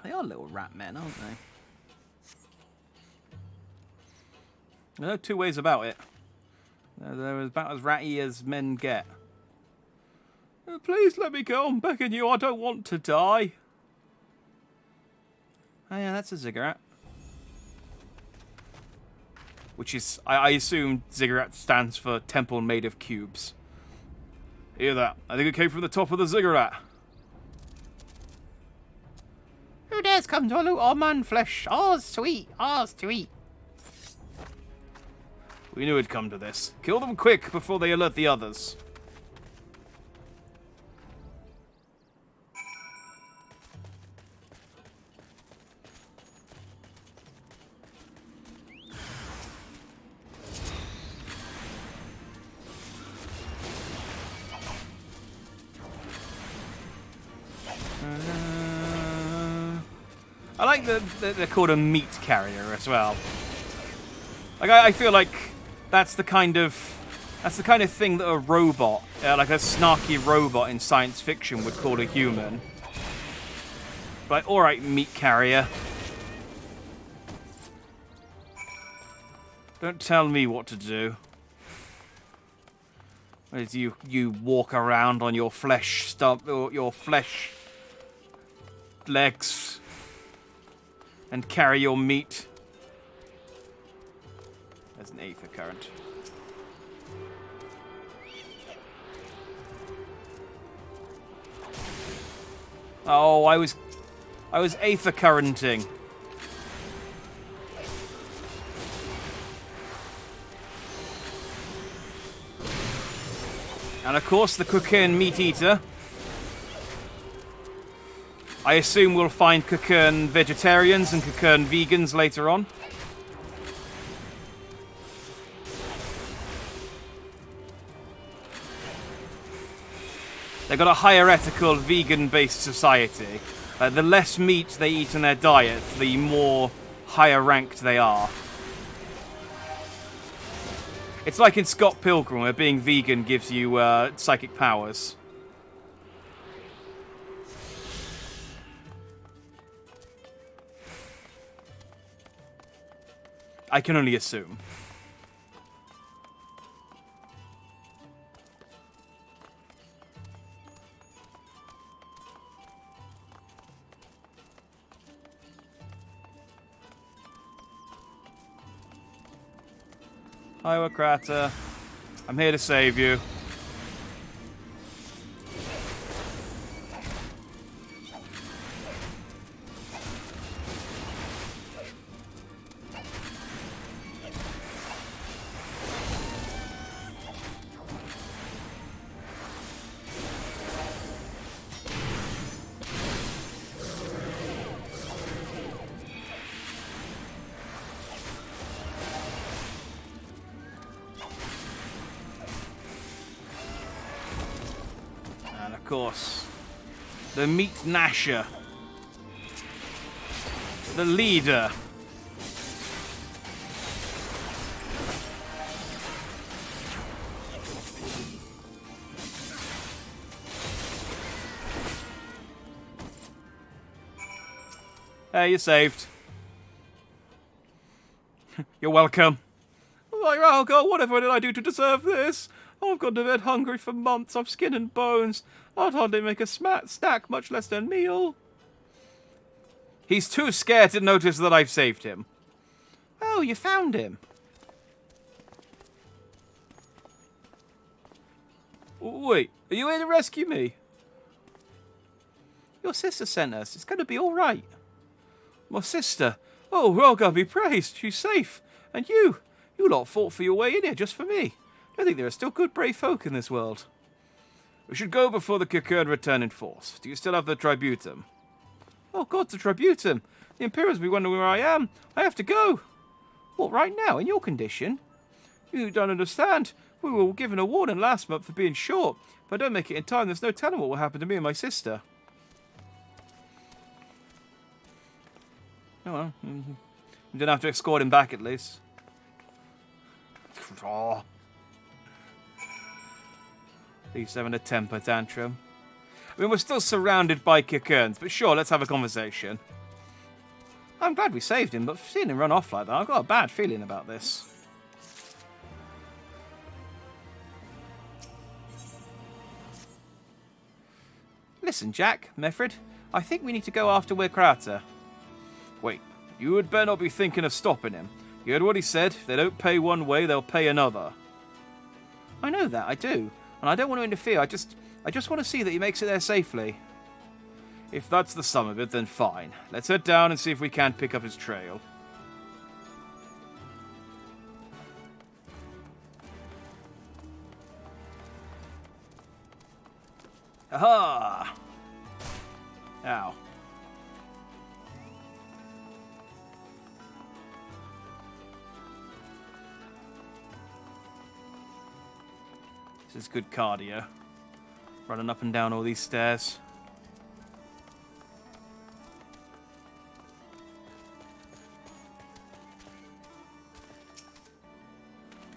They are little rat men, aren't they? There are no two ways about it. They're about as ratty as men get. Please let me go. I'm begging you. I don't want to die. Oh yeah, that's a ziggurat. Which is, I assume ziggurat stands for temple made of cubes. Hear that? I think it came from the top of the ziggurat. Who dares come to loot our man flesh? Ours to eat, ours to eat. We knew it'd come to this. Kill them quick before they alert the others. I like that they're called a meat carrier as well. Like I feel like that's the kind of thing that a robot, like a snarky robot in science fiction, would call a human. Like, all right, meat carrier. Don't tell me what to do. As you walk around on your flesh stump or your flesh legs. And carry your meat. There's an aether current. Oh, I was aether currenting. And of course, the cocoon meat eater. I assume we'll find cocoon vegetarians and cocoon vegans later on. They've got a hierarchical vegan-based society. The less meat they eat in their diet, the more higher ranked they are. It's like in Scott Pilgrim, where being vegan gives you psychic powers. I can only assume. Hi, Wakrata. I'm here to save you. Of course, the meat gnasher. The leader. Hey, you're saved. You're welcome. Like, oh God, whatever did I do to deserve this? Oh, I've gone to bed hungry for months. I've skin and bones. I'd hardly make a snack, much less a meal. He's too scared to notice that I've saved him. Oh, you found him. Wait, are you here to rescue me? Your sister sent us. It's going to be all right. My sister. Oh, Raoga be praised. She's safe. And you lot fought for your way in here just for me. I think there are still good, brave folk in this world. We should go before the Cocoon return in force. Do you still have the tributum? Oh, God, the tributum. The Imperials will be wondering where I am. I have to go. What, right now, in your condition? You don't understand. We were given a warning last month for being short. If I don't make it in time, there's no telling what will happen to me and my sister. Oh, well. You didn't have to escort him back, at least. Oh. He's having a temper tantrum. I mean, we're still surrounded by Cocoons, but sure, let's have a conversation. I'm glad we saved him, but seeing him run off like that, I've got a bad feeling about this. Listen, Jack, Meffred, I think we need to go after Wirkrata. Wait, you had better not be thinking of stopping him. You heard what he said, if they don't pay one way, they'll pay another. I know that, I do. And I don't want to interfere, I just want to see that he makes it there safely. If that's the sum of it, then fine. Let's head down and see if we can pick up his trail. Aha! Ow. This is good cardio. Running up and down all these stairs.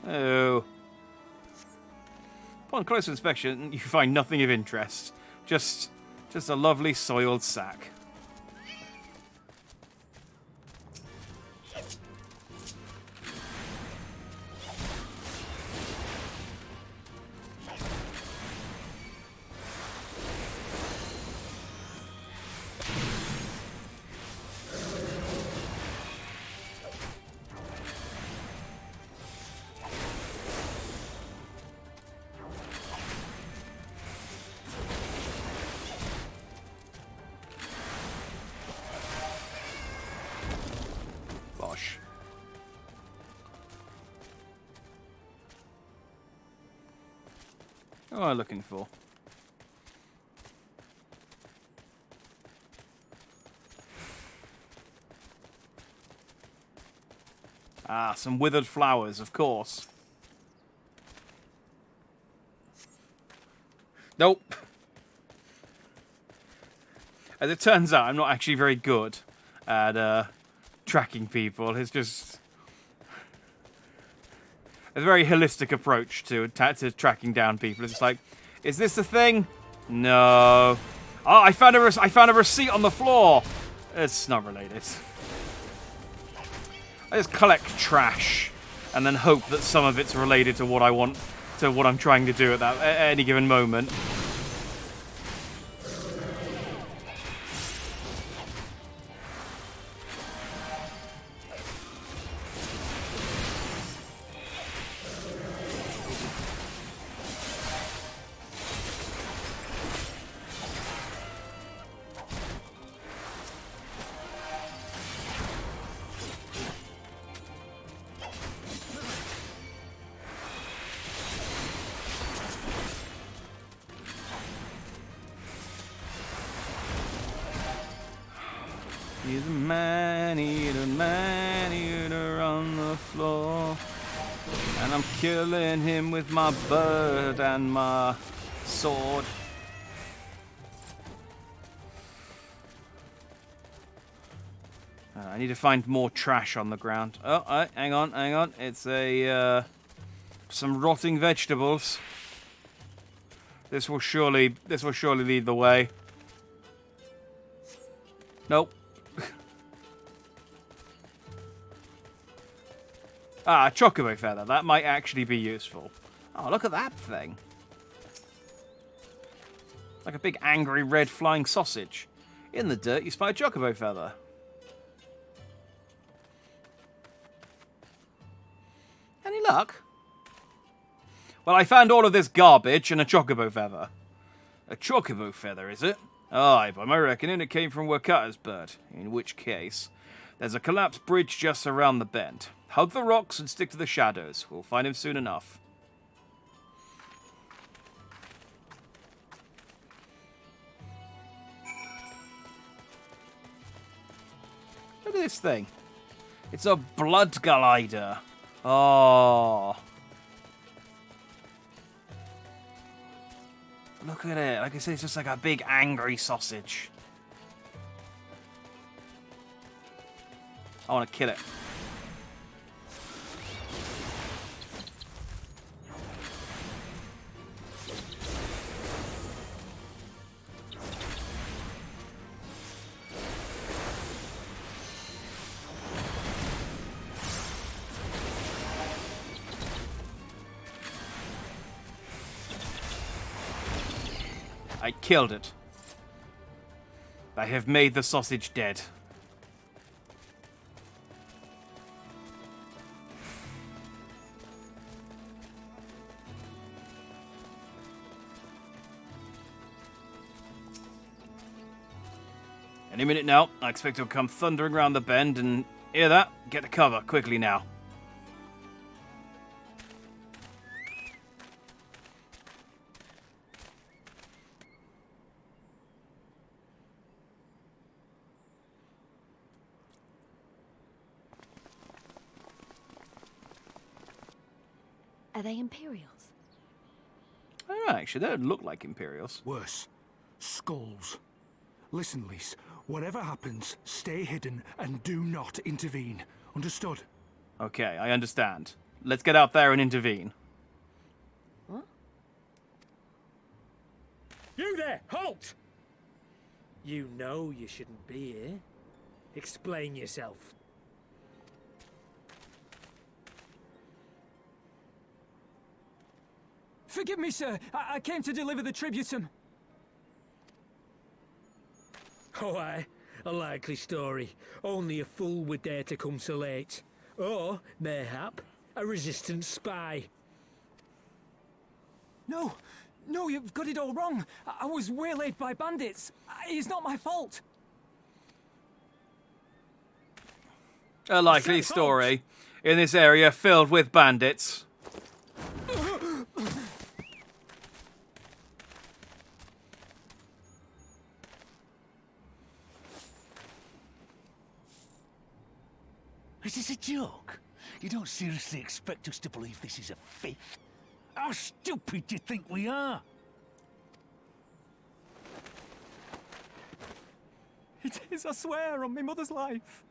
Oh. Upon closer inspection, you find nothing of interest. Just a lovely soiled sack. What am I looking for? Ah, some withered flowers, of course. Nope. As it turns out, I'm not actually very good at tracking people. It's just a very holistic approach to tracking down people. It's just like, is this the thing? No. Oh, I found a receipt on the floor. It's not related. I just collect trash and then hope that some of it's related to what I want, to what I'm trying to do at any given moment. He's a man-eater on the floor. And I'm killing him with my bird and my sword. I need to find more trash on the ground. Oh, hang on. It's some rotting vegetables. This will surely lead the way. Nope. Chocobo Feather. That might actually be useful. Oh, look at that thing. Like a big angry red flying sausage. In the dirt, you spy a Chocobo Feather. Any luck? Well, I found all of this garbage and a Chocobo Feather. A Chocobo Feather, is it? Aye, by my reckoning, it came from Wakata's bird. In which case, there's a collapsed bridge just around the bend. Hug the rocks and stick to the shadows. We'll find him soon enough. Look at this thing. It's a blood glider. Oh. Look at it. Like I said, it's just like a big angry sausage. I want to kill it. I killed it. I have made the sausage dead. Any minute now, I expect he'll come thundering around the bend and hear that? Get to cover quickly now. Are they Imperials? I don't know, actually, they don't look like Imperials. Worse. Skulls. Listen, Lise. Whatever happens, stay hidden and do not intervene. Understood? Okay, I understand. Let's get out there and intervene. What? You there! Halt! You know you shouldn't be here. Explain yourself. Forgive me, sir. I came to deliver the tributum. Oh, aye. A likely story. Only a fool would dare to come so late. Or, mayhap, a resistance spy. No, you've got it all wrong. I was waylaid by bandits. It's not my fault. A likely story in this area filled with bandits. Is this a joke? You don't seriously expect us to believe this is a fifth? How stupid do you think we are? It is, I swear, on my mother's life.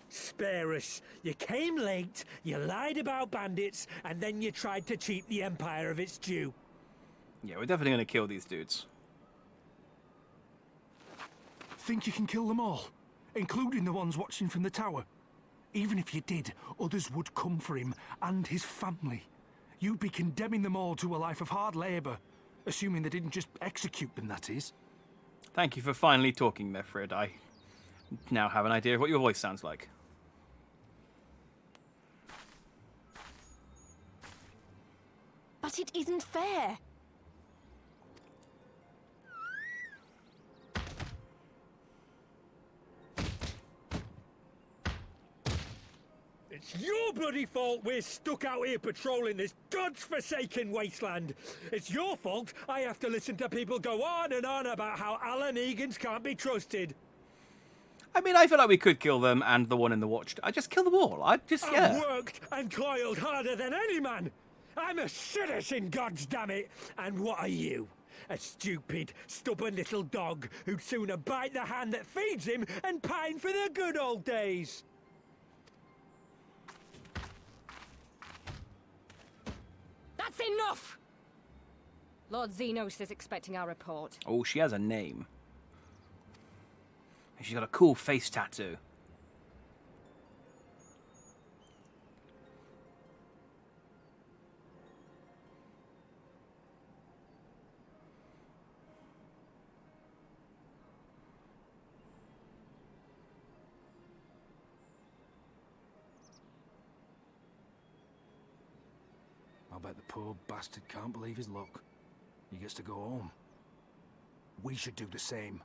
Spare us. You came late, you lied about bandits, and then you tried to cheat the Empire of its due. Yeah, we're definitely going to kill these dudes. Think you can kill them all, including the ones watching from the tower? Even if you did, others would come for him and his family. You'd be condemning them all to a life of hard labor, assuming they didn't just execute them, that is. Thank you for finally talking, Mefrid. I now have an idea of what your voice sounds like. But it isn't fair. It's your bloody fault we're stuck out here patrolling this god's-forsaken wasteland. It's your fault I have to listen to people go on and on about how Alan Egans can't be trusted. I mean, I feel like we could kill them and the one in the watch. I just kill them all. I've worked and toiled harder than any man. I'm a citizen, goddamn it. And what are you? A stupid, stubborn little dog who'd sooner bite the hand that feeds him and pine for the good old days. That's enough! Lord Xenos is expecting our report. Oh, she has a name. And she's got a cool face tattoo. I bet the poor bastard can't believe his luck. He gets to go home. We should do the same.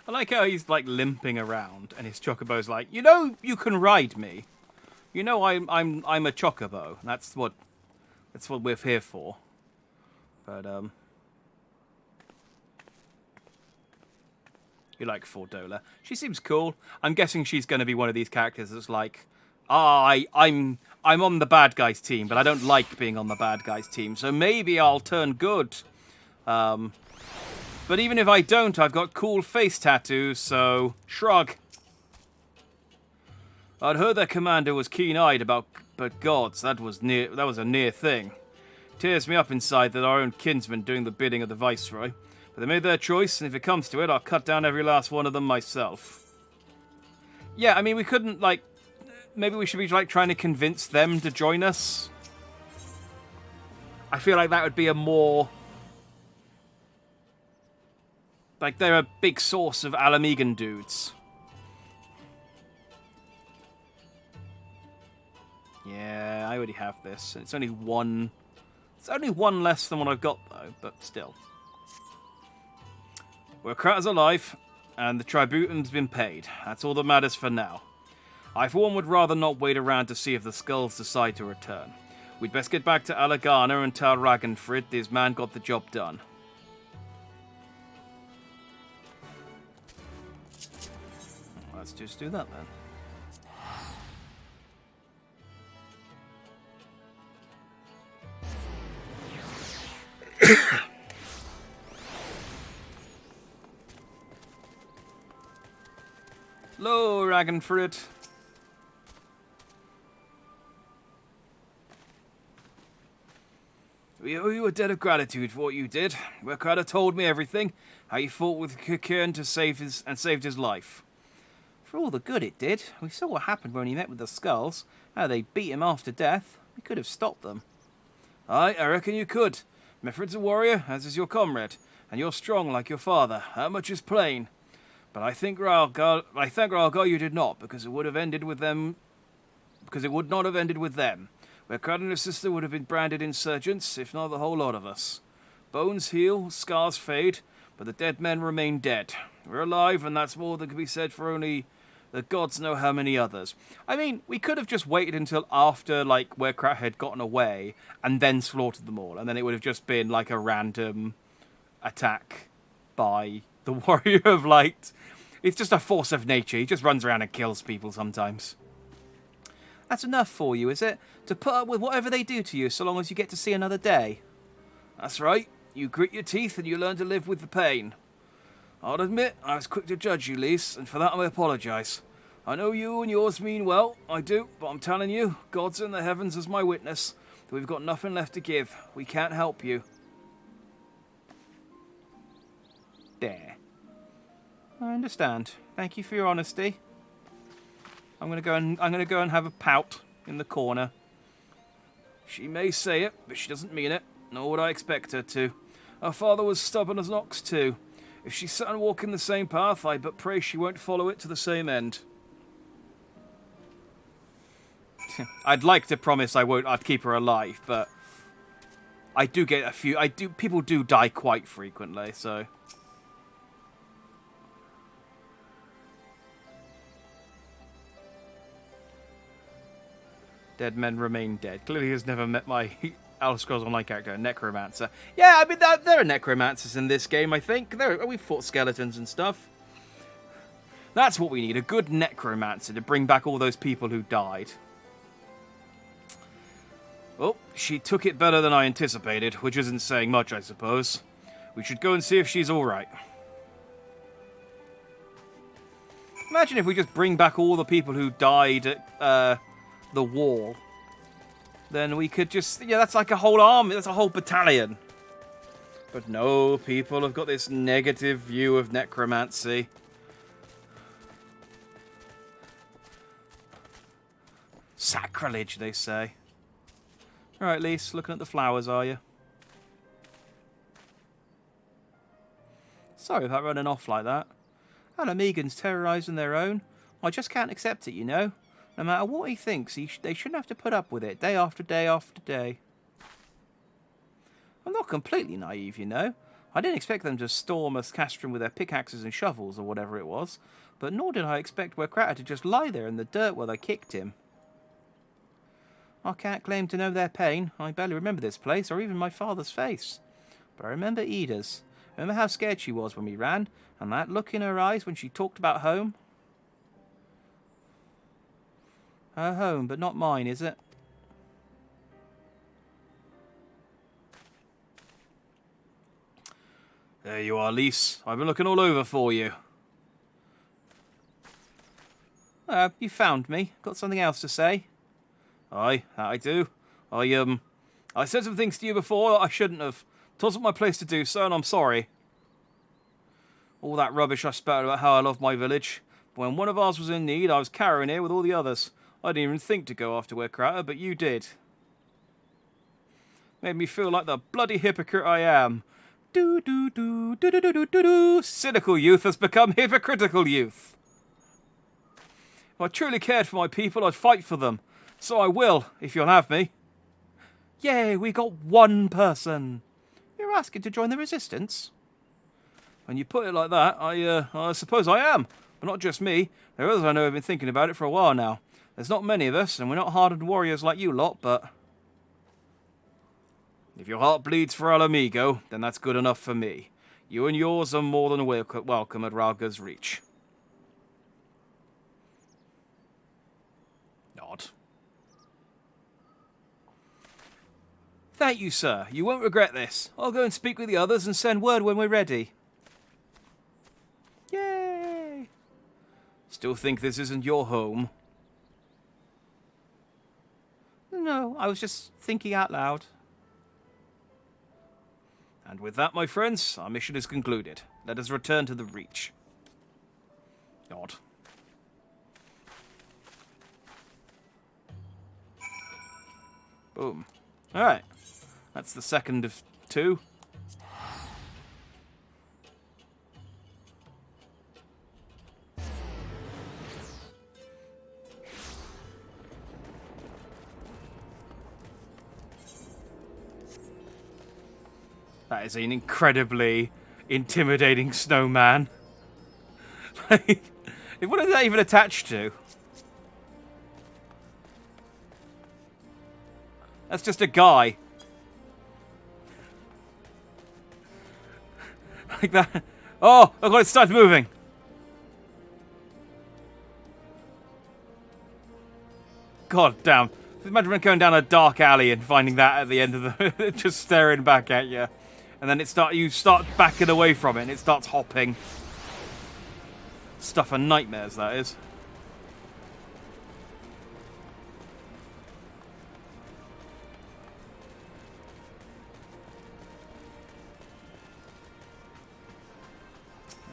I like how he's like limping around, and his chocobo's like, you know, you can ride me. You know, I'm a chocobo. That's what we're here for. But you like Fordola? She seems cool. I'm guessing she's going to be one of these characters that's like, I'm on the bad guys team, but I don't like being on the bad guys team, so maybe I'll turn good. But even if I don't, I've got cool face tattoos, so shrug. I'd heard their commander was keen-eyed about, but gods, that was a near thing. Tears me up inside that our own kinsmen doing the bidding of the viceroy. But they made their choice, and if it comes to it, I'll cut down every last one of them myself. Yeah, I mean, we couldn't, like, maybe we should be, like, trying to convince them to join us. I feel like that would be a more... Like, they're a big source of Alamegan dudes. Yeah, I already have this. It's only one... It's only one less than what I've got, though, but still. We're Kratter's alive, and the tributum's been paid. That's all that matters for now. I, for one, would rather not wait around to see if the skulls decide to return. We'd best get back to Alagana and tell Ragnfrid this man got the job done. Let's just do that, then. Hello, Ragnfrid. We owe you a debt of gratitude for what you did. Where Kratter told me everything, how you fought with Kukern to saved his life. For all the good it did, we saw what happened when he met with the Skulls, how they beat him after death. We could have stopped them. Aye, I reckon you could. Mefred's a warrior, as is your comrade, and you're strong like your father. That much is plain. But I thank Raoga you did not, because it would have ended with them. Because it would not have ended with them. Where Kratter and his sister would have been branded insurgents, if not the whole lot of us. Bones heal, scars fade, but the dead men remain dead. We're alive, and that's more than can be said for only the gods know how many others. I mean, we could have just waited until after, like, where Kratter had gotten away, and then slaughtered them all, and then it would have just been, like, a random attack by the Warrior of Light. It's just a force of nature. He just runs around and kills people sometimes. That's enough for you, is it? To put up with whatever they do to you, so long as you get to see another day? That's right. You grit your teeth and you learn to live with the pain. I'll admit, I was quick to judge you, Lise, and for that I apologise. I know you and yours mean well, I do, but I'm telling you, God's in the heavens as my witness, that we've got nothing left to give. We can't help you. There. I understand. Thank you for your honesty. I'm gonna go and have a pout in the corner. She may say it, but she doesn't mean it, nor would I expect her to. Her father was stubborn as an ox too. If she's sat and walking the same path, I but pray she won't follow it to the same end. I'd like to promise I'd keep her alive, but I do get a few. People do die quite frequently, so. Dead men remain dead. Clearly has never met my Elder Scrolls Online character, Necromancer. Yeah, I mean, there are necromancers in this game, I think. We've fought skeletons and stuff. That's what we need, a good necromancer to bring back all those people who died. Oh, she took it better than I anticipated, which isn't saying much, I suppose. We should go and see if she's alright. Imagine if we just bring back all the people who died at the wall. Then we could just... Yeah, that's like a whole army. That's a whole battalion. But no, people have got this negative view of necromancy. Sacrilege, they say. Alright, Lise, looking at the flowers, are you? Sorry about running off like that. Alamegan's terrorising their own. I just can't accept it, you know. No matter what he thinks, they shouldn't have to put up with it, day after day after day. I'm not completely naive, you know. I didn't expect them to storm us castrum with their pickaxes and shovels or whatever it was, but nor did I expect Werkrata to just lie there in the dirt while they kicked him. I can't claim to know their pain. I barely remember this place, or even my father's face. But I remember Ida's. I remember how scared she was when we ran, and that look in her eyes when she talked about home. Her home, but not mine, is it? There you are, Lise. I've been looking all over for you. You found me. Got something else to say? Aye, that I do. I said some things to you before that I shouldn't have. It wasn't my place to do so, and I'm sorry. All that rubbish I spouted about how I love my village. But when one of ours was in need, I was carrying here with all the others. I didn't even think to go after Werkrata, but you did. Made me feel like the bloody hypocrite I am. Do-do-do-do-do-do-do-do-do. Cynical youth has become hypocritical youth. If I truly cared for my people, I'd fight for them. So I will, if you'll have me. Yay, we got one person. You're asking to join the resistance? When you put it like that, I suppose I am. But not just me. There are others I know have been thinking about it for a while now. There's not many of us, and we're not hardened warriors like you lot, but... If your heart bleeds for Alamigo, then that's good enough for me. You and yours are more than welcome at Raoga's reach. Nod. Thank you, sir. You won't regret this. I'll go and speak with the others and send word when we're ready. Yay! Still think this isn't your home? No, I was just thinking out loud. And with that, my friends, our mission is concluded. Let us return to the Reach. Nod. Boom. Alright. That's the second of two. That is an incredibly intimidating snowman. Like, what is that even attached to? That's just a guy. Like that. Oh, look what it starts moving. God damn. Imagine going down a dark alley and finding that at the end of the... just staring back at you. And then you start backing away from it and it starts hopping. Stuff of nightmares, that is.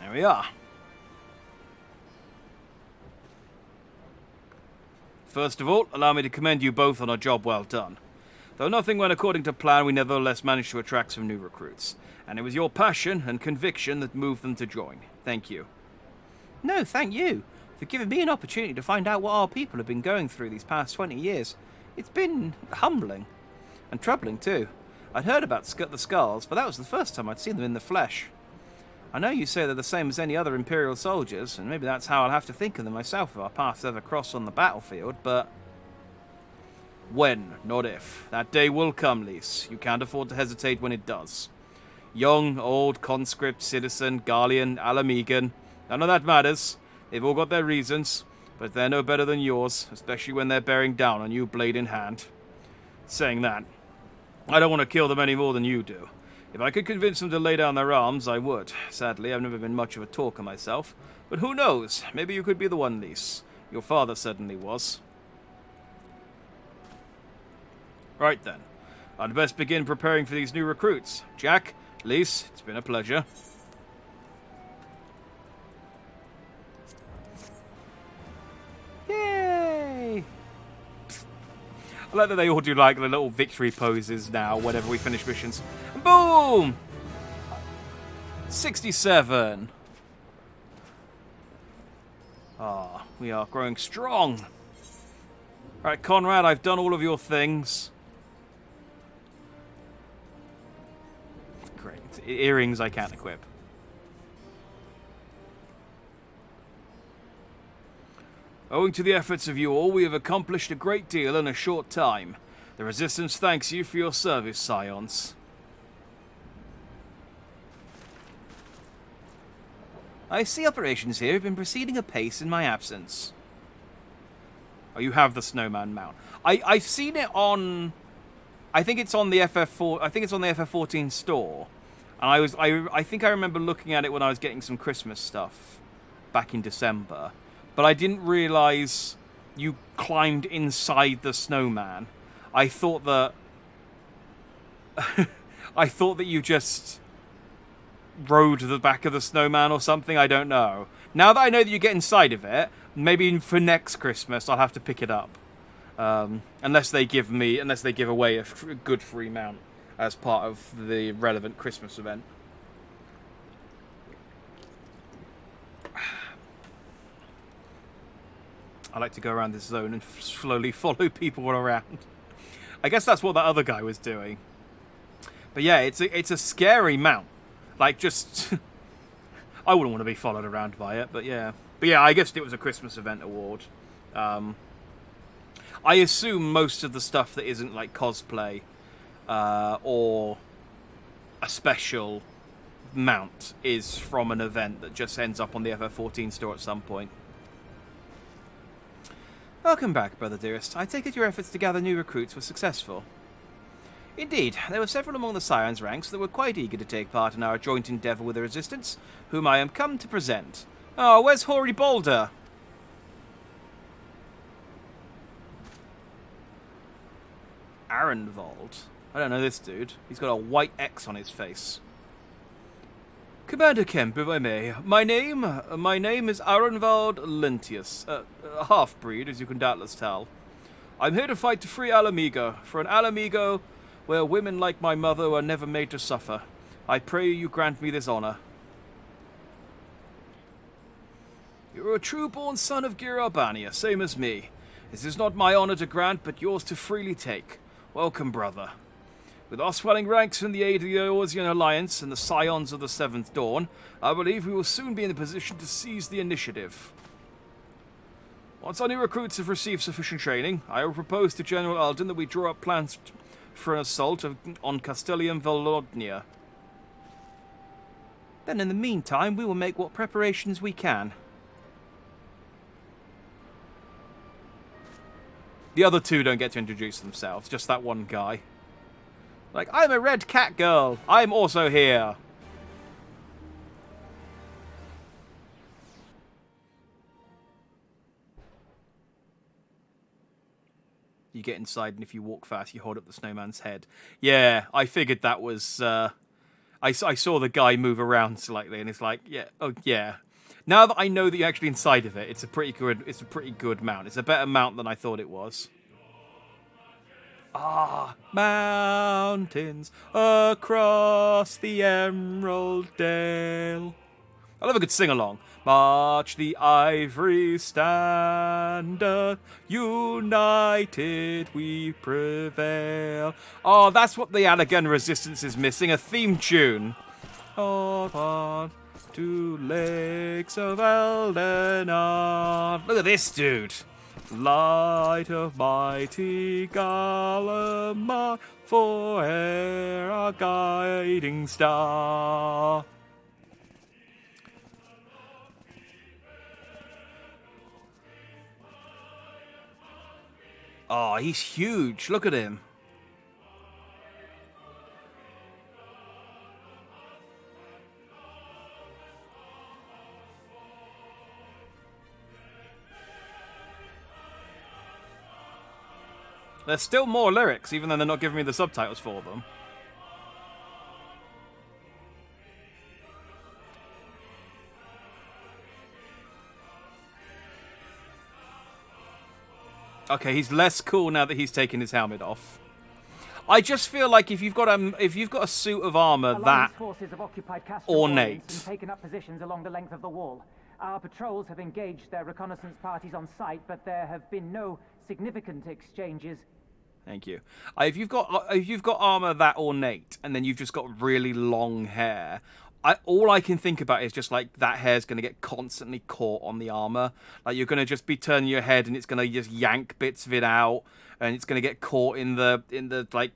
There we are. First of all, allow me to commend you both on a job well done. Though nothing went according to plan, we nevertheless managed to attract some new recruits. And it was your passion and conviction that moved them to join. Thank you. No, thank you for giving me an opportunity to find out what our people have been going through these past 20 years. It's been humbling. And troubling, too. I'd heard about the Skulls, but that was the first time I'd seen them in the flesh. I know you say they're the same as any other Imperial soldiers, and maybe that's how I'll have to think of them myself if our paths ever cross on the battlefield, but... When, not if. That day will come, Lise. You can't afford to hesitate when it does. Young, old, conscript, citizen, Garlean, Alamegan. None of that matters. They've all got their reasons, but they're no better than yours, especially when they're bearing down on you blade in hand. saying that. I don't want to kill them any more than you do. If I could convince them to lay down their arms, I would. Sadly, I've never been much of a talker myself. But who knows? Maybe you could be the one, Lys. Your father certainly was. Right then. I'd best begin preparing for these new recruits. Jack, Lys, it's been a pleasure. Yay! I like that they all do like the little victory poses now whenever we finish missions. Boom! 67. Ah, we are growing strong. Right, Conrad, I've done all of your things. Great. Earrings I can't equip. Owing to the efforts of you all, we have accomplished a great deal in a short time. The Resistance thanks you for your service, Scions. I see operations here have been proceeding apace in my absence. Oh, you have the Snowman Mount. I've seen it on... I think it's on the FF4... I think it's on the FF14 store. And I think I remember looking at it when I was getting some Christmas stuff back in December. But I didn't realise you climbed inside the snowman. I thought that... I thought that you just rode the back of the snowman or something. I don't know. Now that I know that you get inside of it, maybe for next Christmas I'll have to pick it up. Unless they give away a good free mount as part of the relevant Christmas event. I like to go around this zone and slowly follow people around. I guess that's what that other guy was doing. But yeah, it's a scary mount. Like, just... I wouldn't want to be followed around by it, but yeah. But yeah, I guess it was a Christmas event award. I assume most of the stuff that isn't, like, cosplay or a special mount is from an event that just ends up on the FF14 store at some point. Welcome back, brother dearest. I take it your efforts to gather new recruits were successful. Indeed, there were several among the Scions ranks that were quite eager to take part in our joint endeavour with the Resistance, whom I am come to present. Oh, where's Hoary Boulder? Arenvold. I don't know this dude. He's got a white X on his face. Commander Kemp, if I may. My name is Arenvold Lentius, a half-breed, as you can doubtless tell. I'm here to fight to free Alamigo, for an Alamigo where women like my mother were never made to suffer. I pray you grant me this honor. You're a true-born son of Girarbania, same as me. This is not my honor to grant, but yours to freely take. Welcome, brother. With our swelling ranks in the aid of the Eorzean Alliance and the Scions of the Seventh Dawn, I believe we will soon be in a position to seize the initiative. Once our new recruits have received sufficient training, I will propose to General Alden that we draw up plans for an assault on Castellium Volodnia. Then in the meantime, we will make what preparations we can. The other two don't get to introduce themselves, just that one guy. Like, I'm a red cat girl. I'm also here. You get inside, and if you walk fast, you hold up the snowman's head. Yeah, I figured that was... I saw the guy move around slightly, and it's like, yeah, oh, yeah. Now that I know that you're actually inside of it, it's a pretty good mount. It's a better mount than I thought it was. Ah, mountains across the Emerald Dale. I love a good sing-along. March the ivory standard, united we prevail. Oh, that's what the Allegan Resistance is missing, a theme tune. On to lakes of Eldenard. Look at this dude. Light of mighty Galamar, fore'er our guiding star. Oh, he's huge. Look at him. There's still more lyrics, even though they're not giving me the subtitles for them. Okay, he's less cool now that he's taken his helmet off. I just feel like if you've got a suit of armor that forces have occupied ornate, and taken up positions along the length of the wall. Our patrols have engaged their reconnaissance parties on site, but there have been no significant exchanges. Thank you. If you've got armor that ornate, and then you've just got really long hair, all I can think about is just like that hair's going to get constantly caught on the armor. Like you're going to just be turning your head, and it's going to just yank bits of it out, and it's going to get caught in the like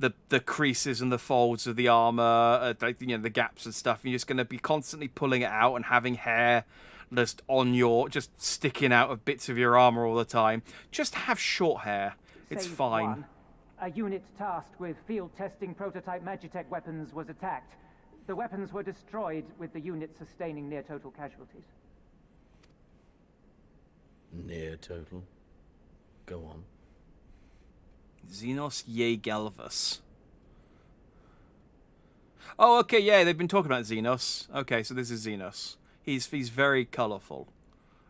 the creases and the folds of the armor, like the gaps and stuff. And you're just going to be constantly pulling it out and having hair just just sticking out of bits of your armor all the time. Just have short hair. It's Save fine. one. A unit tasked with field testing prototype Magitek weapons was attacked. The weapons were destroyed, with the unit sustaining near total casualties. Near total? Go on. Xenos Galvus. Oh, okay, yeah, they've been talking about Xenos. Okay, so this is Xenos. He's very colourful.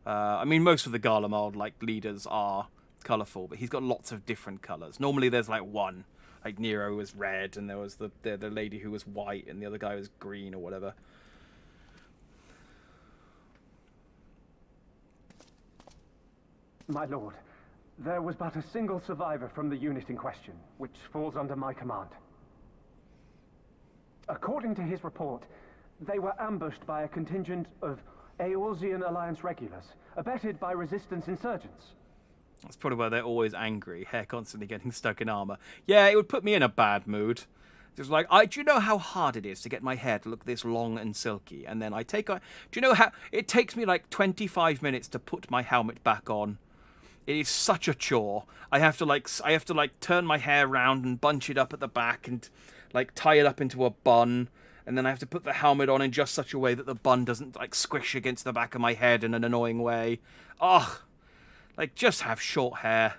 I mean, most of the Garlemald leaders are colourful, but he's got lots of different colours. Normally, there's like one. Like Nero was red, and there was the lady who was white, and the other guy was green or whatever. My lord, there was but a single survivor from the unit in question, which falls under my command. According to his report, they were ambushed by a contingent of Eorzean Alliance regulars, abetted by resistance insurgents. That's probably why they're always angry, hair constantly getting stuck in armor. Yeah, it would put me in a bad mood. Just like, do you know how hard it is to get my hair to look this long and silky? And then do you know how it takes me like 25 minutes to put my helmet back on? It is such a chore. I have to turn my hair around and bunch it up at the back and like tie it up into a bun. And then I have to put the helmet on in just such a way that the bun doesn't like squish against the back of my head in an annoying way. Ugh. Like, just have short hair.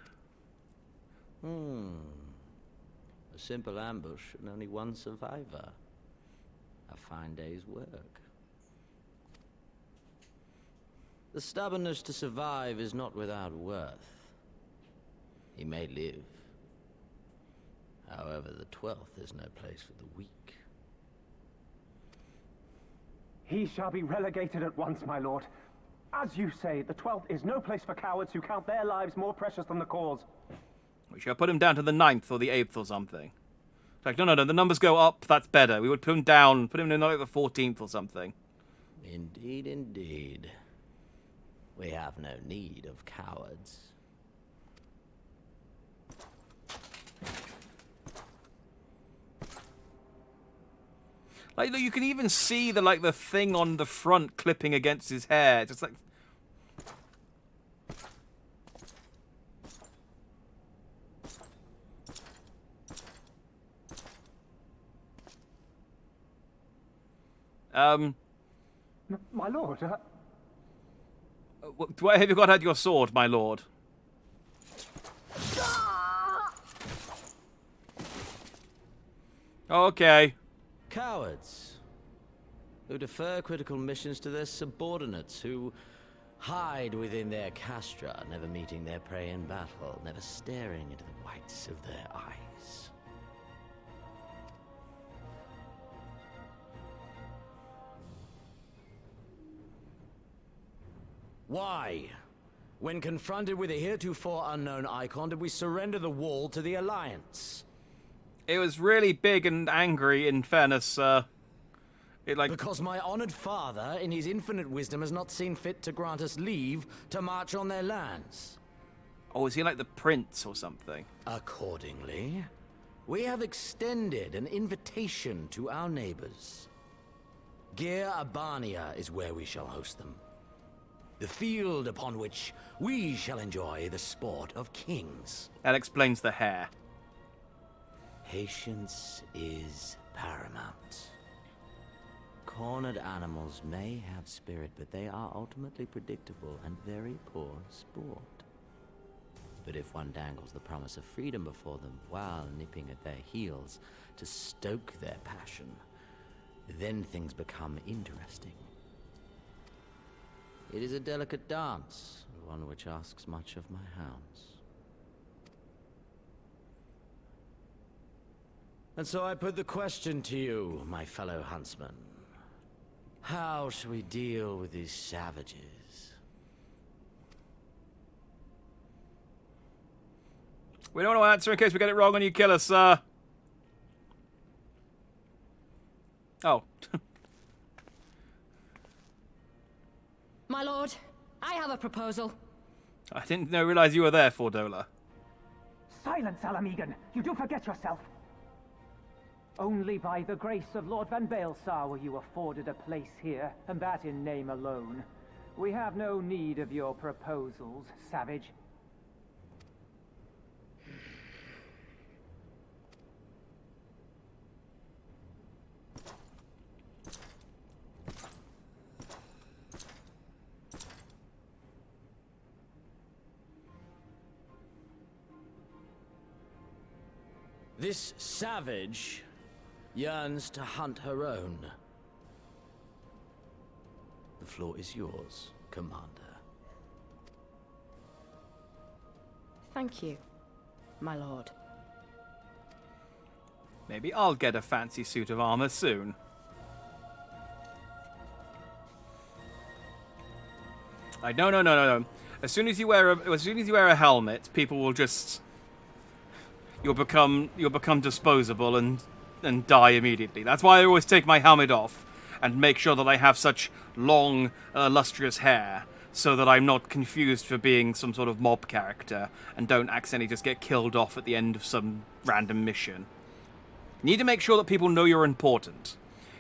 A simple ambush and only one survivor. A fine day's work. The stubbornness to survive is not without worth. He may live. However, the 12th is no place for the weak. He shall be relegated at once, my lord. As you say, the 12th is no place for cowards who count their lives more precious than the cause. We shall put him down to the 9th or the 8th or something. It's like, no, the numbers go up, that's better. We would put him down, put him in like the 14th or something. Indeed, indeed. We have no need of cowards. Like, look, you can even see the thing on the front clipping against his hair. Just like... My lord, Where have you got out your sword, my lord? Okay. Cowards who defer critical missions to their subordinates, who hide within their castra, never meeting their prey in battle, never staring into the whites of their eyes. Why, when confronted with a heretofore unknown icon, did we surrender the wall to the Alliance? It was really big and angry, in fairness, Because my honored father, in his infinite wisdom, has not seen fit to grant us leave to march on their lands. Oh, is he like the prince or something? Accordingly, we have extended an invitation to our neighbors. Gir Abania is where we shall host them. The field upon which we shall enjoy the sport of kings. That explains the hair. Patience is paramount. Cornered animals may have spirit, but they are ultimately predictable and very poor sport. But if one dangles the promise of freedom before them while nipping at their heels to stoke their passion, then things become interesting. It is a delicate dance, one which asks much of my hounds. And so I put the question to you, my fellow huntsman. How shall we deal with these savages? We don't want to answer in case we get it wrong and you kill us, sir. Oh. My lord, I have a proposal. I didn't realize you were there, Fordola. Silence, Alamegan! You do forget yourself! Only by the grace of Lord Van Baelsar were you afforded a place here, and that in name alone. We have no need of your proposals, savage. This savage yearns to hunt her own. The floor is yours, Commander. Thank you, my lord. Maybe I'll get a fancy suit of armor soon. No. As soon as you wear a helmet, people will just you'll become disposable and die immediately. That's why I always take my helmet off and make sure that I have such long, lustrous hair, so that I'm not confused for being some sort of mob character and don't accidentally just get killed off at the end of some random mission. You need to make sure that people know you're important.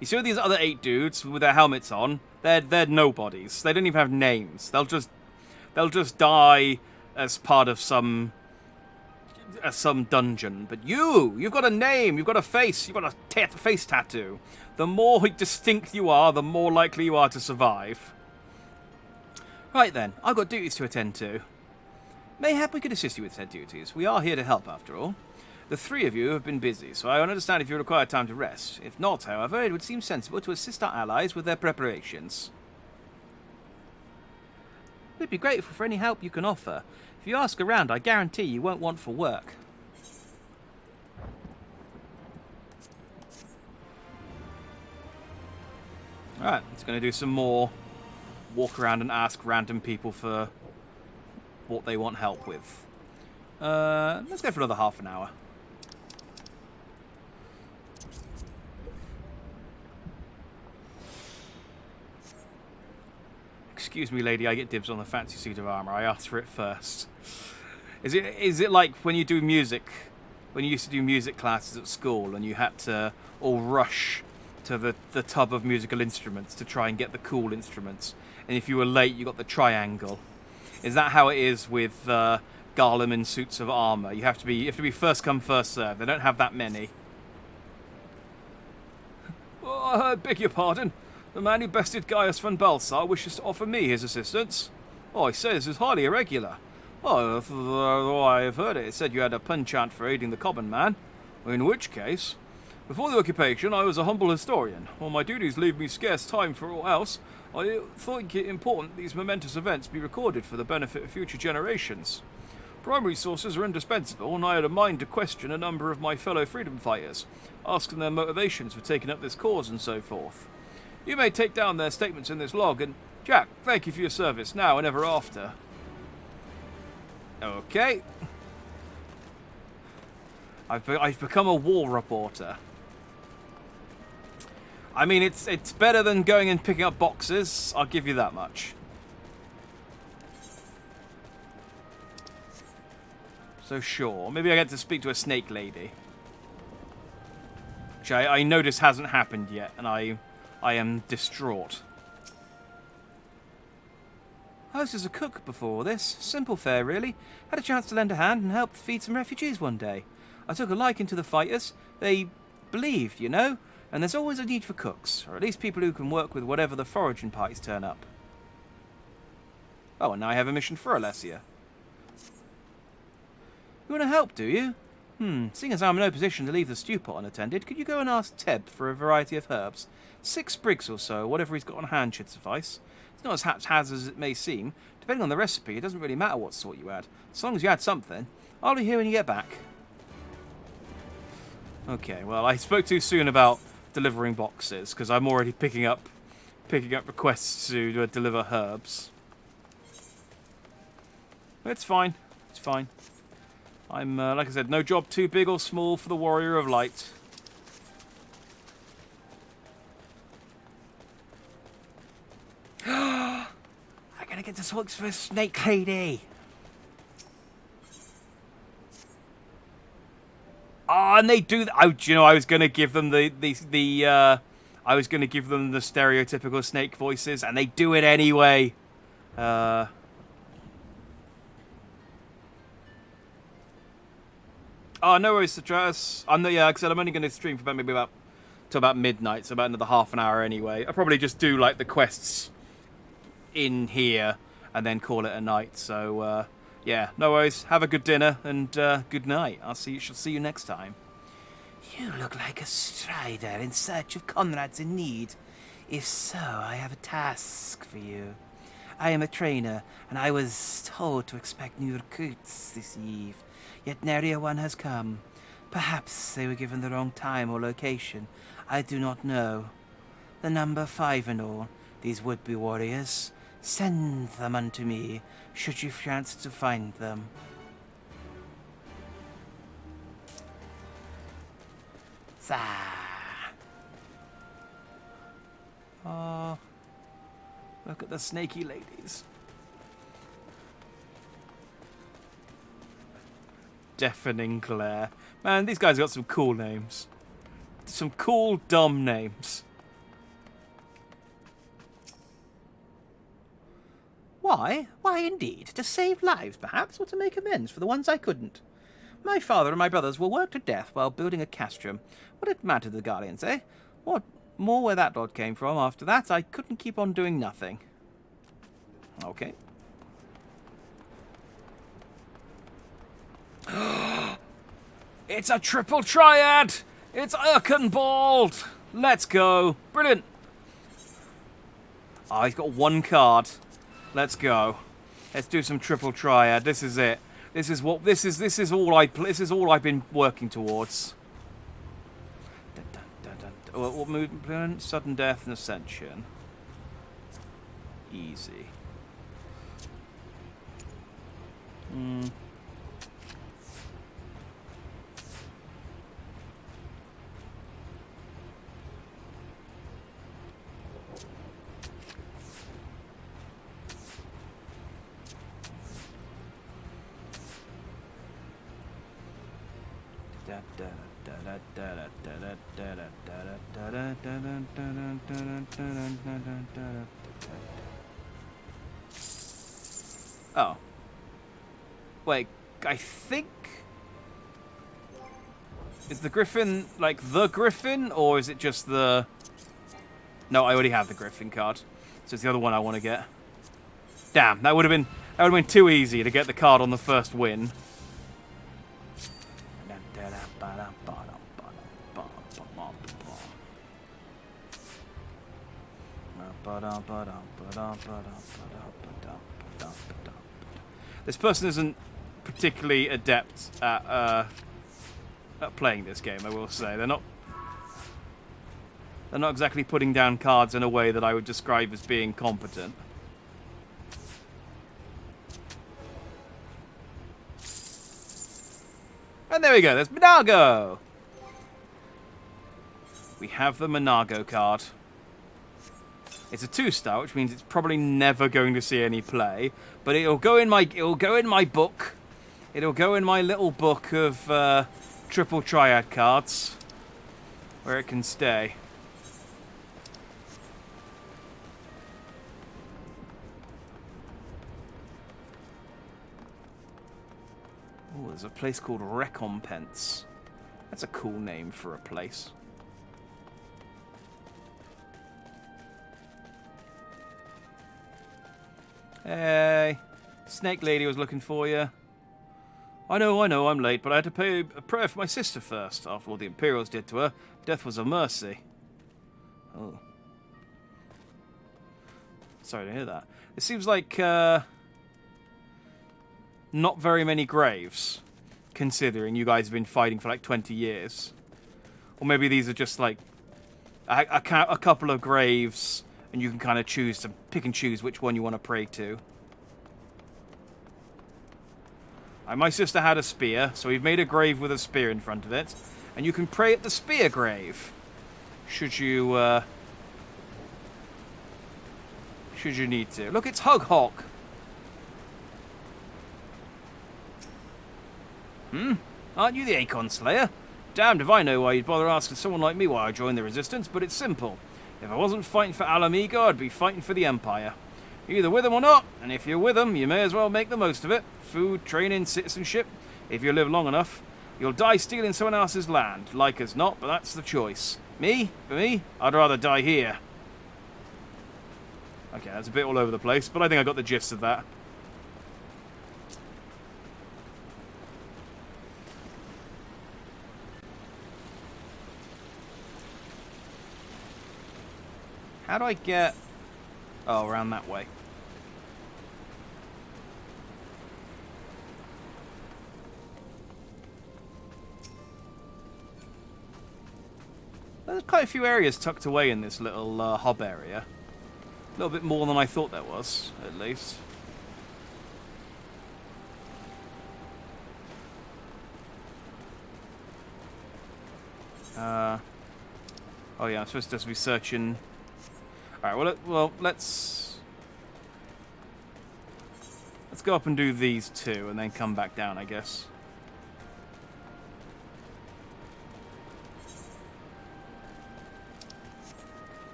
You see these other 8 dudes with their helmets on? They're nobodies. They don't even have names. They'll just die as part of some dungeon. But you've got a name, you've got a face, you've got a face tattoo. The more distinct you are, the more likely you are to survive. Right then, I've got duties to attend to. Mayhap we could assist you with said duties. We are here to help, after all. The 3 of you have been busy, so I understand if you require time to rest. If not, however, it would seem sensible to assist our allies with their preparations. We'd be grateful for any help you can offer. If you ask around, I guarantee you won't want for work. Alright, it's going to do some more walk around and ask random people for what they want help with. Let's go for another half an hour. Excuse me, lady, I get dibs on the fancy suit of armor. I asked for it first. Is it like when you do music, when you used to do music classes at school and you had to all rush to the tub of musical instruments to try and get the cool instruments, and if you were late you got the triangle? Is that how it is with Garlem in suits of armor? You have to be first come first served. They don't have that many. Oh, I beg your pardon. The man who bested Gaius van Balsar wishes to offer me his assistance. Oh, he says it's highly irregular. Oh, I have heard it. It said you had a penchant for aiding the common man. In which case, before the occupation, I was a humble historian. While my duties leave me scarce time for all else, I think it important these momentous events be recorded for the benefit of future generations. Primary sources are indispensable, and I had a mind to question a number of my fellow freedom fighters, asking their motivations for taking up this cause and so forth. You may take down their statements in this log, and Jack, thank you for your service, now and ever after. Okay. I've become a war reporter. I mean, it's better than going and picking up boxes, I'll give you that much. So sure, maybe I get to speak to a snake lady. Which I notice hasn't happened yet, and I am distraught. I was as a cook before this. Simple fare, really. Had a chance to lend a hand and help feed some refugees one day. I took a liking to the fighters. They believed, you know? And there's always a need for cooks, or at least people who can work with whatever the foraging parties turn up. Oh, and now I have a mission for Alessia. You want to help, do you? Seeing as I'm in no position to leave the stew pot unattended, could you go and ask Teb for a variety of herbs? 6 sprigs or so, whatever he's got on hand should suffice. It's not as haphazard as it may seem. Depending on the recipe, it doesn't really matter what sort you add. As long as you add something. I'll be here when you get back. Okay, well, I spoke too soon about delivering boxes, because I'm already picking up requests to deliver herbs. It's fine. It's fine. I'm, like I said, no job too big or small for the Warrior of Light. I gotta get this hooks for Snake Lady. Oh, and they do. You know, I was gonna give them I was gonna give them the stereotypical snake voices, and they do it anyway. Oh, no worries, Citrus. Like I said, I'm only gonna stream for till about midnight, so about another half an hour anyway. I'll probably just do like the quests in here and then call it a night. So yeah, no worries. Have a good dinner and good night. Shall see you next time. You look like a strider in search of comrades in need. If so, I have a task for you. I am a trainer, and I was told to expect new recruits this eve. Yet nary a one has come. Perhaps they were given the wrong time or location. I do not know. The number 5 and all, these would-be warriors. Send them unto me, should you chance to find them. Oh, look at the snaky ladies. Deafening glare. Man, these guys got some cool names. Some cool, dumb names. Why? Why, indeed. To save lives, perhaps, or to make amends for the ones I couldn't. My father and my brothers were worked to death while building a castrum. What it mattered to the Guardians, eh? What more where that lot came from after that, I couldn't keep on doing nothing. Okay. It's a triple triad! It's Erkenbald! Let's go. Brilliant. Oh, he's got 1 card. Let's go. Let's do some triple triad. This is it. This is all I've been working towards. What movement? Sudden death and ascension. Easy. Oh. Wait, I think... Is the Griffin, like, the Griffin? Or is it just the... No, I already have the Griffin card. So it's the other one I want to get. Damn, that would have been too easy to get the card on the first win. This person isn't particularly adept at playing this game, I will say. They're not exactly putting down cards in a way that I would describe as being competent. And there we go, there's Minago! We have the Minago card. It's a 2-star, which means it's probably never going to see any play. But it'll go in my book. It'll go in my little book of triple triad cards, where it can stay. Oh, there's a place called Recompense. That's a cool name for a place. Hey, Snake Lady was looking for you. I know, I'm late, but I had to pay a prayer for my sister first. After all the Imperials did to her, death was a mercy. Oh. Sorry to hear that. It seems like, not very many graves, considering you guys have been fighting for like 20 years. Or maybe these are just like a couple of graves, and you can kind of pick and choose which one you want to pray to. My sister had a spear, so we've made a grave with a spear in front of it, and you can pray at the spear grave. Should you need to. Look, it's Hug Hawk. Aren't you the Acorn Slayer? Damned if I know why you'd bother asking someone like me why I joined the Resistance, but it's simple. If I wasn't fighting for Alamigo, I'd be fighting for the Empire. You're either with them or not, and if you're with them, you may as well make the most of it. Food, training, citizenship. If you live long enough, you'll die stealing someone else's land. Like as not, but that's the choice. For me, I'd rather die here. Okay, that's a bit all over the place, but I think I got the gist of that. How do I get... Oh, around that way. There's quite a few areas tucked away in this little hub area. A little bit more than I thought there was, at least. Oh yeah, I'm supposed to just be searching... Alright, well, let's go up and do these two, and then come back down, I guess.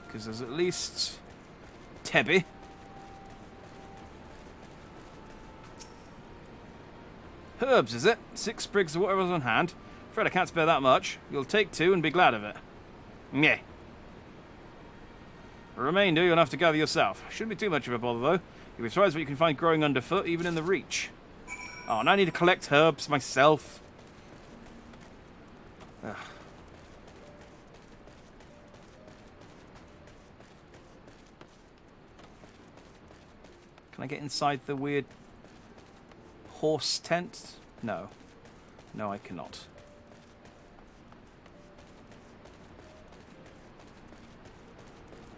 Because there's at least Tebby. Herbs, is it? 6 sprigs of whatever's on hand. Afraid I can't spare that much. You'll take 2 and be glad of it. Yeah. The remainder you'll have to gather yourself. Shouldn't be too much of a bother, though. You'll be surprised what you can find growing underfoot, even in the Reach. Oh, and I need to collect herbs myself. Ugh. Can I get inside the weird horse tent? No. No, I cannot.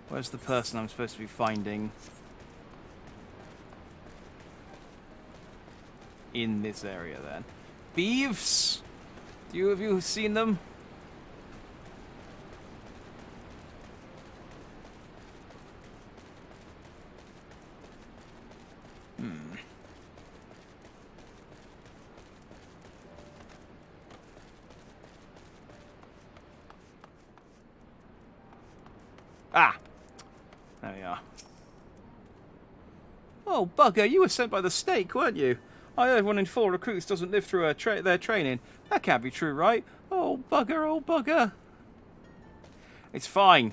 Where's the person I'm supposed to be finding in this area, then? Beeves? Have you seen them? Ah! There we are. Oh, bugger, you were sent by the Snake, weren't you? I heard 1 in 4 recruits doesn't live through their training. That can't be true, right? Oh, bugger, oh, bugger. It's fine.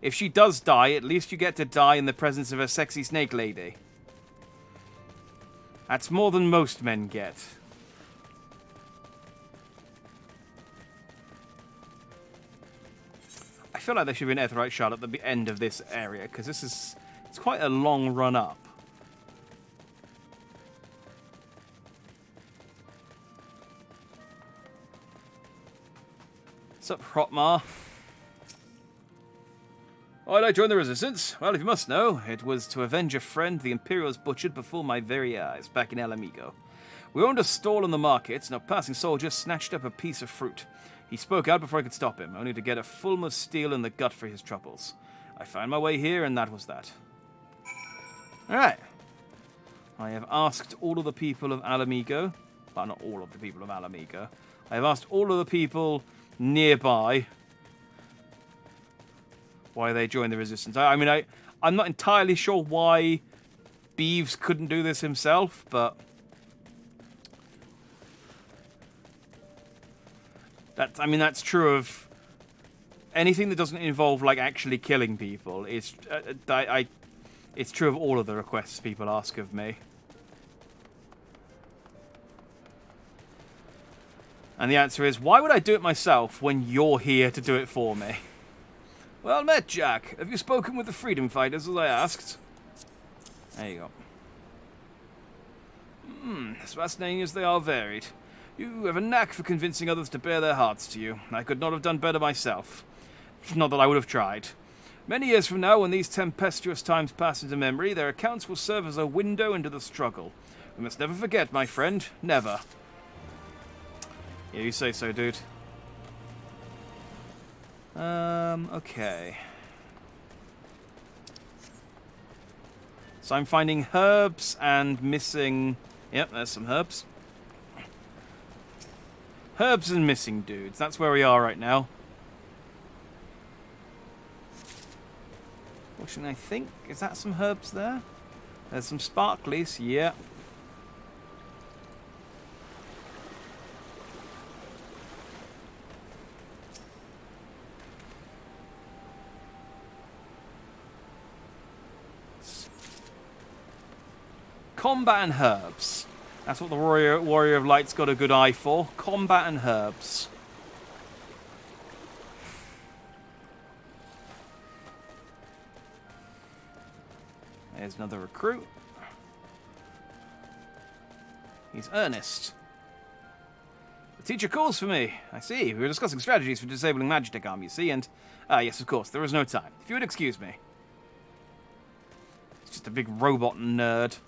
If she does die, at least you get to die in the presence of a sexy snake lady. That's more than most men get. I feel like there should be an Earthright shard at the end of this area, because it's quite a long run up. What's up, Hrotmar? Why'd I join the Resistance? Well, if you must know, it was to avenge a friend the Imperials butchered before my very eyes, back in Alamigo. We owned a stall in the market, and a passing soldier snatched up a piece of fruit. He spoke out before I could stop him, only to get a fulm steel in the gut for his troubles. I found my way here, and that was that. Alright. I have asked all of the people of Alamigo, well, not all of the people of Alamigo. I have asked all of the people nearby why they joined the Resistance. I mean, I'm not entirely sure why Beeves couldn't do this himself, but that's true of anything that doesn't involve like actually killing people. It's true of all of the requests people ask of me. And the answer is, why would I do it myself when you're here to do it for me? Well met, Jack. Have you spoken with the freedom fighters as I asked? There you go. As fascinating as they are varied. You have a knack for convincing others to bare their hearts to you. I could not have done better myself. Not that I would have tried. Many years from now, when these tempestuous times pass into memory, their accounts will serve as a window into the struggle. We must never forget, my friend. Never. Yeah, you say so, dude. Okay. So I'm finding herbs and missing... Yep, there's some herbs. Herbs and missing dudes. That's where we are right now. Fortunately, I think... Is that some herbs there? There's some sparklies. Yeah. Combat and herbs. That's what the Warrior of Light's got a good eye for. Combat and herbs. There's another recruit. He's Ernest. The teacher calls for me. I see. We were discussing strategies for disabling Magitek arm, you see, and... yes, of course. There is no time. If you would excuse me. It's just a big robot nerd.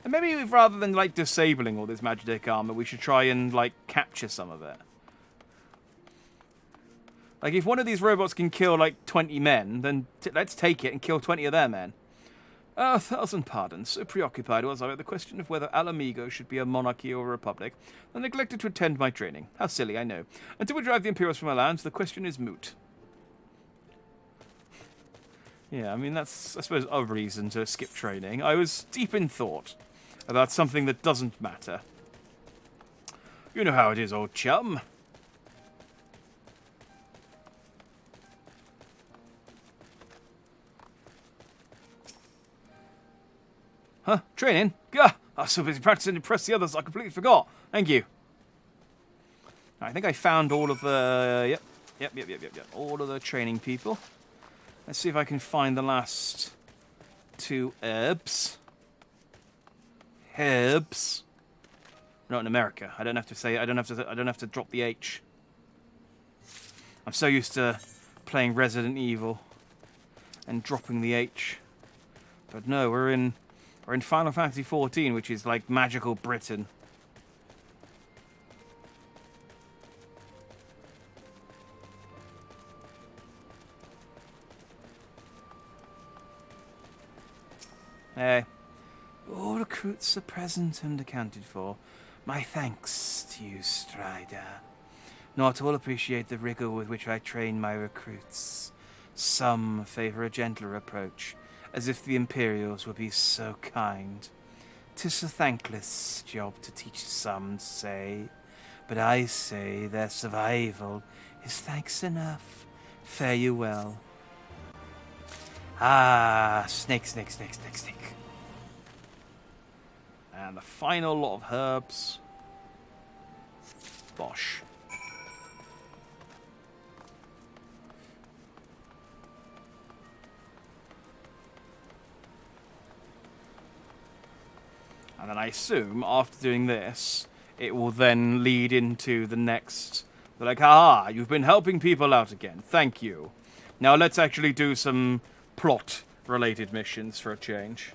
And maybe rather than, like, disabling all this Magitek armor, we should try and, like, capture some of it. Like, if one of these robots can kill, like, 20 men, then let's take it and kill 20 of their men. Oh, 1,000 pardons. So preoccupied was I with the question of whether Alamigo should be a monarchy or a republic, I neglected to attend my training. How silly, I know. Until we drive the Imperials from our lands, the question is moot. Yeah, I mean, that's, I suppose, a reason to skip training. I was deep in thought about something that doesn't matter. You know how it is, old chum. Huh? Training? Gah! I was so busy practicing to impress the others I completely forgot. Thank you. I think I found all of the... Yep. All of the training people. Let's see if I can find the last two herbs. Herbs. Not in America. I don't have to say. I don't have to drop the H. I'm so used to playing Resident Evil and dropping the H. But no, we're in Final Fantasy XIV, which is like magical Britain. Hey. All recruits are present and accounted for. My thanks to you, Strider. Not all appreciate the rigor with which I train my recruits. Some favor a gentler approach, as if the Imperials would be so kind. 'Tis a thankless job to teach some, say, but I say their survival is thanks enough. Fare you well. Ah, snake. And the final lot of herbs. Bosh. And then I assume, after doing this, it will then lead into the next... They're like, haha, you've been helping people out again. Thank you. Now let's actually do some plot-related missions for a change.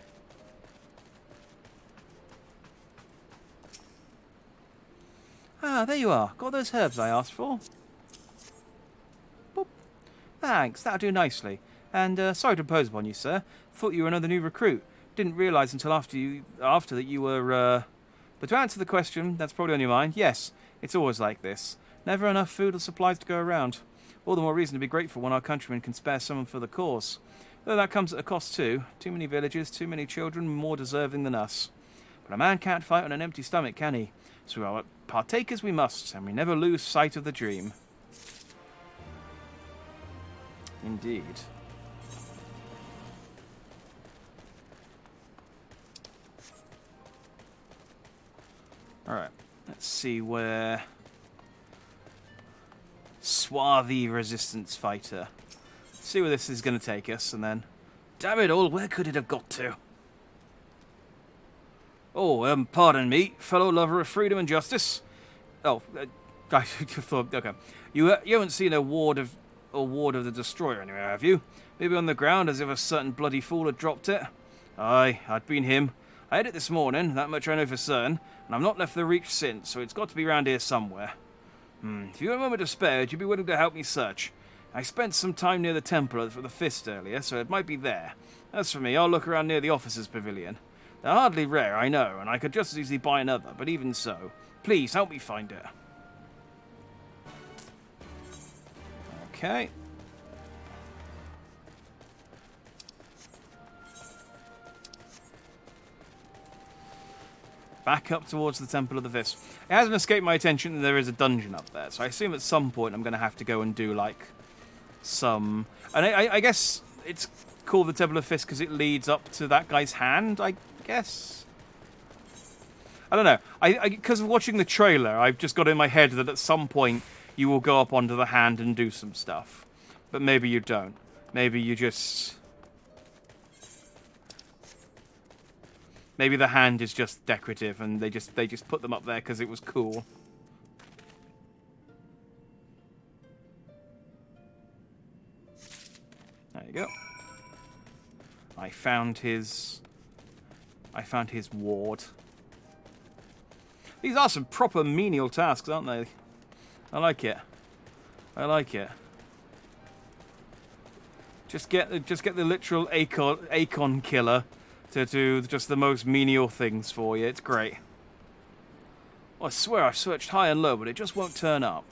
Ah, there you are. Got those herbs I asked for. Boop. Thanks, that'll do nicely. And sorry to impose upon you, sir. Thought you were another new recruit. Didn't realise until after that you were, But to answer the question, that's probably on your mind. Yes, it's always like this. Never enough food or supplies to go around. All the more reason to be grateful when our countrymen can spare someone for the cause. Though that comes at a cost too. Too many villages, too many children, more deserving than us. But a man can't fight on an empty stomach, can he? So our partakers we must, and we never lose sight of the dream. Indeed. Alright, let's see where... Swarthy resistance fighter. Let's see where this is going to take us, and then... Damn it all, where could it have got to? Oh, pardon me, fellow lover of freedom and justice. Oh, I thought, okay. You haven't seen a ward of the Destroyer anywhere, have you? Maybe on the ground, as if a certain bloody fool had dropped it? Aye, I'd been him. I had it this morning, that much I know for certain, and I've not left the reach since, so it's got to be round here somewhere. If you have a moment to spare, would you be willing to help me search? I spent some time near the temple for the fist earlier, so it might be there. As for me, I'll look around near the officers' pavilion. They're hardly rare, I know, and I could just as easily buy another, but even so, please help me find it. Okay. Back up towards the Temple of the Fist. It hasn't escaped my attention that there is a dungeon up there, so I assume at some point I'm going to have to go and do, like, some... And I guess it's called the Temple of the Fist because it leads up to that guy's hand, I guess? I don't know. Because of watching the trailer, I've just got in my head that at some point you will go up onto the hand and do some stuff. But maybe you don't. Maybe you just... Maybe the hand is just decorative and they just put them up there because it was cool. There you go. I found his ward. These are some proper menial tasks, aren't they? I like it. I like it. Just get the literal Acon killer to do just the most menial things for you. It's great. Well, I swear I've searched high and low, but it just won't turn up.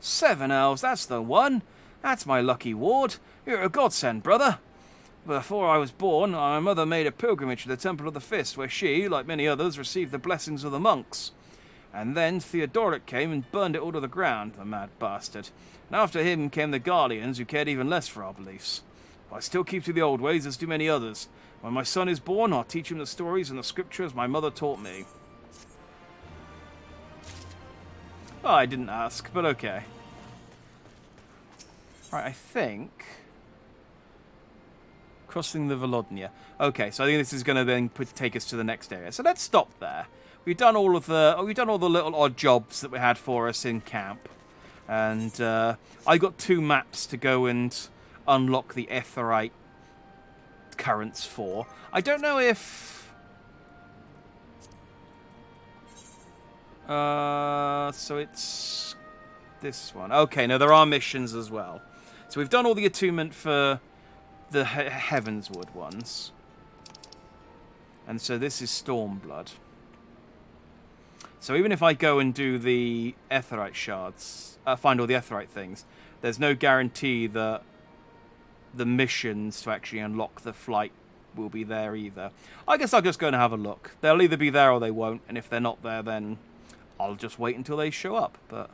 7 elves, that's the one. That's my lucky ward. You're a godsend, brother. Before I was born, my mother made a pilgrimage to the Temple of the Fist, where she, like many others, received the blessings of the monks. And then Theodoric came and burned it all to the ground, the mad bastard. And after him came the Guardians, who cared even less for our beliefs. I still keep to the old ways, as do many others. When my son is born, I'll teach him the stories and the scriptures my mother taught me. Oh, I didn't ask, but okay. Right, I think... Crossing the Volodnia. Okay, so I think this is going to then take us to the next area. So let's stop there. We've done all of the little odd jobs that we had for us in camp, and I got 2 maps to go and unlock the Earthright currents for. I don't know if so it's this one. Okay, no, there are missions as well. So we've done all the attunement for the Heavenswood ones. And so this is Stormblood. So even if I go and do the Aetheryte shards, find all the Aetheryte things, there's no guarantee that the missions to actually unlock the flight will be there either. I guess I'll just go and have a look. They'll either be there or they won't, and if they're not there, then I'll just wait until they show up. But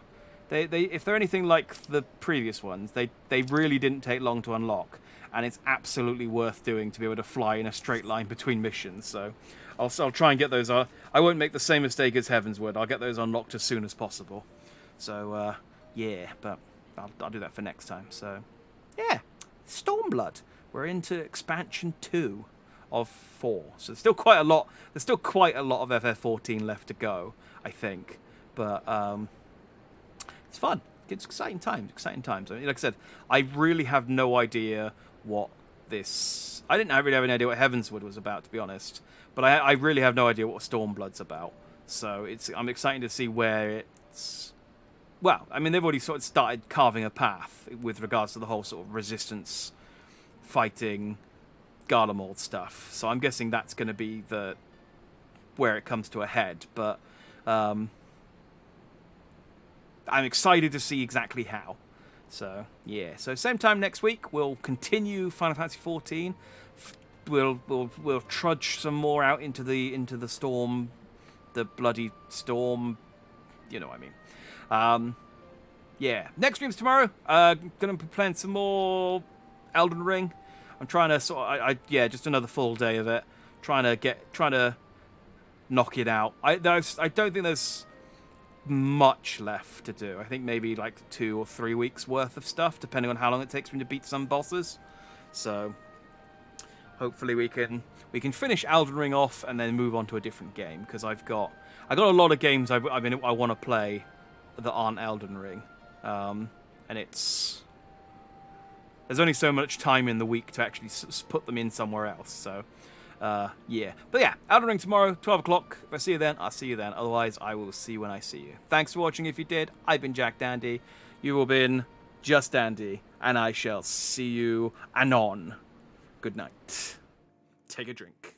if they're anything like the previous ones, they really didn't take long to unlock, and it's absolutely worth doing to be able to fly in a straight line between missions. So I'll try and get those. I won't make the same mistake as Heavenswood. I'll get those unlocked as soon as possible. So yeah, but I'll do that for next time. So yeah, Stormblood. We're into expansion 2 of 4. So there's still quite a lot. There's still quite a lot of FF14 left to go, I think. But it's fun. It's exciting times. Exciting times. I mean, like I said, I really have no idea what this. I didn't really have any idea what Heavenswood was about, to be honest. But I really have no idea what Stormblood's about. So I'm excited to see where it's. Well, I mean, they've already sort of started carving a path with regards to the whole sort of resistance fighting Garlemald stuff. So I'm guessing that's going to be where it comes to a head. But I'm excited to see exactly how. So yeah. So same time next week, we'll continue Final Fantasy XIV. We'll trudge some more out into the storm, the bloody storm. You know what I mean. Yeah. Next stream's tomorrow. Gonna be playing some more Elden Ring. I'm trying to just another full day of it. Trying to knock it out. I don't think there's much left to do. I think maybe like 2 or 3 weeks worth of stuff, depending on how long it takes me to beat some bosses. So hopefully we can finish Elden Ring off and then move on to a different game, because I got a lot of games I want to play that aren't Elden Ring, and there's only so much time in the week to actually put them in somewhere else. So yeah. But yeah, Elden Ring tomorrow, 12 o'clock. If I see you then, I'll see you then. Otherwise, I will see you when I see you. Thanks for watching if you did. I've been Jack Dandy. You have been Just Dandy. And I shall see you anon. Good night. Take a drink.